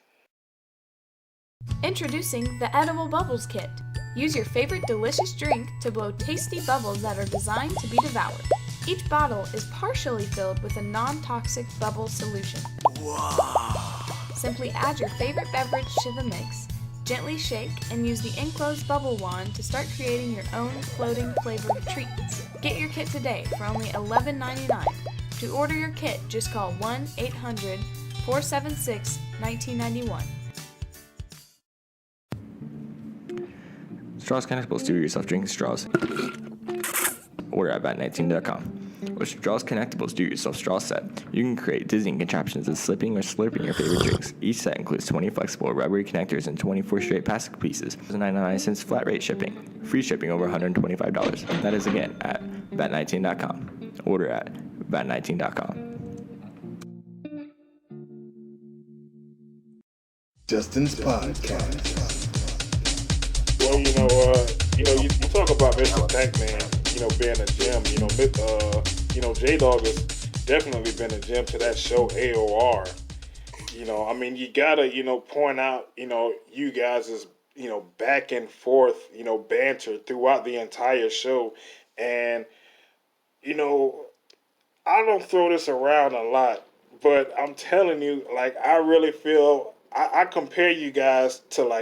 Introducing the Edible Bubbles Kit. Use your favorite delicious drink to blow tasty bubbles that are designed to be devoured. Each bottle is partially filled with a non-toxic bubble solution. Wow. Simply add your favorite beverage to the mix, gently shake, and use the enclosed bubble wand to start creating your own floating flavored treats. Get your kit today for only $11.99. To order your kit, just call 1-800-476-1991. Straws Connectables do-it-yourself drinking straws. Order at bat19.com. With Straws Connectables do-it-yourself straw set, you can create dizzying contraptions of slipping or slurping your favorite drinks. Each set includes 20 flexible rubbery connectors and 24 straight plastic pieces. 99 cents flat rate shipping. Free shipping over $125. That is again at bat19.com. Order at bat19.com. Justin's Podcast. Well, you talk about Mr. Tankman, being a gem. J-Dog has definitely been a gem to that show AOR. You gotta, point out, you guys' back and forth, banter throughout the entire show. And, I don't throw this around a lot, but I'm telling you, I really feel I compare you guys to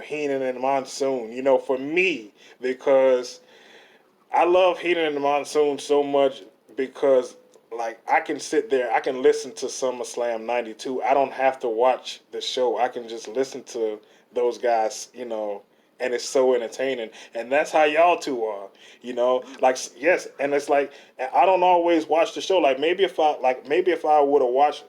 Heenan and Monsoon, for me, because I love Heenan and Monsoon so much because I can sit there, I can listen to SummerSlam 92. I don't have to watch the show. I can just listen to those guys, and it's so entertaining. And that's how y'all two are, yes. And it's I don't always watch the show. Maybe if I would have watched,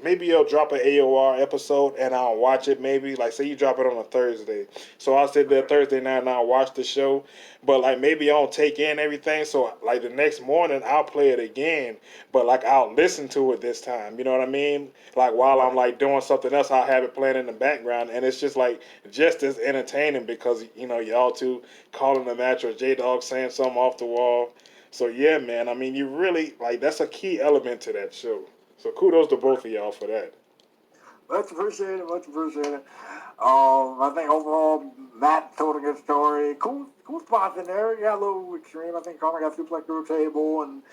maybe you'll drop an AOR episode and I'll watch it. Maybe say you drop it on a Thursday. So I'll sit there Thursday night and I'll watch the show. But maybe I don't take in everything. So the next morning I'll play it again. But I'll listen to it this time. You know what I mean? While I'm doing something else, I'll have it playing in the background. And it's just just as entertaining because, y'all two calling the match or J-Dog saying something off the wall. So, yeah, man, you really, that's a key element to that show. So, kudos to both of y'all for that. Much appreciated, much appreciated. I think overall, Matt told a good story. Cool spots in there. Yeah, a little extreme. I think Carmen got suplex through a table and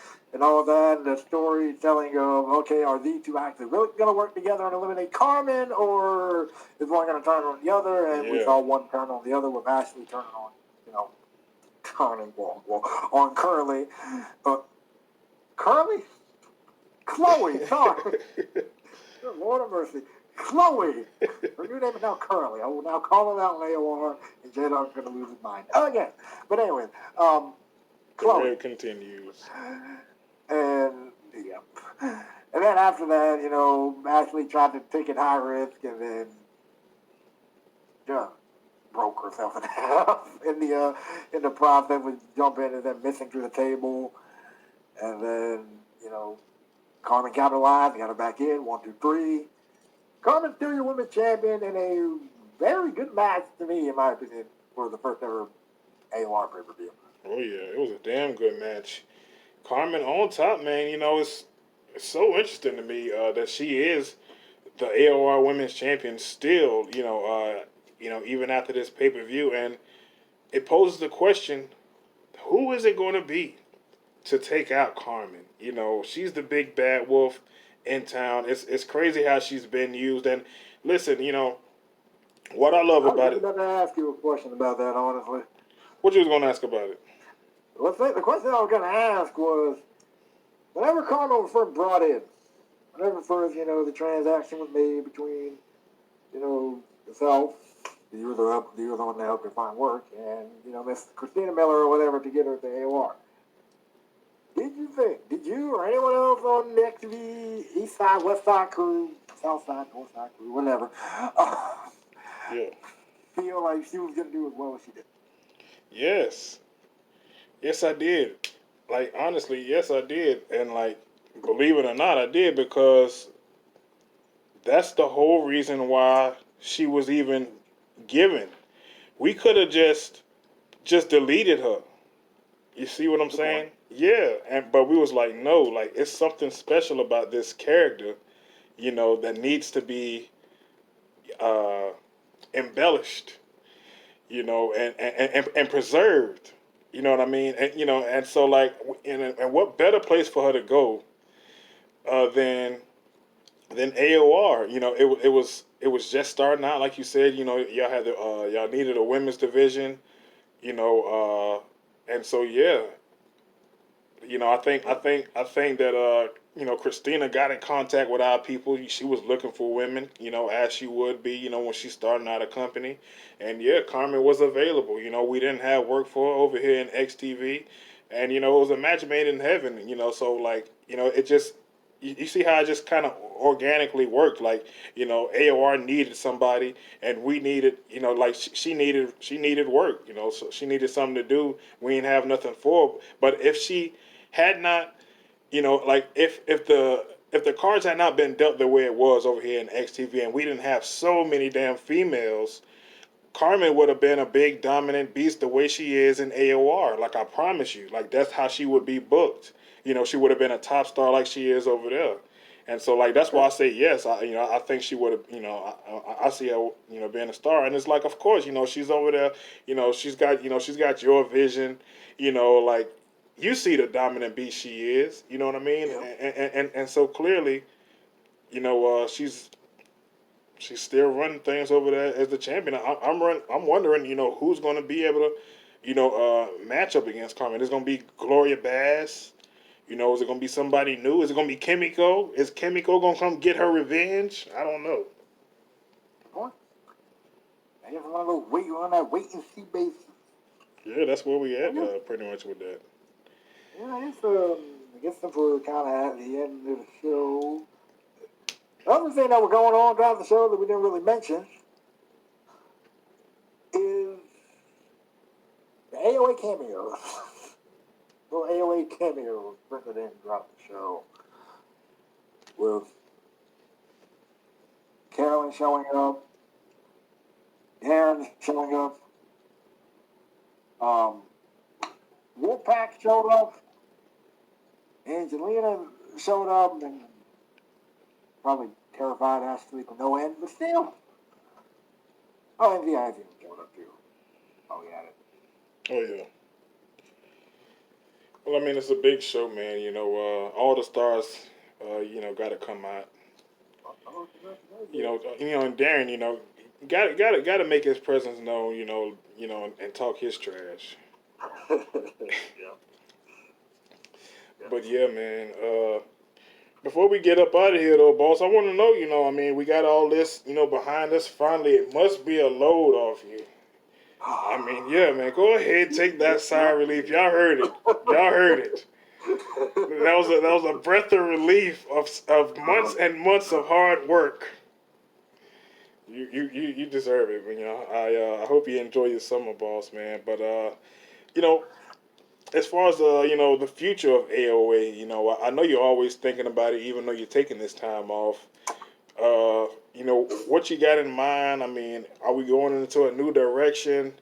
all of that. And the storytelling of, okay, are these two actually really going to work together and eliminate Carmen, or is one going to turn on the other? And we saw one turn on the other with Ashley turning on, on Curly. Curly? Chloe, sorry. Good Lord of mercy. Chloe. Her new name is now Curly. I will now call her out on AOR, and J-Dog's going to lose his mind again. But anyway, Chloe. The continues. And, yeah. And then after that, Ashley tried to take it high risk, and then just broke herself in half in the process with jumping and then missing through the table. And then, Carmen capitalized, got her back in, 1, 2, 3. Carmen's still your women's champion in a very good match to me, in my opinion, for the first ever AOR pay-per-view. Oh, yeah, it was a damn good match. Carmen on top, man, it's so interesting to me that she is the AOR women's champion still, even after this pay-per-view. And it poses the question, who is it going to be? to take out Carmen. You know, she's the big bad wolf in town. It's crazy how she's been used. And listen, you know, what I love I was about just it. about to ask you a question about that, honestly. What you was gonna ask about it? The question I was going to ask was, whenever Carmen was first brought in, whenever first, the transaction was made between, yourself, you were the one that helped her find work, and, Miss Christina Miller or whatever to get her to AOR. Did you or anyone else on the XTV East Side, West Side crew, South Side, North Side crew, whatever, Yeah. feel like she was going to do as well as she did? Yes. Yes, I did. Like, honestly, yes, I did. And, like, believe it or not, I did, because that's the whole reason why she was even given. We could have just deleted her. You see what I'm saying? Yeah. But we was like, no, like, it's something special about this character, you know, that needs to be uh, embellished, you know, and preserved. You know what I mean? And you know, and so like, and what better place for her to go than AOR? You know, it was just starting out, like you said. You know, y'all had y'all needed a women's division. You know, and so yeah, you know, I think that you know, Christina got in contact with our people. She was looking for women, you know, as she would be, you know, when she's starting out a company. And yeah, Carmen was available. You know, we didn't have work for her over here in XTV, and you know, it was a match made in heaven. You know, so like, you know, it just you see how it just kind of organically worked. Like, you know, AOR needed somebody, and we needed, you know, like she needed work. You know, so she needed something to do. We didn't have nothing for her. But if she had not, you know, like if the cards had not been dealt the way it was over here in XTV, and we didn't have so many damn females, Carmen would have been a big dominant beast the way she is in AOR. Like, I promise you, like, that's how she would be booked. You know, she would have been a top star like she is over there. And so, like, that's why I say yes. I think she would have. You know, I see her, you know, being a star. And it's like, of course, you know, she's over there. You know, she's got your vision. You know, like, you see the dominant beast she is. You know what I mean? Yeah. And so clearly, you know, she's still running things over there as the champion. I'm wondering, you know, who's going to be able to, you know, match up against Carmen. Is it going to be Gloria Bass? You know, is it going to be somebody new? Is it going to be Kimiko? Is Kimiko going to come get her revenge? I don't know. What? I guess on that wait and see basis. Yeah, that's where we at, pretty much with that. Yeah, I guess since we're kind of at the end of the show, the other thing that was going on throughout the show that we didn't really mention is the AOA cameos. Little AOA cameos printed in throughout the show, with Carolyn showing up, Darren showing up, Wolfpack showed up, Angelina showed up, and probably terrified Ashley to no end, but still. Oh, and VIV showed up too. Oh, we had it. Oh, yeah. Well, I mean, it's a big show, man. You know, all the stars, you know, got to come out. You know, and Darren, you know, got to make his presence known. You know, and talk his trash. Yeah. But yeah, man. Before we get up out of here, though, boss, I want to know. You know, I mean, we got all this, you know, behind us. Finally, it must be a load off you. I mean, yeah, man. Go ahead, take that sigh of relief. Y'all heard it. Y'all heard it. That was a breath of relief of months and months of hard work. You deserve it, man. You know, I hope you enjoy your summer, boss, man. But you know, as far as you know, the future of AOA, you know, I know you're always thinking about it, even though you're taking this time off. You know, what you got in mind? I mean, are we going into a new direction?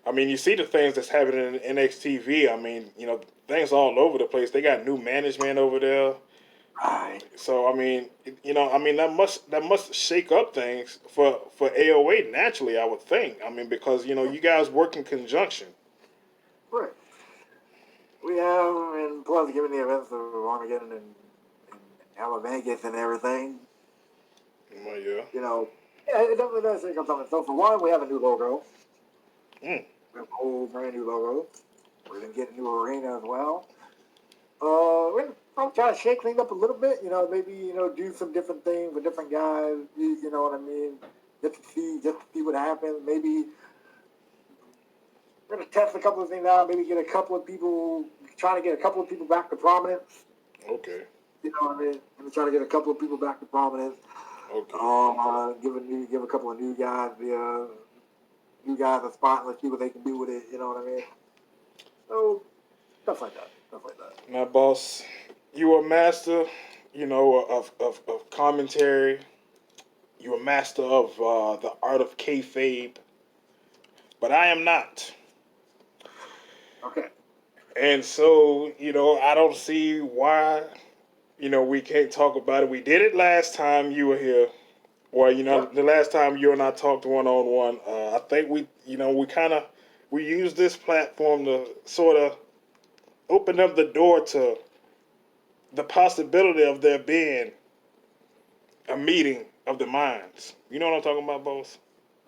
I mean, you see the things that's happening in NXTV. I mean, you know, things all over the place. They got new management over there. Right. So I mean, you know, I mean that must shake up things for AOA naturally. I would think. I mean, because you know, you guys work in conjunction. Right. We have, and plus plus given the events of Armageddon and Alabama and everything, Well, yeah. it definitely does take up something. So for one, we have a new logo. Mm. We have a whole brand new logo. We're gonna get a new arena as well. We're gonna try to shake things up a little bit. Maybe do some different things with different guys. You know what I mean? Just to see what happens. Maybe we're gonna test a couple of things out. Maybe get a couple of people, trying to get a couple of people back to prominence. Okay. You know what I mean? I'm trying to get a couple of people back to prominence. Okay. Give a couple of new guys a spot. Let's see what they can do with it. You know what I mean? So stuff like that. Now, boss, you a master, of commentary. You're a master of the art of kayfabe, but I am not. Okay. And so, I don't see why, we can't talk about it. We did it last time you were here. Well, the last time you and I talked one-on-one, I think we used this platform to sort of open up the door to the possibility of there being a meeting of the minds. You know what I'm talking about, boss?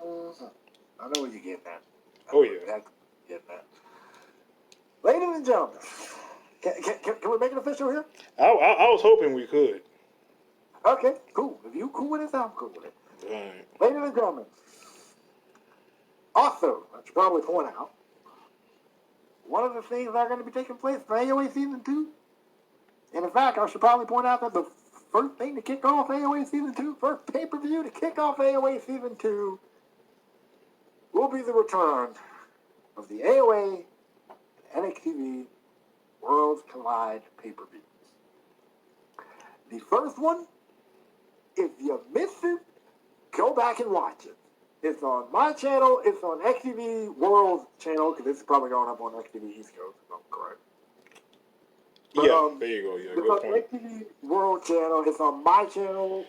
I know where you're getting at. Oh, yeah. Getting at. Ladies and gentlemen, can we make it official here? I was hoping we could. Okay, cool. If you cool with it, I'm cool with it. All right. Ladies and gentlemen, also, I should probably point out, one of the things that are going to be taking place for AOA Season 2, and in fact, I should probably point out that the first thing to kick off AOA Season 2, first pay-per-view to kick off AOA Season 2, will be the return of the AOA and NXTV Worlds Collide pay-per-views. The first one, if you missed it, go back and watch it. It's on my channel. It's on XTV World's channel, because this is probably going up on XTV East Coast, if I'm correct. But, Yeah, there you go. Yeah, it's good on point. XTV World channel. It's on my channel.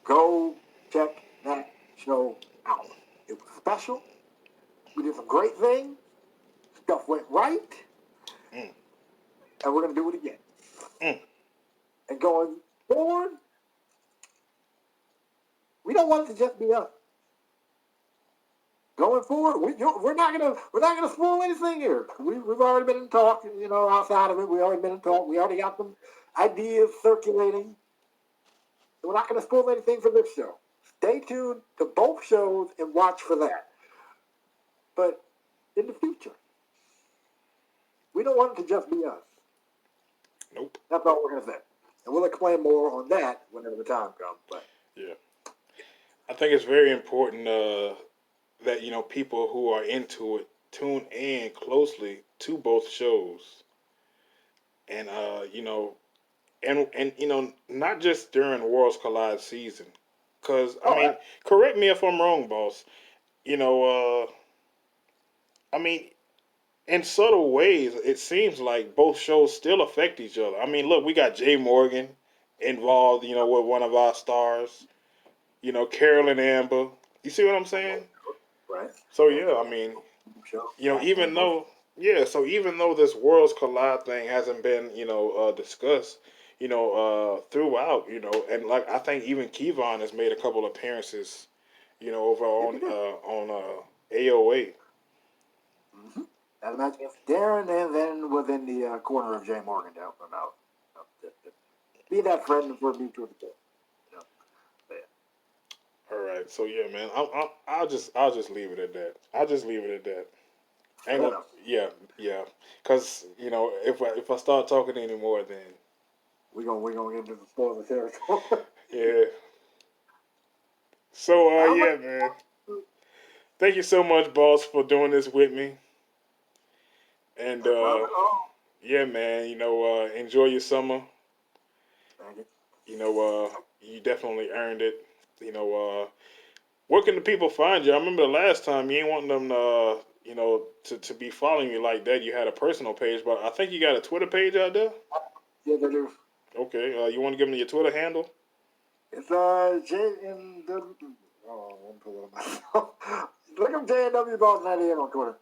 Go check that show out. It was special. We did some great things. Stuff went right. Mm. And we're going to do it again. Mm. And going forward, we don't want it to just be us. Going forward, we're not gonna spoil anything here. We've already been in talk, outside of it. We already been in talk. We already got some ideas circulating. So we're not gonna spoil anything for this show. Stay tuned to both shows and watch for that. But in the future, we don't want it to just be us. Nope. That's all we're gonna say, and we'll explain more on that whenever the time comes. But yeah, I think it's very important that people who are into it tune in closely to both shows, and not just during Worlds Collide season, because correct me if I'm wrong, boss. In subtle ways, it seems like both shows still affect each other. I mean, look, we got Jay Morgan involved, with one of our stars. Carolyn Amber. You see what I'm saying? right. So yeah, I mean, even though this Worlds Collide thing hasn't been, discussed, throughout, and like I think even Kevon has made a couple appearances, over on AOA. Mm-hmm. That match against Darren, and then within the corner of Jay Morgan down from out. Be that friend for mutual support. All right, so yeah, man, I'll just leave it at that. I'll just leave it at that. Ain't gonna, yeah, cause if I start talking anymore, then we're gonna get into the spoiler territory. Yeah. So yeah, man. Thank you so much, boss, for doing this with me. And yeah, man, enjoy your summer. Thank you. You definitely earned it. Where can the people find you? I remember the last time you ain't wanting them to be following you like that. You had a personal page, but I think you got a Twitter page out there? Yes, I do. Okay, you want to give them your Twitter handle? It's JNW. Oh, I'm pulling myself. Look up JNW Boss 98 on Twitter.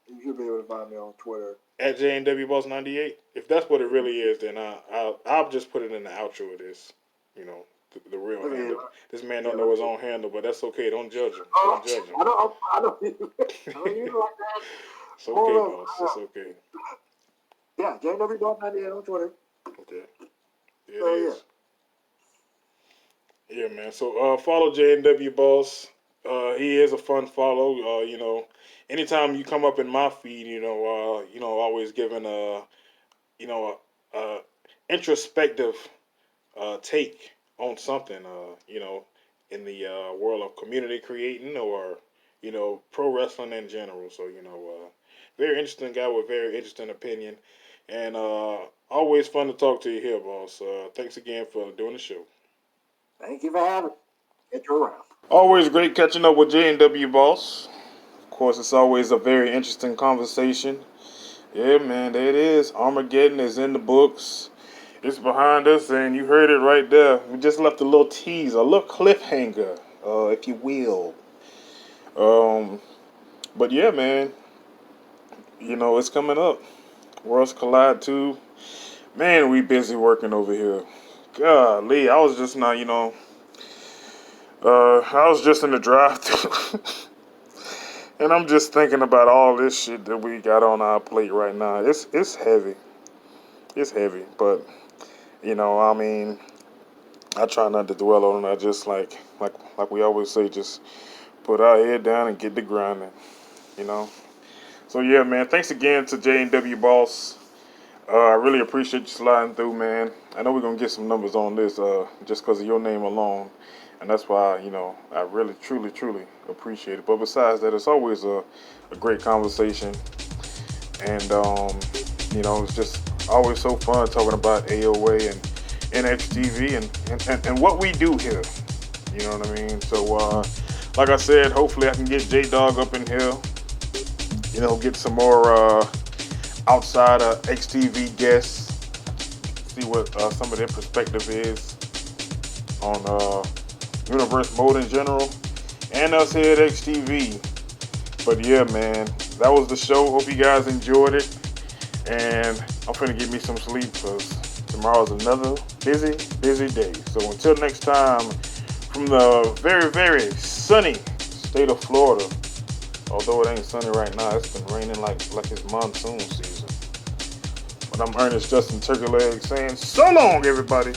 You should be able to find me on Twitter. At JNW Boss 98. If that's what it really is, then I'll just put it in the outro of this. You know, the real handle. This man don't know his own handle, but that's okay. Don't judge him. Don't judge him. I don't use it like that. It's okay, boss. It's okay. Yeah, JNW.98 on Twitter. Okay. It is. Yeah, man. So follow JNW Boss. He is a fun follow. You know, anytime you come up in my feed, always giving a introspective take on something. In the world of community creating or pro wrestling in general. So very interesting guy with very interesting opinion, and always fun to talk to you here, boss. Thanks again for doing the show. Thank you for having me. Get you around. Always great catching up with J&W Boss. Of course, it's always a very interesting conversation. Yeah, man, there it is. Armageddon is in the books. It's behind us, and you heard it right there. We just left a little tease, a little cliffhanger, if you will. But yeah, man, it's coming up. Worlds Collide 2. Man, we busy working over here. Golly, I was just not, I was just in the drive-thru. And I'm just thinking about all this shit that we got on our plate right now. It's heavy. It's heavy, but I try not to dwell on it. I just like we always say, just put our head down and get the grinding, So yeah, man, thanks again to J&W Boss. I really appreciate you sliding through, man. I know we're gonna get some numbers on this just because of your name alone, and that's why I really truly appreciate it. But besides that, it's always a great conversation, and it's just always so fun talking about AOA and NXTV and what we do here. You know what I mean? So like I said, hopefully I can get J-Dog up in here. Get some more outside of XTV guests. See what some of their perspective is on universe mode in general. And us here at XTV. But yeah, man, that was the show. Hope you guys enjoyed it. And I'm finna get me some sleep because tomorrow's another busy day. So until next time, from the very, very sunny state of Florida, although it ain't sunny right now, it's been raining like it's monsoon season. But I'm Ernest Justin Turkey Leg saying so long, everybody.